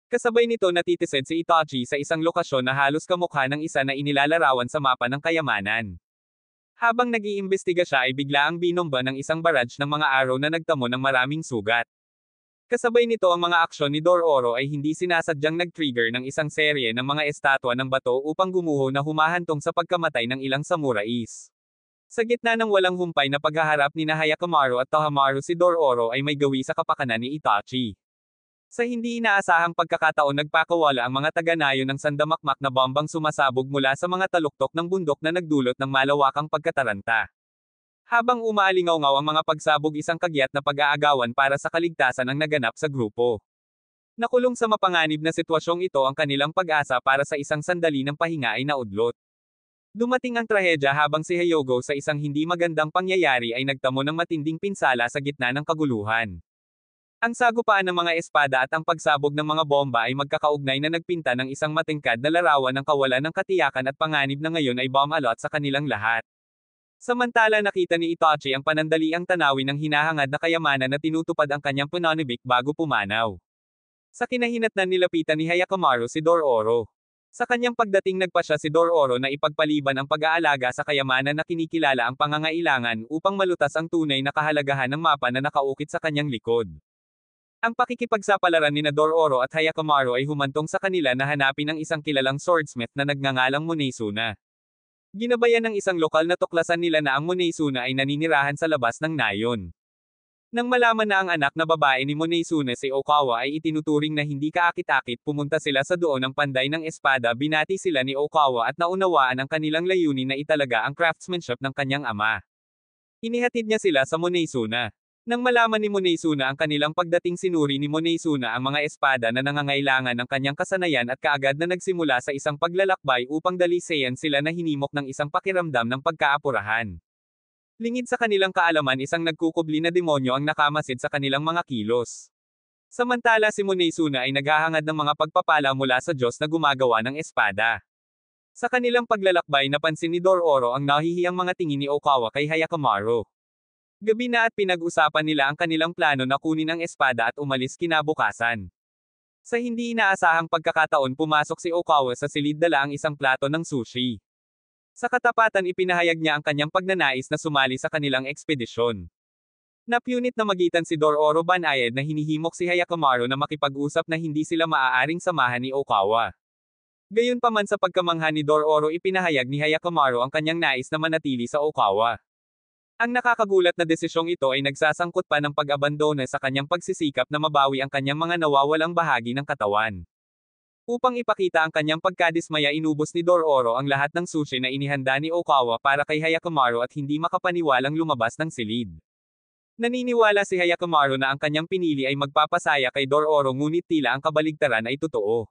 Kasabay nito natitised si Itachi sa isang lokasyon na halos kamukha ng isa na inilalarawan sa mapa ng kayamanan. Habang nag-iimbestiga siya ay bigla ang binomba ng isang barrage ng mga araw na nagtamo ng maraming sugat. Kasabay nito ang mga aksyon ni Dororo ay hindi sinasadyang nag-trigger ng isang serye ng mga estatwa ng bato upang gumuho na humahantong sa pagkamatay ng ilang samurais. Sa gitna ng walang humpay na paghaharap ni Hyakkimaru at Tohamaru si Dororo ay may gawi sa kapakanan ni Itachi. Sa hindi inaasahang pagkakataon nagpakawala ang mga taga-nayon ng sandamakmak na bombang sumasabog mula sa mga taluktok ng bundok na nagdulot ng malawakang pagkataranta. Habang umaalingaw-ngaw ang mga pagsabog isang kagyat na pag-aagawan para sa kaligtasan ang naganap sa grupo. Nakulong sa mapanganib na sitwasyong ito ang kanilang pag-asa para sa isang sandali ng pahinga ay naudlot. Dumating ang trahedya habang si Hyogo sa isang hindi magandang pangyayari ay nagtamo ng matinding pinsala sa gitna ng kaguluhan. Ang sagupaan ng mga espada at ang pagsabog ng mga bomba ay magkakaugnay na nagpinta ng isang matingkad na larawan ng kawalan ng katiyakan at panganib na ngayon ay bomb alot sa kanilang lahat. Samantala nakita ni Itachi ang panandaliang tanawin ng hinahangad na kayamanan na tinutupad ang kanyang pananibik bago pumanaw. Sa kinahinatnan nilapitan ni Hyakkimaru si Dororo. Sa kanyang pagdating nagpasya si Dororo na ipagpaliban ang pag-aalaga sa kayamanan na kinikilala ang pangangailangan upang malutas ang tunay na kahalagahan ng mapa na nakaukit sa kanyang likod. Ang pakikipagsapalaran ni Dororo at Hyakkimaru ay humantong sa kanila na hanapin ang isang kilalang swordsmith na nagngangalang Muneisuna. Ginabayan ng isang lokal na tuklasan nila na ang Muneisuna ay naninirahan sa labas ng nayon. Nang malaman na ang anak na babae ni Muneisuna si Okawa ay itinuturing na hindi kaakit-akit pumunta sila sa doon ng panday ng espada binati sila ni Okawa at naunawaan ang kanilang layunin na italaga ang craftsmanship ng kanyang ama. Inihatid niya sila sa Muneisuna. Nang malaman ni Muneisuna ang kanilang pagdating sinuri ni Muneisuna ang mga espada na nangangailangan ng kanyang kasanayan at kaagad na nagsimula sa isang paglalakbay upang dalisayan sila na hinimok ng isang pakiramdam ng pagkaapurahan. Lingid sa kanilang kaalaman isang nagkukubli na demonyo ang nakamasid sa kanilang mga kilos. Samantala si Muneisuna ay naghahangad ng mga pagpapala mula sa Diyos na gumagawa ng espada. Sa kanilang paglalakbay napansin ni Dororo ang nahihiyang mga tingin ni Okawa kay Hyakkimaru. Gabi na at pinag-usapan nila ang kanilang plano na kunin ang espada at umalis kinabukasan. Sa hindi inaasahang pagkakataon pumasok si Okawa sa silid dala ang isang plato ng sushi. Sa katapatan ipinahayag niya ang kanyang pagnanais na sumali sa kanilang ekspedisyon. Napunit na magitan si Dororo Banayad na hinihimok si Hyakkimaru na makipag-usap na hindi sila maaaring samahan ni Okawa. Gayunpaman sa pagkamangha ni Dororo ipinahayag ni Hyakkimaru ang kanyang nais na manatili sa Okawa. Ang nakakagulat na desisyong ito ay nagsasangkot pa ng pag-abandona sa kanyang pagsisikap na mabawi ang kanyang mga nawawalang bahagi ng katawan. Upang ipakita ang kanyang pagkadismaya inubos ni Dororo ang lahat ng sushi na inihanda ni Okawa para kay Hyakkimaru at hindi makapaniwalang lumabas ng silid. Naniniwala si Hyakkimaru na ang kanyang pinili ay magpapasaya kay Dororo ngunit tila ang kabaligtaran ay totoo.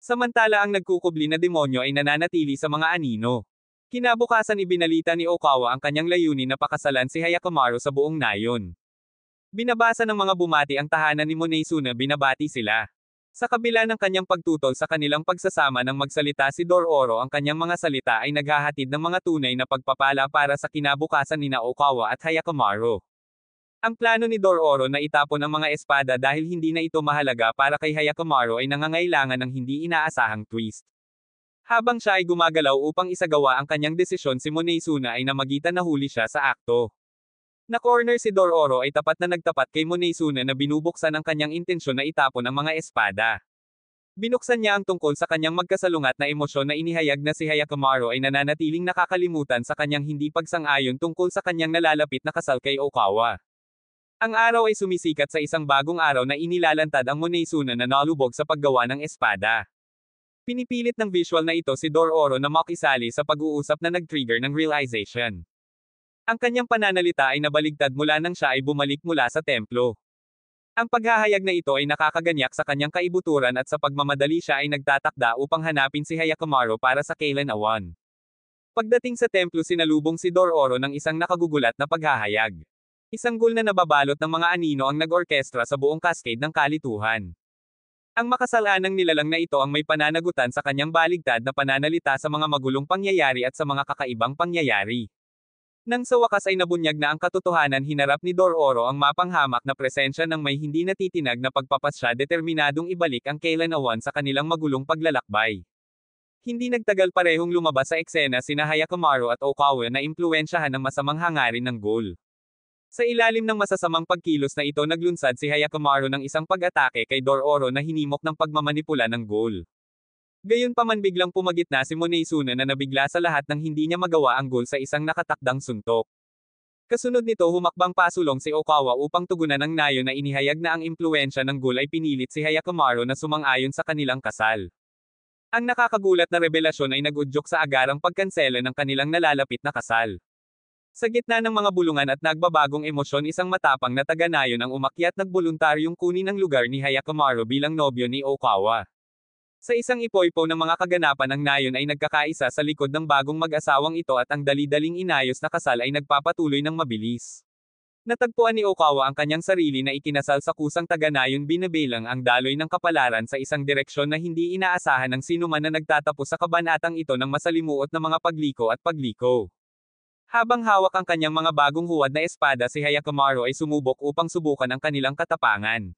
Samantala ang nagkukubli na demonyo ay nananatili sa mga anino. Kinabukasan ibinalita ni Okawa ang kanyang layunin na pakasalan si Hyakkimaru sa buong nayon. Binabasa ng mga bumati ang tahanan ni Muneisuna binabati sila. Sa kabila ng kanyang pagtutol sa kanilang pagsasama ng magsalita si Dororo ang kanyang mga salita ay naghahatid ng mga tunay na pagpapala para sa kinabukasan ni Okawa at Hyakkimaru. Ang plano ni Dororo na itapon ang mga espada dahil hindi na ito mahalaga para kay Hyakkimaru ay nangangailangan ng hindi inaasahang twist. Habang siya ay gumagalaw upang isagawa ang kanyang desisyon, si Monaizuna ay namagitan, nahuli siya sa akto. Na-corner si Dororo ay tapat na nagtapat kay Monaizuna na binubuksan ang kanyang intensyon na itapon ang mga espada. Binuksan niya ang tungkol sa kanyang magkasalungat na emosyon na inihayag na si Hyakkimaru ay nananatiling nakakalimutan sa kanyang hindi pagsang-ayon tungkol sa kanyang nalalapit na kasal kay Okawa. Ang araw ay sumisikat sa isang bagong araw na inilalantad ang Monaizuna na nalubog sa paggawa ng espada. Pinipilit ng visual na ito si Dororo na makisali sa pag-uusap na nag-trigger ng realization. Ang kanyang pananalita ay nabaligtad mula nang siya ay bumalik mula sa templo. Ang paghahayag na ito ay nakakaganyak sa kanyang kaibuturan at sa pagmamadali siya ay nagtatakda upang hanapin si Hyakkimaru para sa kailan-awan. Pagdating sa templo, sinalubong si Dororo ng isang nakagugulat na paghahayag. Isang ghoul na nababalot ng mga anino ang nag-orkestra sa buong cascade ng kalituhan. Ang makasalanang nilalang na ito ang may pananagutan sa kanyang baligtad na pananalita sa mga magulong pangyayari at sa mga kakaibang pangyayari. Nang sa wakas ay nabunyag na ang katotohanan, hinarap ni Dororo ang mapanghamak na presensya ng may hindi natitinag na pagpapasya, determinadong ibalik ang kailan-awan sa kanilang magulong paglalakbay. Hindi nagtagal, parehong lumabas sa eksena sina Hyakkimaru at Okawa na impluwensyahan ng masamang hangarin ng ghoul. Sa ilalim ng masasamang pagkilos na ito, naglunsad si Hyakkimaru ng isang pag-atake kay Dororo na hinimok ng pagmamanipula ng ghoul. Gayunpaman, biglang pumagitna si Monaizuna na nabigla sa lahat nang hindi niya magawa ang ghoul sa isang nakatakdang suntok. Kasunod nito, humakbang pasulong si Okawa upang tugunan ang nayo na inihayag na ang impluwensya ng ghoul ay pinilit si Hyakkimaru na sumang-ayon sa kanilang kasal. Ang nakakagulat na revelasyon ay nag-udyok sa agarang pagkansela ng kanilang nalalapit na kasal. Sa gitna ng mga bulungan at nagbabagong emosyon, isang matapang na taga-nayon ang umakyat, nagboluntaryong kunin ang lugar ni Hyakkimaru bilang nobyo ni Okawa. Sa isang ipoypo ng mga kaganapan, ang nayon ay nagkakaisa sa likod ng bagong mag-asawang ito at ang dali-daling inayos na kasal ay nagpapatuloy ng mabilis. Natagpuan ni Okawa ang kanyang sarili na ikinasal sa kusang taga-nayon, binabilang ang daloy ng kapalaran sa isang direksyon na hindi inaasahan ng sinuman na nagtatapos sa kabanatang ito ng masalimuot na mga pagliko at pagliko. Habang hawak ang kanyang mga bagong huwad na espada, si Hyakkimaru ay sumubok upang subukan ang kanilang katapangan.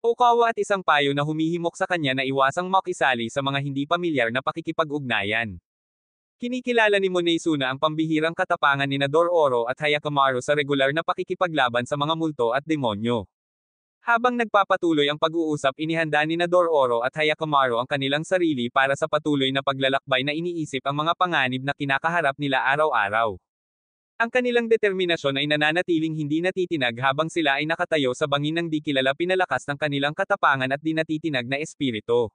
Okawa at isang payo na humihimok sa kanya na iwasang makisali sa mga hindi pamilyar na pakikipag-ugnayan. Kinikilala ni Monaizuna ang pambihirang katapangan ni Dororo at Hyakkimaru sa regular na pakikipaglaban sa mga multo at demonyo. Habang nagpapatuloy ang pag-uusap, inihanda ni Dororo at Hyakkimaru ang kanilang sarili para sa patuloy na paglalakbay na iniisip ang mga panganib na kinakaharap nila araw-araw. Ang kanilang determinasyon ay nananatiling hindi natitinag habang sila ay nakatayo sa bangin ng di kilala, pinalakas ng kanilang katapangan at di natitinag na espiritu.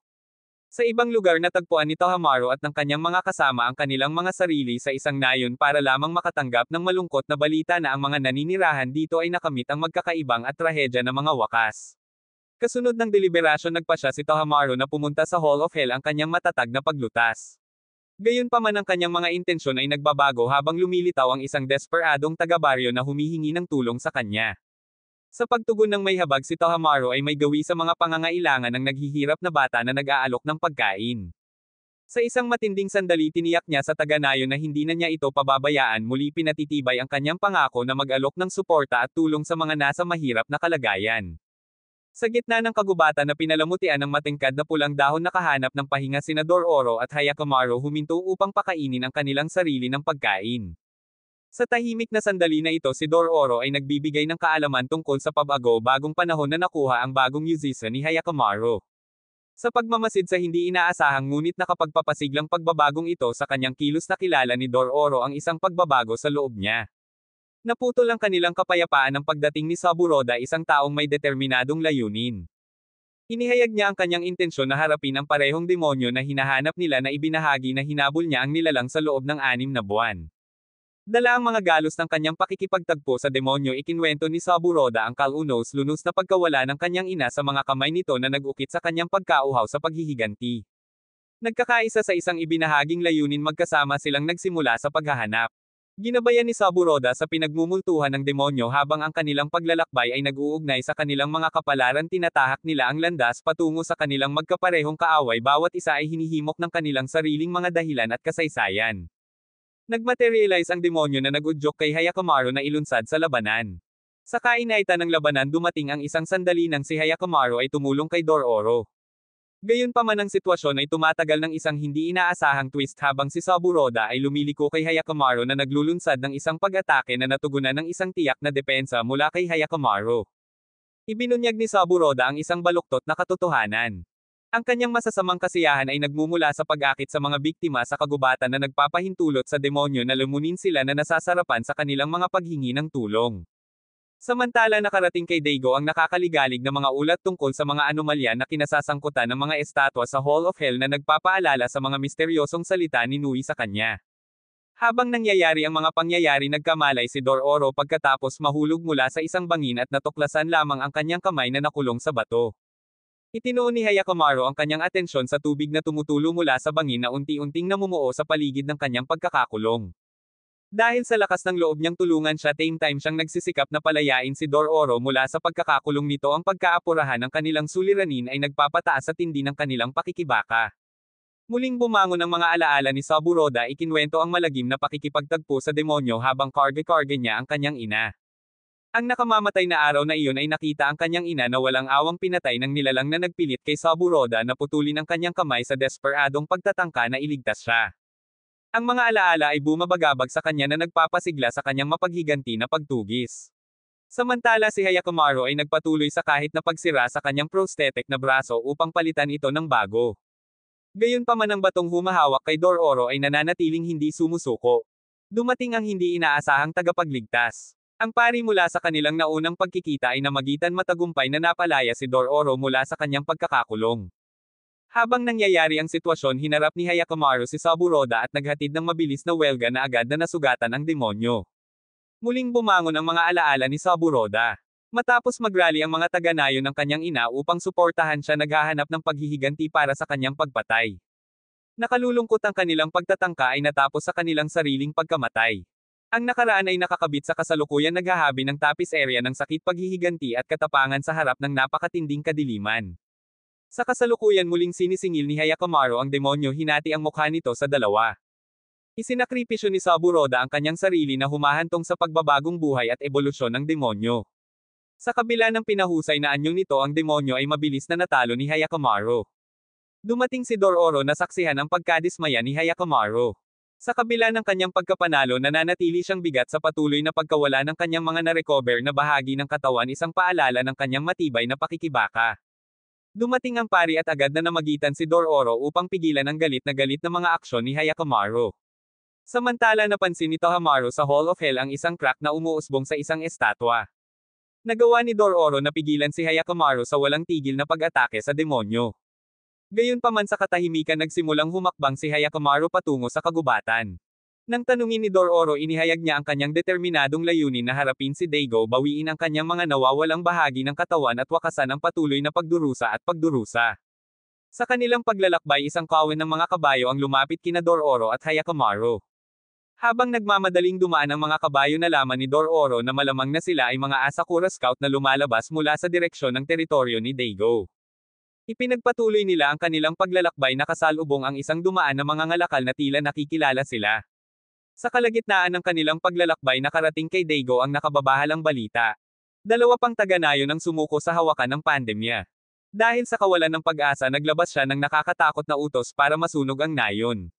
Sa ibang lugar, natagpuan ni Tohamaru at ng kanyang mga kasama ang kanilang mga sarili sa isang nayon para lamang makatanggap ng malungkot na balita na ang mga naninirahan dito ay nakamit ang magkakaibang at trahedya na mga wakas. Kasunod ng deliberasyon, nagpasya si Tohamaru na pumunta sa Hall of Hell, ang kanyang matatag na paglutas. Gayunpaman, ang kanyang mga intensyon ay nagbabago habang lumilitaw ang isang desperadong taga-baryo na humihingi ng tulong sa kanya. Sa pagtugon ng may habag, si Tohamaru ay may gawi sa mga pangangailangan ng naghihirap na bata na nag-aalok ng pagkain. Sa isang matinding sandali, tiniyak niya sa taga-nayon na hindi na niya ito pababayaan. Muli pinatitibay ang kanyang pangako na mag-alok ng suporta at tulong sa mga nasa mahirap na kalagayan. Sa gitna ng kagubatan na pinalamutian ng matingkad na pulang dahon, nakahanap ng pahinga sina Dororo at Hyakkimaru, huminto upang pakainin ang kanilang sarili ng pagkain. Sa tahimik na sandali na ito, si Dororo ay nagbibigay ng kaalaman tungkol sa pabago bagong panahon na nakuha ang bagong Yuzusa ni Hyakkimaru. Sa pagmamasid sa hindi inaasahang ngunit nakapagpapasiglang pagbabagong ito sa kanyang kilos, nakilala ni Dororo ang isang pagbabago sa loob niya. Naputol ang kanilang kapayapaan ng pagdating ni Saburoda, isang taong may determinadong layunin. Inihayag niya ang kanyang intensyon na harapin ang parehong demonyo na hinahanap nila, na ibinahagi na hinabol niya ang nilalang sa loob ng 6 na buwan. Dala ang mga galos ng kanyang pakikipagtagpo sa demonyo, ikinwento ni Saburoda ang kalunos-lunos na pagkawala ng kanyang ina sa mga kamay nito na nag-ukit sa kanyang pagkauhaw sa paghihiganti. Nagkakaisa sa isang ibinahaging layunin, magkasama silang nagsimula sa paghahanap. Ginabayan ni Saburoda sa pinagmumultuhan ng demonyo habang ang kanilang paglalakbay ay nag-uugnay sa kanilang mga kapalaran. Tinatahak nila ang landas patungo sa kanilang magkaparehong kaaway, bawat isa ay hinihimok ng kanilang sariling mga dahilan at kasaysayan. Nagmaterialize ang demonyo na nag-udyok kay Hyakkimaru na ilunsad sa labanan. Sa kainaitan ng labanan, dumating ang isang sandali nang si Hyakkimaru ay tumulong kay Dororo. Gayunpaman ang sitwasyon ay tumatagal ng isang hindi inaasahang twist habang si Saburoda ay lumiliko kay Hyakkimaru na naglulunsad ng isang pag-atake na natugunan ng isang tiyak na depensa mula kay Hyakkimaru. Ibinunyag ni Saburoda ang isang baluktot na katotohanan. Ang kanyang masasamang kasiyahan ay nagmumula sa pag-akit sa mga biktima sa kagubatan na nagpapahintulot sa demonyo na lumunin sila na nasasarapan sa kanilang mga paghingi ng tulong. Samantala nakarating kay Daigo ang nakakaligalig na mga ulat tungkol sa mga anomalya na kinasasangkutan ng mga estatwa sa Hall of Hell na nagpapaalala sa mga misteryosong salita ni Nui sa kanya. Habang nangyayari ang mga pangyayari nagkamalay si Dororo pagkatapos mahulog mula sa isang bangin at natuklasan lamang ang kanyang kamay na nakulong sa bato. Itinuon ni Hyakkimaru ang kanyang atensyon sa tubig na tumutulo mula sa bangin na unti-unting namumuo sa paligid ng kanyang pagkakakulong. Dahil sa lakas ng loob niyang tulungan siya same time siyang nagsisikap na palayain si Dororo mula sa pagkakakulong nito ang pagkaapurahan ng kanilang suliranin ay nagpapataas sa tindi ng kanilang pakikibaka. Muling bumangon ang mga alaala ni Saburoda ikinwento ang malagim na pakikipagtagpo sa demonyo habang karge-karge niya ang kanyang ina. Ang nakamamatay na araw na iyon ay nakita ang kanyang ina na walang awang pinatay ng nilalang na nagpilit kay Saburoda na putulin ang kanyang kamay sa desperadong pagtatangka na iligtas siya. Ang mga alaala ay bumabagabag sa kanya na nagpapasigla sa kanyang mapaghiganti na pagtugis. Samantala si Hyakkimaru ay nagpatuloy sa kahit na pagsira sa kanyang prosthetic na braso upang palitan ito ng bago. Gayunpaman ang batong humahawak kay Dororo ay nananatiling hindi sumusuko. Dumating ang hindi inaasahang tagapagligtas. Ang pari mula sa kanilang naunang pagkikita ay namagitan matagumpay na napalaya si Dororo mula sa kanyang pagkakakulong. Habang nangyayari ang sitwasyon hinarap ni Hyakkimaru si Saburoda at naghatid ng mabilis na welga na agad na nasugatan ang demonyo. Muling bumangon ang mga alaala ni Saburoda. Matapos magrally ang mga taga-nayo ng kanyang ina upang suportahan siya naghahanap ng paghihiganti para sa kanyang pagpatay. Nakalulungkot ang kanilang pagtatangka ay natapos sa kanilang sariling pagkamatay. Ang nakaraan ay nakakabit sa kasalukuyan naghahabi ng tapis area ng sakit paghihiganti at katapangan sa harap ng napakatinding kadiliman. Sa kasalukuyan muling sinisingil ni Hyakkimaru ang demonyo hinati ang mukha nito sa dalawa. Isinakripisyo ni Saburoda ang kanyang sarili na humahantong sa pagbabagong buhay at ebolusyon ng demonyo. Sa kabila ng pinahusay na anyong nito ang demonyo ay mabilis na natalo ni Hyakkimaru. Dumating si Dororo na saksihan ang pagkadismaya ni Hyakkimaru. Sa kabila ng kanyang pagkapanalo nananatili siyang bigat sa patuloy na pagkawala ng kanyang mga na-recover na bahagi ng katawan isang paalala ng kanyang matibay na pakikibaka. Dumating ang pari at agad na namagitan si Dororo upang pigilan ang galit na mga aksyon ni Hyakkimaru. Samantala napansin ni Tohamaru sa Hall of Hell ang isang crack na umuusbong sa isang estatwa. Nagawa ni Dororo na pigilan si Hyakkimaru sa walang tigil na pag-atake sa demonyo. Gayunpaman sa katahimikan nagsimulang humakbang si Hyakkimaru patungo sa kagubatan. Nang tanungin ni Dororo inihayag niya ang kanyang determinadong layunin na harapin si Daigo bawiin ang kanyang mga nawawalang bahagi ng katawan at wakasan ang patuloy na pagdurusa at pagdurusa. Sa kanilang paglalakbay isang kawin ng mga kabayo ang lumapit kina Dororo at Hyakkimaru. Habang nagmamadaling dumaan ang mga kabayo nalaman ni Dororo na malamang na sila ay mga Asakura Scout na lumalabas mula sa direksyon ng teritoryo ni Daigo. Ipinagpatuloy nila ang kanilang paglalakbay na kasalubong ang isang dumaan na mga ngalakal na tila nakikilala sila. Sa kalagitnaan ng kanilang paglalakbay nakarating kay Daigo ang nakababahalang balita. Dalawa pang taga-nayon ang sumuko sa hawakan ng pandemya. Dahil sa kawalan ng pag-asa naglabas siya ng nakakatakot na utos para masunog ang nayon.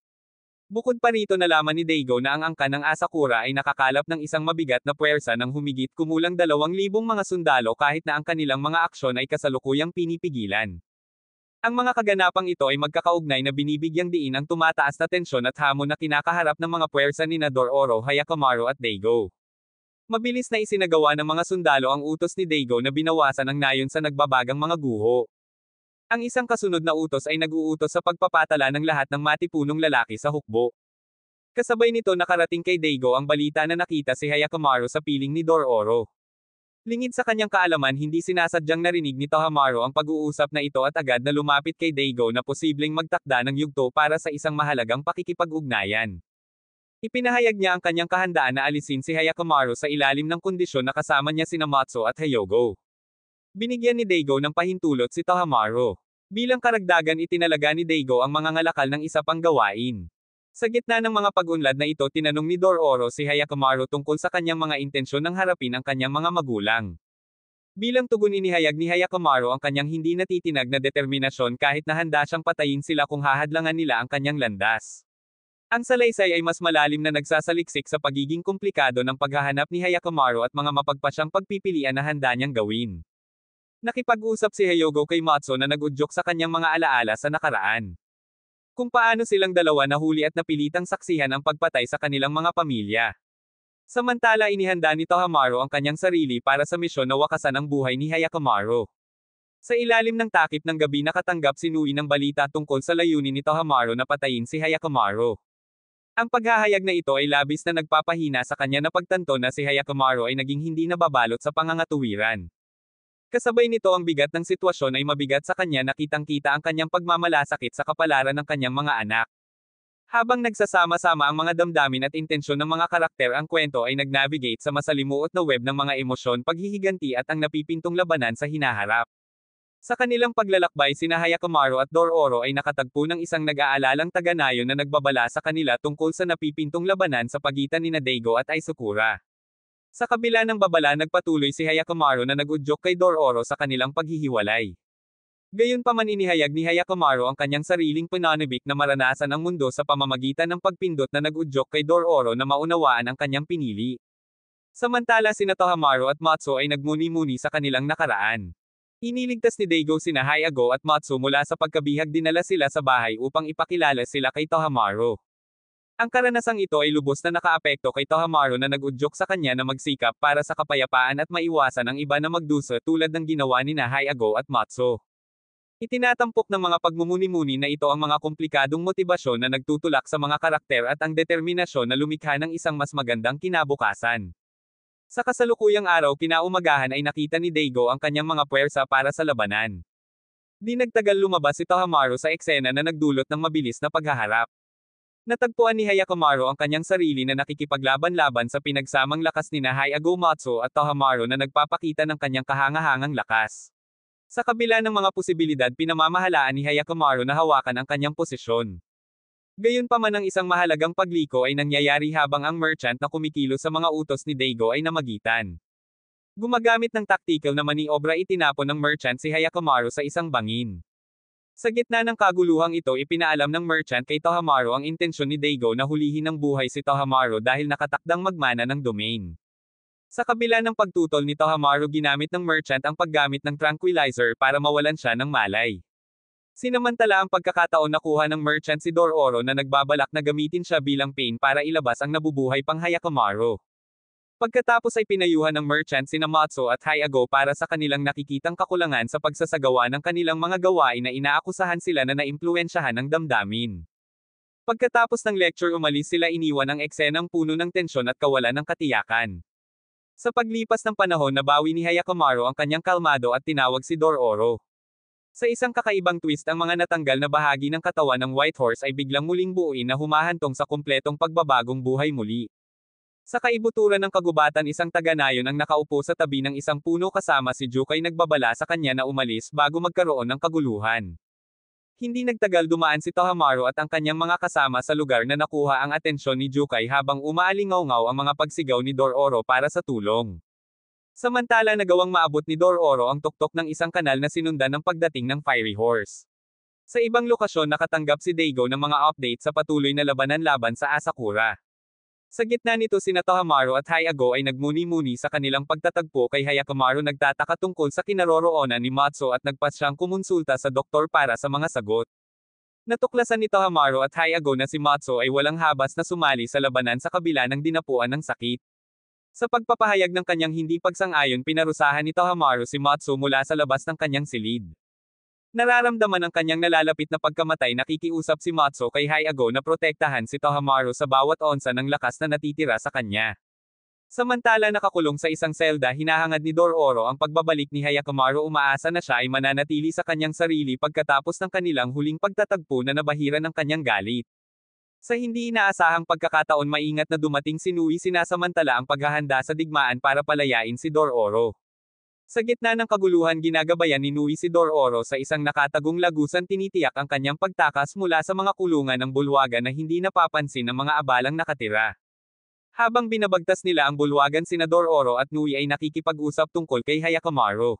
Bukod pa rito nalaman ni Daigo na ang angkan ng Asakura ay nakakalap ng isang mabigat na puwersa ng humigit kumulang 2,000 mga sundalo kahit na ang kanilang mga aksyon ay kasalukuyang pinipigilan. Ang mga kaganapang ito ay magkakaugnay na binibigyang diin ang tumataas na tensyon at hamon na kinakaharap ng mga puwersa ni Dororo, Hyakkimaru at Daigo. Mabilis na isinagawa ng mga sundalo ang utos ni Daigo na binawasan ang nayon sa nagbabagang mga guho. Ang isang kasunod na utos ay nag-uutos sa pagpapatala ng lahat ng matipunong lalaki sa hukbo. Kasabay nito nakarating kay Daigo ang balita na nakita si Hyakkimaru sa piling ni Dororo. Lingid sa kanyang kaalaman hindi sinasadyang narinig ni Tohamaru ang pag-uusap na ito at agad na lumapit kay Daigo na posibleng magtakda ng yugto para sa isang mahalagang pakikipag-ugnayan. Ipinahayag niya ang kanyang kahandaan na alisin si Hyakkimaru sa ilalim ng kondisyon na kasama niya sina Matsu at Hyogo. Binigyan ni Daigo ng pahintulot si Tohamaru. Bilang karagdagan itinalaga ni Daigo ang mga ngalakal ng isa pang gawain. Sa gitna ng mga pag-unlad na ito tinanong ni Dororo si Hyakkimaru tungkol sa kanyang mga intensyon ng harapin ang kanyang mga magulang. Bilang tugon inihayag ni Hyakkimaru ang kanyang hindi natitinag na determinasyon kahit na handa siyang patayin sila kung hahadlangan nila ang kanyang landas. Ang salaysay ay mas malalim na nagsasaliksik sa pagiging komplikado ng paghahanap ni Hyakkimaru at mga mapagpasyang pagpipilian na handa niyang gawin. Nakipag-usap si Hyogo kay Matsu na nag-udyok sa kanyang mga alaala sa nakaraan. Kung paano silang dalawa nahuli at napilitang saksihan ang pagpatay sa kanilang mga pamilya. Samantala inihanda ni Tohamaru ang kanyang sarili para sa misyon na wakasan ang buhay ni Hyakkimaru. Sa ilalim ng takip ng gabi nakatanggap si Nui ng balita tungkol sa layunin ni Tohamaru na patayin si Hyakkimaru. Ang paghahayag na ito ay labis na nagpapahina sa kanya na pagtanto na si Hyakkimaru ay naging hindi nababalot sa pangangatuwiran. Kasabay nito ang bigat ng sitwasyon ay mabigat sa kanya na kitang-kita ang kanyang pagmamalasakit sa kapalaran ng kanyang mga anak. Habang nagsasama-sama ang mga damdamin at intensyon ng mga karakter ang kwento ay nag-navigate sa masalimuot na web ng mga emosyon paghihiganti at ang napipintong labanan sa hinaharap. Sa kanilang paglalakbay sina Hyakkimaru at Dororo ay nakatagpo ng isang nag-aalalang taga-nayon na nagbabala sa kanila tungkol sa napipintong labanan sa pagitan ni Daigo at Aizukura. Sa kabila ng babala nagpatuloy si Hyakkimaru na nag-udyok kay Dororo sa kanilang paghihiwalay. Gayunpaman inihayag ni Hyakkimaru ang kanyang sariling pananabik na maranasan ang mundo sa pamamagitan ng pagpindot na nag-udyok kay Dororo na maunawaan ang kanyang pinili. Samantala sina Tohamaru at Matsu ay nagmuni-muni sa kanilang nakaraan. Iniligtas ni Daigo sina Hyago at Matsu mula sa pagkabihag dinala sila sa bahay upang ipakilala sila kay Tohamaru. Ang karanasang ito ay lubos na nakaapekto kay Tohamaru na nag-udyok sa kanya na magsikap para sa kapayapaan at maiwasan ang iba na magdusa tulad ng ginawa ni Hyago at Matsu. Itinatampok ng mga pagmumuni-muni na ito ang mga komplikadong motibasyon na nagtutulak sa mga karakter at ang determinasyon na lumikha ng isang mas magandang kinabukasan. Sa kasalukuyang araw kinaumagahan ay nakita ni Daigo ang kanyang mga puwersa para sa labanan. Di nagtagal lumabas si Tohamaru sa eksena na nagdulot ng mabilis na paghaharap. Natagpuan ni Hyakkimaru ang kanyang sarili na nakikipaglaban-laban sa pinagsamang lakas ni Hyago Matsu at Tohamaru na nagpapakita ng kanyang kahangahangang lakas. Sa kabila ng mga posibilidad pinamamahalaan ni Hyakkimaru na hawakan ang kanyang posisyon. Gayunpaman ang isang mahalagang pagliko ay nangyayari habang ang merchant na kumikilos sa mga utos ni Daigo ay namagitan. Gumagamit ng tactical na maniobra itinapon ng merchant si Hyakkimaru sa isang bangin. Sa gitna ng kaguluhang ito ipinaalam ng merchant kay Tohamaru ang intensyon ni Daigo na hulihin ng buhay si Tohamaru dahil nakatakdang magmana ng domain. Sa kabila ng pagtutol ni Tohamaru ginamit ng merchant ang paggamit ng tranquilizer para mawalan siya ng malay. Sinamantala ang pagkakataon nakuha ng merchant si Dororo na nagbabalak na gamitin siya bilang pain para ilabas ang nabubuhay pang Hyakkimaru. Pagkatapos ay pinayuhan ng merchant sina Matsu at Hyago para sa kanilang nakikitang kakulangan sa pagsasagawa ng kanilang mga gawain na inaakusahan sila na naimpluwensyahan ng damdamin. Pagkatapos ng lecture umalis sila iniwan ang eksenang puno ng tensyon at kawalan ng katiyakan. Sa paglipas ng panahon nabawi ni Hyakkimaru ang kanyang kalmado at tinawag si Dororo. Sa isang kakaibang twist ang mga natanggal na bahagi ng katawan ng White Horse ay biglang muling buuin na humahantong sa kumpletong pagbabagong buhay muli. Sa kaibuturan ng kagubatan isang taga-nayon ang nakaupo sa tabi ng isang puno kasama si Jukai nagbabala sa kanya na umalis bago magkaroon ng kaguluhan. Hindi nagtagal dumaan si Tohamaru at ang kanyang mga kasama sa lugar na nakuha ang atensyon ni Jukai habang umaalingaw-ngaw ang mga pagsigaw ni Dororo para sa tulong. Samantala nagawang maabot ni Dororo ang tuktok ng isang kanal na sinundan ng pagdating ng Fiery Horse. Sa ibang lokasyon nakatanggap si Daigo ng mga update sa patuloy na labanan laban sa Asakura. Sa gitna nito sina Tohamaru at Hyago ay nagmuni-muni sa kanilang pagtatagpo kay Hyakkimaru nagtataka tungkol sa kinaroroonan ni Matsu at nagpas siyang kumonsulta sa doktor para sa mga sagot. Natuklasan ni Tohamaru at Hyago na si Matsu ay walang habas na sumali sa labanan sa kabila ng dinapuan ng sakit. Sa pagpapahayag ng kanyang hindi pagsang-ayon pinarusahan ni Tohamaru si Matsu mula sa labas ng kanyang silid. Nararamdaman ang kanyang nalalapit na pagkamatay nakikiusap si Matsu kay Hyago na protektahan si Tohamaru sa bawat onsa ng lakas na natitira sa kanya. Samantala nakakulong sa isang selda hinahangad ni Dororo ang pagbabalik ni Hyakkimaru umaasa na siya ay mananatili sa kanyang sarili pagkatapos ng kanilang huling pagtatagpo na nabahira ng kanyang galit. Sa hindi inaasahang pagkakataon maingat na dumating si Nui sinasamantala ang paghahanda sa digmaan para palayain si Dororo. Sa gitna ng kaguluhan ginagabayan ni Nui si Dororo sa isang nakatagong lagusan tinitiyak ang kanyang pagtakas mula sa mga kulungan ng bulwagan na hindi napapansin ng mga abalang nakatira. Habang binabagtas nila ang bulwagan Senador Oro at Nui ay nakikipag-usap tungkol kay Hyakkimaru.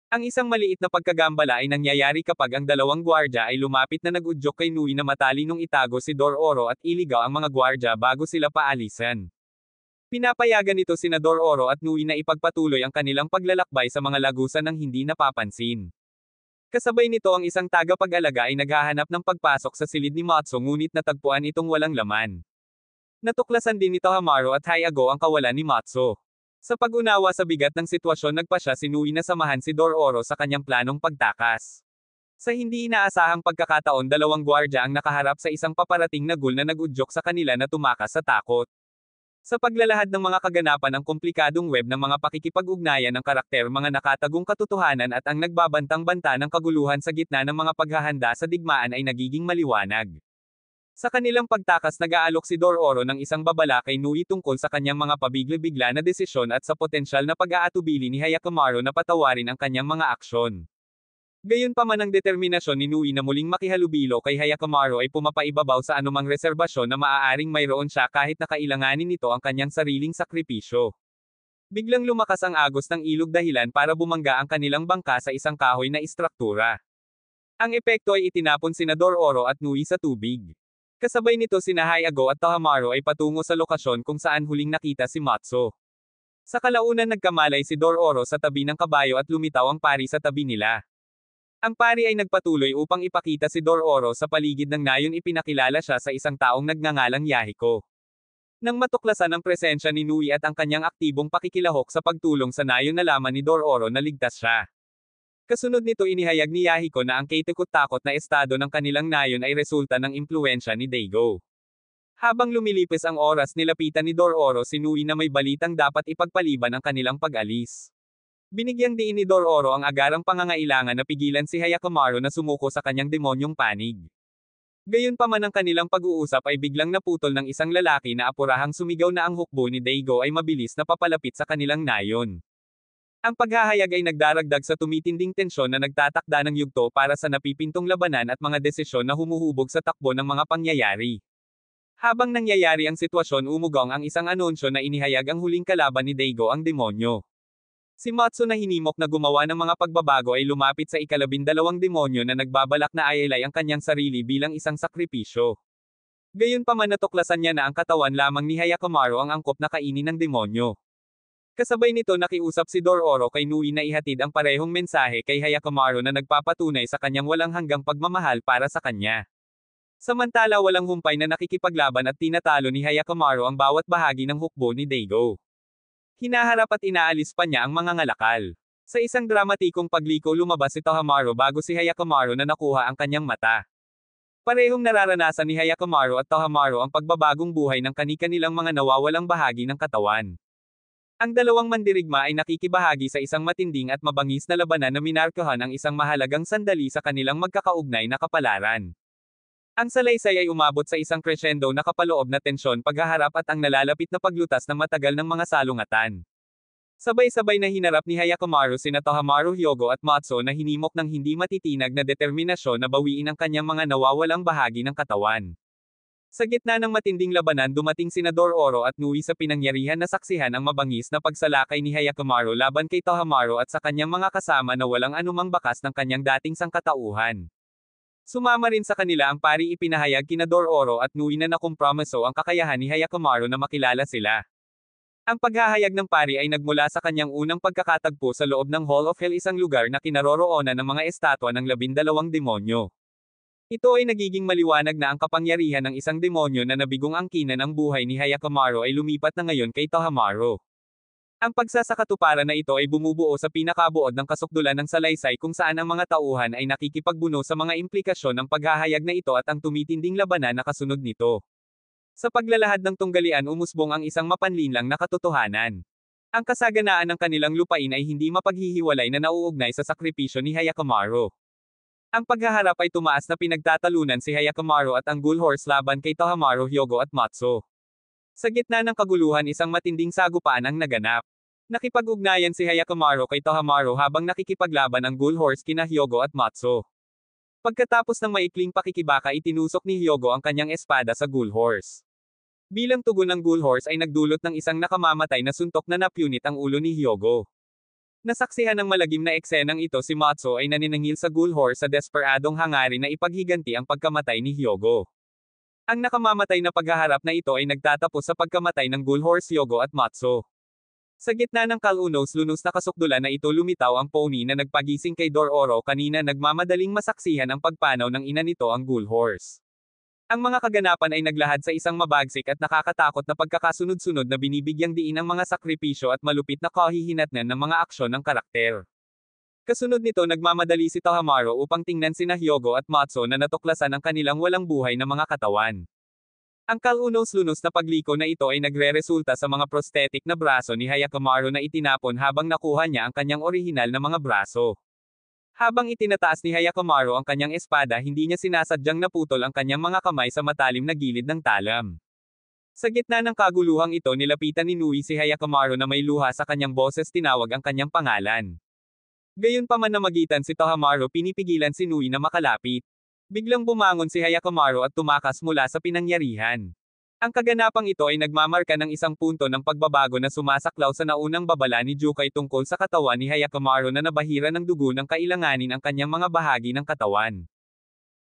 Ang isang maliit na pagkagambala ay nangyayari kapag ang dalawang gwardya ay lumapit na nag-udyok kay Nui na matalinong itago si Dor Oro at iligaw ang mga gwardya bago sila paalisan. Pinapayagan nito Senador Oro at Nui na ipagpatuloy ang kanilang paglalakbay sa mga lagusan ng hindi napapansin. Kasabay nito ang isang tagapag-alaga ay naghahanap ng pagpasok sa silid ni Matsu ngunit natagpuan itong walang laman. Natuklasan din ni Tohamaru at Hayago ang kawalan ni Matsu. Sa pag-unawa sa bigat ng sitwasyon nagpasya si Nui na samahan si Dor Oro sa kanyang planong pagtakas. Sa hindi inaasahang pagkakataon dalawang gwardya ang nakaharap sa isang paparating na ghoul na nag-udyok sa kanila na tumakas sa takot. Sa paglalahad ng mga kaganapan ng komplikadong web ng mga pakikipag-ugnayan ng karakter mga nakatagong katotohanan at ang nagbabantang-banta ng kaguluhan sa gitna ng mga paghahanda sa digmaan ay nagiging maliwanag. Sa kanilang pagtakas nag-aalok si Dor Oro ng isang babala kay Nui tungkol sa kanyang mga pabigla-bigla na desisyon at sa potensyal na pag-aatubili ni Hyakkimaru na patawarin ang kanyang mga aksyon. Gayunpaman ang determinasyon ni Nui na muling makihalubilo kay Hyakkimaru ay pumapaibabaw sa anumang reserbasyon na maaaring mayroon siya kahit na kailanganin nito ang kanyang sariling sakripisyo. Biglang lumakas ang agos ng ilog dahilan para bumangga ang kanilang bangka sa isang kahoy na istruktura. Ang epekto ay itinapon sina Dor Oro at Nui sa tubig. Kasabay nito sina Hayago at Tohamaru ay patungo sa lokasyon kung saan huling nakita si Matsu. Sa kalaunan nagkamalay si Dor Oro sa tabi ng kabayo at lumitaw ang pari sa tabi nila. Ang pari ay nagpatuloy upang ipakita si Dor Oro sa paligid ng nayon ipinakilala siya sa isang taong nagngangalang Yahiko. Nang matuklasan ang presensya ni Nui at ang kanyang aktibong pakikilahok sa pagtulong sa nayon nalaman ni Dor Oro na ligtas siya. Kasunod nito inihayag ni Yahiko na ang katakot-takot na estado ng kanilang nayon ay resulta ng impluwensya ni Daigo. Habang lumilipis ang oras nilapitan ni Dor Oro si Nui na may balitang dapat ipagpaliban ang kanilang pag-alis. Binigyang diin ni Dor Oro ang agarang pangangailangan na pigilan si Hyakkimaru na sumuko sa kanyang demonyong panig. Gayunpaman ang kanilang pag-uusap ay biglang naputol ng isang lalaki na apurahang sumigaw na ang hukbo ni Daigo ay mabilis na papalapit sa kanilang nayon. Ang paghahayag ay nagdaragdag sa tumitinding tensyon na nagtatakda ng yugto para sa napipintong labanan at mga desisyon na humuhubog sa takbo ng mga pangyayari. Habang nangyayari ang sitwasyon umugong ang isang anunsyo na inihayag ang huling kalaban ni Daigo ang demonyo. Si Matsu na hinimok na gumawa ng mga pagbabago ay lumapit sa ika-12 demonyo na nagbabalak na ayalay ang kanyang sarili bilang isang sakripisyo. Gayunpaman natuklasan niya na ang katawan lamang ni Hyakkimaru ang angkop na kainin ng demonyo. Kasabay nito nakiusap si Dor Oro kay Nui na ihatid ang parehong mensahe kay Hyakkimaru na nagpapatunay sa kanyang walang hanggang pagmamahal para sa kanya. Samantala walang humpay na nakikipaglaban at tinatalo ni Hyakkimaru ang bawat bahagi ng hukbo ni Daigo. Hinaharap at inaalis pa niya ang mga ngalakal. Sa isang dramatikong pagliko lumabas si Tohamaru bago si Hyakkimaru na nakuha ang kanyang mata. Parehong nararanasan ni Hyakkimaru at Tohamaru ang pagbabagong buhay ng kani-kanilang mga nawawalang bahagi ng katawan. Ang dalawang mandirigma ay nakikibahagi sa isang matinding at mabangis na labanan na minarkahan ang isang mahalagang sandali sa kanilang magkakaugnay na kapalaran. Ang salaysay ay umabot sa isang crescendo na kapaloob na tensyon paghaharap at ang nalalapit na paglutas ng matagal ng mga salungatan. Sabay-sabay na hinarap ni Hyakkimaru sina Tohamaru Hyogo at Matsu na hinimok ng hindi matitinag na determinasyon na bawiin ang kanyang mga nawawalang bahagi ng katawan. Sa gitna ng matinding labanan dumating sina Dor Oro at Nui sa pinangyarihan na saksihan ang mabangis na pagsalakay ni Hyakkimaru laban kay Tohamaru at sa kanyang mga kasama na walang anumang bakas ng kanyang dating sangkatauhan. Sumama rin sa kanila ang pari ipinahayag kina Dor Oro at Nui na nakompromiso ang kakayahan ni Hyakkimaru na makilala sila. Ang paghahayag ng pari ay nagmula sa kanyang unang pagkakatagpo sa loob ng Hall of Hell isang lugar na kinaroroonan ng mga estatwa ng 12 demonyo. Ito ay nagiging maliwanag na ang kapangyarihan ng isang demonyo na nabigong angkinan ang buhay ni Hyakkimaru ay lumipat na ngayon kay Tohamaru. Ang pagsasakatuparan na ito ay bumubuo sa pinakabuod ng kasukdulan ng salaysay kung saan ang mga tauhan ay nakikipagbuno sa mga implikasyon ng paghahayag na ito at ang tumitinding labanan na kasunod nito. Sa paglalahad ng tunggalian umusbong ang isang mapanlinlang na katotohanan. Ang kasaganaan ng kanilang lupain ay hindi mapaghihiwalay na nauugnay sa sakripisyo ni Hyakkimaru. Ang paghaharap ay tumaas na pinagtatalunan si Hyakkimaru at ang Ghoul Horse laban kay Tohamaru Hyogo at Matsu. Sa gitna ng kaguluhan isang matinding sagupaan ang naganap. Nakipag-ugnayan si Hyakkimaru kay Tohamaru habang nakikipaglaban ang Ghoul Horse kina Hyogo at Matsu. Pagkatapos ng maikling pakikibaka itinusok ni Hyogo ang kanyang espada sa Ghoul Horse. Bilang tugon ng Ghoul Horse ay nagdulot ng isang nakamamatay na suntok na napunit ang ulo ni Hyogo. Nasaksihan ng malagim na eksenang ito si Matsu ay naniningil sa Ghoul Horse sa desperadong hangarin na ipaghiganti ang pagkamatay ni Hyogo. Ang nakamamatay na paghaharap na ito ay nagtatapos sa pagkamatay ng Ghoul Horse Hyogo at Matsu. Sa gitna ng kalunos-lunos na kasukdulan na ito lumitaw ang pony na nagpagising kay Dororo kanina nagmamadaling masaksihan ang pagpanaw ng ina nito ang Ghoul Horse. Ang mga kaganapan ay naglahad sa isang mabagsik at nakakatakot na pagkakasunod-sunod na binibigyang diin ang mga sakripisyo at malupit na kahihinatnan ng mga aksyon ng karakter. Kasunod nito nagmamadali si Tohamaru upang tingnan sina Hyogo at Matsu na natuklasan ang kanilang walang buhay na mga katawan. Ang kalunos-lunos na pagliko na ito ay nagre-resulta sa mga prosthetic na braso ni Hyakkimaru na itinapon habang nakuha niya ang kanyang orihinal na mga braso. Habang itinataas ni Hyakkimaru ang kanyang espada hindi niya sinasadyang naputol ang kanyang mga kamay sa matalim na gilid ng talam. Sa gitna ng kaguluhang ito nilapitan ni Nui si Hyakkimaru na may luha sa kanyang boses tinawag ang kanyang pangalan. Gayunpaman na magitan si Tohamaru pinipigilan si Nui na makalapit. Biglang bumangon si Hyakkimaru at tumakas mula sa pinangyarihan. Ang kaganapang ito ay nagmamarka ng isang punto ng pagbabago na sumasaklaw sa naunang babala ni Jukai tungkol sa katawan ni Hyakkimaru na nabahira ng dugo ng kailanganin ang kanyang mga bahagi ng katawan.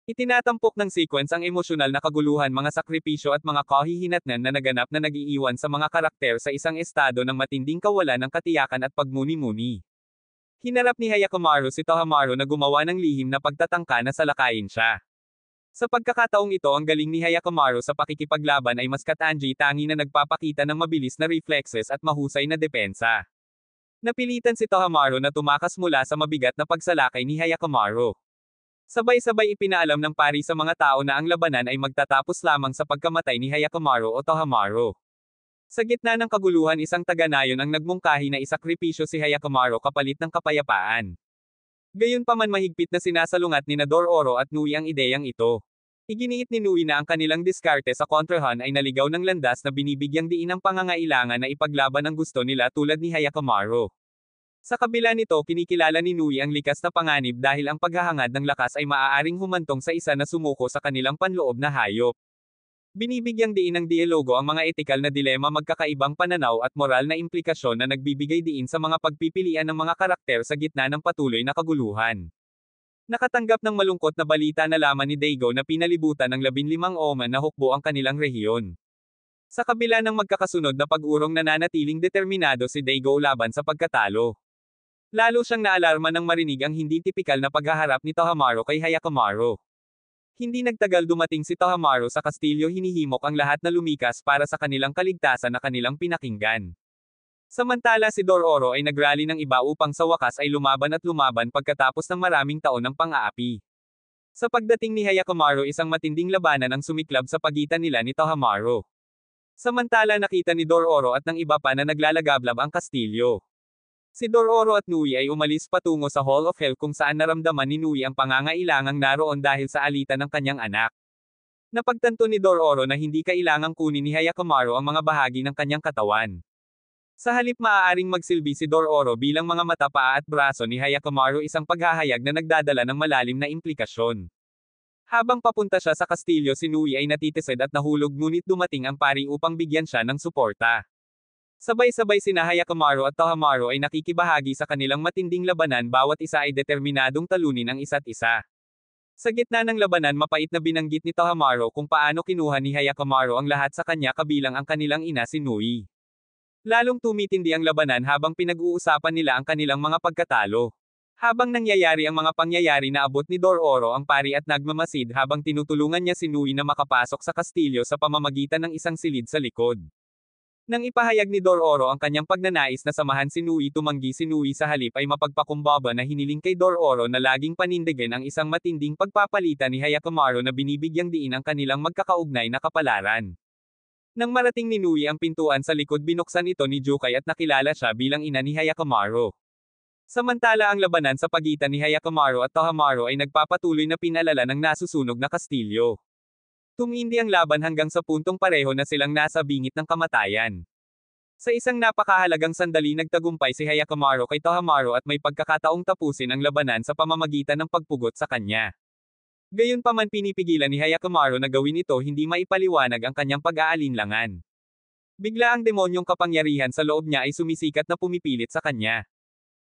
Itinatampok ng sequence ang emosyonal na kaguluhan mga sakripisyo at mga kahihinatnan na naganap na nag-iiwan sa mga karakter sa isang estado ng matinding kawalan ng katiyakan at pagmuni-muni. Hinarap ni Hyakkimaru si Tohamaru na gumawa ng lihim na pagtatangka na salakayin siya. Sa pagkakataong ito ang galing ni Hyakkimaru sa pakikipaglaban ay mas katangi tangi na nagpapakita ng mabilis na reflexes at mahusay na depensa. Napilitan si Tohamaru na tumakas mula sa mabigat na pagsalakay ni Hyakkimaru. Sabay-sabay ipinaalam ng pari sa mga tao na ang labanan ay magtatapos lamang sa pagkamatay ni Hyakkimaru o Tohamaru. Sa gitna ng kaguluhan isang taga-nayon ang nagmungkahi na isakripisyo si Hyakkimaru kapalit ng kapayapaan. Gayunpaman mahigpit na sinasalungat ni Dororo at Nui ang ideyang ito. Iginiit ni Nui na ang kanilang diskarte sa kontrahan ay naligaw ng landas na binibigyang diin ang pangangailangan na ipaglaban ang gusto nila tulad ni Hyakkimaru. Sa kabila nito kinikilala ni Nui ang likas na panganib dahil ang paghahangad ng lakas ay maaaring humantong sa isa na sumuko sa kanilang panloob na hayop. Binibigyang diin ng dialogo ang mga etikal na dilema magkakaibang pananaw at moral na implikasyon na nagbibigay diin sa mga pagpipilian ng mga karakter sa gitna ng patuloy na kaguluhan. Nakatanggap ng malungkot na balita na laman ni Daigo na pinalibutan ng 15 oman na hukbo ang kanilang rehiyon. Sa kabila ng magkakasunod na pag-urong nananatiling determinado si Daigo laban sa pagkatalo. Lalo siyang naalarma nang marinig ang hindi tipikal na paghaharap ni Tohamaru kay Hyakkimaru. Hindi nagtagal dumating si Tohamaru sa kastilyo hinihimok ang lahat na lumikas para sa kanilang kaligtasan na kanilang pinakinggan. Samantala si Dororo ay nagrally ng iba upang sa wakas ay lumaban at lumaban pagkatapos ng maraming taon ng pang-aapi. Sa pagdating ni Hyakkimaru isang matinding labanan ang sumiklab sa pagitan nila ni Tohamaru. Samantala nakita ni Dororo at ng iba pa na naglalagablab ang kastilyo. Si Dororo at Nui ay umalis patungo sa Hall of Hell kung saan naramdaman ni Nui ang pangangailangang naroon dahil sa alitan ng kanyang anak. Napagtanto ni Dororo na hindi kailangang kunin ni Hyakkimaru ang mga bahagi ng kanyang katawan. Sa halip maaaring magsilbi si Dororo bilang mga mata, paa at braso ni Hyakkimaru isang paghahayag na nagdadala ng malalim na implikasyon. Habang papunta siya sa kastilyo si Nui ay natitisod at nahulog ngunit dumating ang pari upang bigyan siya ng suporta. Sabay-sabay sina Hyakkimaru at Tohamaru ay nakikibahagi sa kanilang matinding labanan bawat isa ay determinadong talunin ang isa't isa. Sa gitna ng labanan mapait na binanggit ni Tohamaru kung paano kinuha ni Hyakkimaru ang lahat sa kanya kabilang ang kanilang ina si Nui. Lalong tumitindi ang labanan habang pinag-uusapan nila ang kanilang mga pagkatalo. Habang nangyayari ang mga pangyayari na abot ni Dororo ang pari at nagmamasid habang tinutulungan niya si Nui na makapasok sa kastilyo sa pamamagitan ng isang silid sa likod. Nang ipahayag ni Dororo ang kanyang pagnanais na samahan si Nui tumanggi si Nui sa halip ay mapagpakumbaba na hiniling kay Dororo na laging panindigan ang isang matinding pagpapalitan ni Hyakkimaru na binibigyang diin ang kanilang magkakaugnay na kapalaran. Nang marating ni Nui ang pintuan sa likod binuksan ito ni Jukai at nakilala siya bilang ina ni Hyakkimaru. Samantala ang labanan sa pagitan ni Hyakkimaru at Tohamaru ay nagpapatuloy na pinalala ng nasusunog na kastilyo. Tumindi ang laban hanggang sa puntong pareho na silang nasa bingit ng kamatayan. Sa isang napakahalagang sandali nagtagumpay si Hyakkimaru kay Tohamaru at may pagkakataong tapusin ang labanan sa pamamagitan ng pagpugot sa kanya. Gayunpaman pinipigilan ni Hyakkimaru na gawin ito hindi maipaliwanag ang kanyang pag-aalinlangan. Bigla ang demonyong kapangyarihan sa loob niya ay sumisikat na pumipilit sa kanya.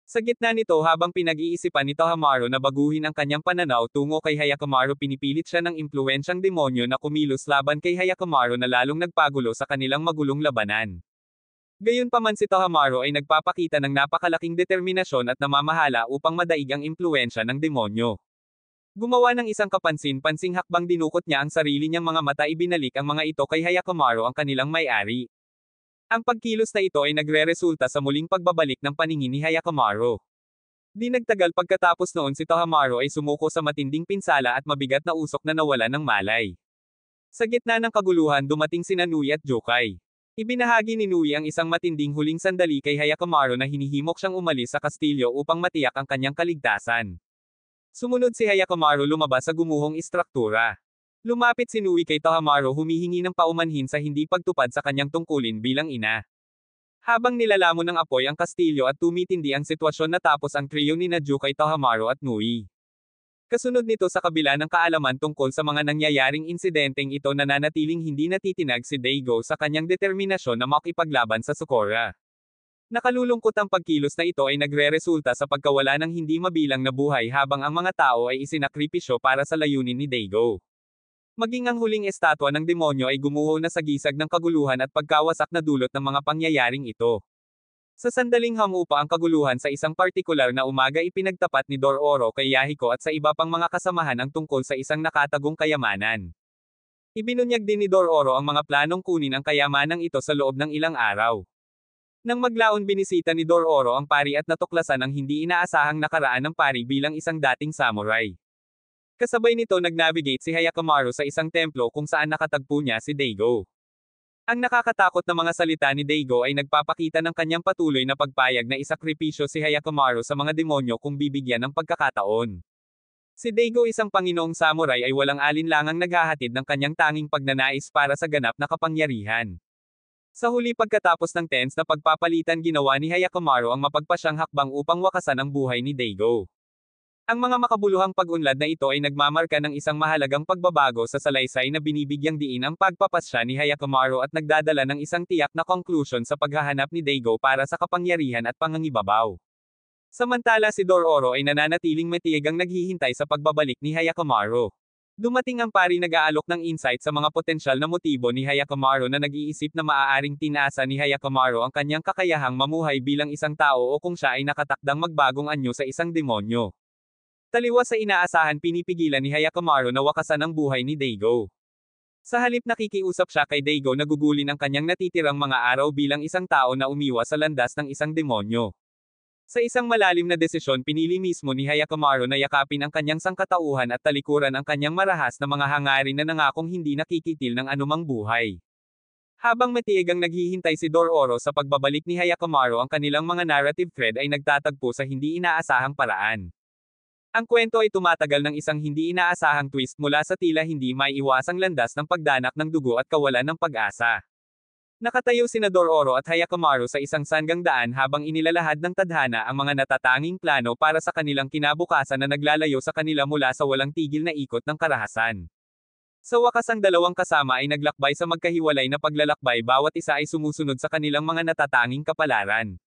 Sa gitna nito habang pinag-iisipan ni Tohamaru na baguhin ang kanyang pananaw tungo kay Hyakkimaru pinipilit siya ng impluwensyang demonyo na kumilos laban kay Hyakkimaru na lalong nagpagulo sa kanilang magulong labanan. Gayunpaman si Tohamaru ay nagpapakita ng napakalaking determinasyon at namamahala upang madaig ang impluwensya ng demonyo. Gumawa ng isang kapansin-pansing hakbang dinukot niya ang sarili niyang mga mata ibinalik ang mga ito kay Hyakkimaru ang kanilang may-ari. Ang pagkilos na ito ay nagre-resulta sa muling pagbabalik ng paningin ni Hyakkimaru. Di nagtagal pagkatapos noon si Tohamaru ay sumuko sa matinding pinsala at mabigat na usok na nawala ng malay. Sa gitna ng kaguluhan dumating sina Nui at Jukai. Ibinahagi ni Nui ang isang matinding huling sandali kay Hyakkimaru na hinihimok siyang umalis sa kastilyo upang matiyak ang kanyang kaligtasan. Sumunod si Hyakkimaru lumabas sa gumuhong istruktura. Lumapit si Nui kay Tohamaru humihingi ng paumanhin sa hindi pagtupad sa kanyang tungkulin bilang ina. Habang nilalamon ng apoy ang kastilyo at tumitindi ang sitwasyon natapos ang trio ni Jukai, Tohamaru at Nui. Kasunod nito sa kabila ng kaalaman tungkol sa mga nangyayaring insidenteng ito nananatiling hindi natitinag si Daigo sa kanyang determinasyon na makipaglaban sa Sakura. Nakalulungkot ang pagkilos na ito ay nagre-resulta sa pagkawala ng hindi mabilang na buhay habang ang mga tao ay isinakripisyo para sa layunin ni Daigo. Maging ang huling estatwa ng demonyo ay gumuho na sa gisag ng kaguluhan at pagkawasak na dulot ng mga pangyayaring ito. Sa sandaling hamupa ang kaguluhan sa isang partikular na umaga ipinagtapat ni Dororo kay Yahiko at sa iba pang mga kasamahan ang tungkol sa isang nakatagong kayamanan. Ibinunyag din ni Dororo ang mga planong kunin ang kayamanang ito sa loob ng ilang araw. Nang maglaon binisita ni Dororo ang pari at natuklasan ang hindi inaasahang nakaraan ng pari bilang isang dating samurai. Kasabay nito nag-navigate si Hyakkimaru sa isang templo kung saan nakatagpo niya si Daigo. Ang nakakatakot na mga salita ni Daigo ay nagpapakita ng kanyang patuloy na pagpayag na isakripisyo si Hyakkimaru sa mga demonyo kung bibigyan ng pagkakataon. Si Daigo isang panginoong samurai ay walang alinlangang naghahatid ng kanyang tanging pagnanais para sa ganap na kapangyarihan. Sa huli pagkatapos ng tense na pagpapalitan ginawa ni Hyakkimaru ang mapagpasyang hakbang upang wakasan ang buhay ni Daigo. Ang mga makabuluhang pag-unlad na ito ay nagmamarka ng isang mahalagang pagbabago sa salaysay na binibigyang diin ang pagpapasya ni Hyakkimaru at nagdadala ng isang tiyak na conclusion sa paghahanap ni Daigo para sa kapangyarihan at pangangibabaw. Samantala si Dororo ay nananatiling matiyagang naghihintay sa pagbabalik ni Hyakkimaru. Dumating ang pari nag-aalok ng insight sa mga potensyal na motibo ni Hyakkimaru na nag-iisip na maaaring tinasa ni Hyakkimaru ang kanyang kakayahang mamuhay bilang isang tao o kung siya ay nakatakdang magbagong anyo sa isang demonyo. Taliwas sa inaasahan pinipigilan ni Hyakkimaru na wakasan ang buhay ni Daigo. Sa halip nakikiusap siya kay Daigo na gugulin ang kanyang natitirang mga araw bilang isang tao na umiwas sa landas ng isang demonyo. Sa isang malalim na desisyon pinili mismo ni Hyakkimaru na yakapin ang kanyang sangkatauhan at talikuran ang kanyang marahas na mga hangarin na nangakong hindi nakikitil ng anumang buhay. Habang matiyagang naghihintay si Dororo sa pagbabalik ni Hyakkimaru ang kanilang mga narrative thread ay nagtatagpo sa hindi inaasahang paraan. Ang kwento ay tumatagal ng isang hindi inaasahang twist mula sa tila hindi maiiwasang landas ng pagdanak ng dugo at kawalan ng pag-asa. Nakatayo sina Dororo at Hyakkimaru sa isang sanggang daan habang inilalahad ng tadhana ang mga natatanging plano para sa kanilang kinabukasan na naglalayo sa kanila mula sa walang tigil na ikot ng karahasan. Sa wakas ang dalawang kasama ay naglakbay sa magkahiwalay na paglalakbay bawat isa ay sumusunod sa kanilang mga natatanging kapalaran.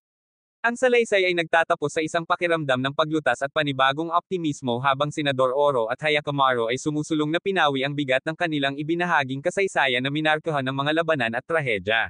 Ang salaysay ay nagtatapos sa isang pakiramdam ng paglutas at panibagong optimismo habang sina Dororo at Hyakkimaru ay sumusulong na pinawi ang bigat ng kanilang ibinahaging kasaysayan na minarkahan ng mga labanan at trahedya.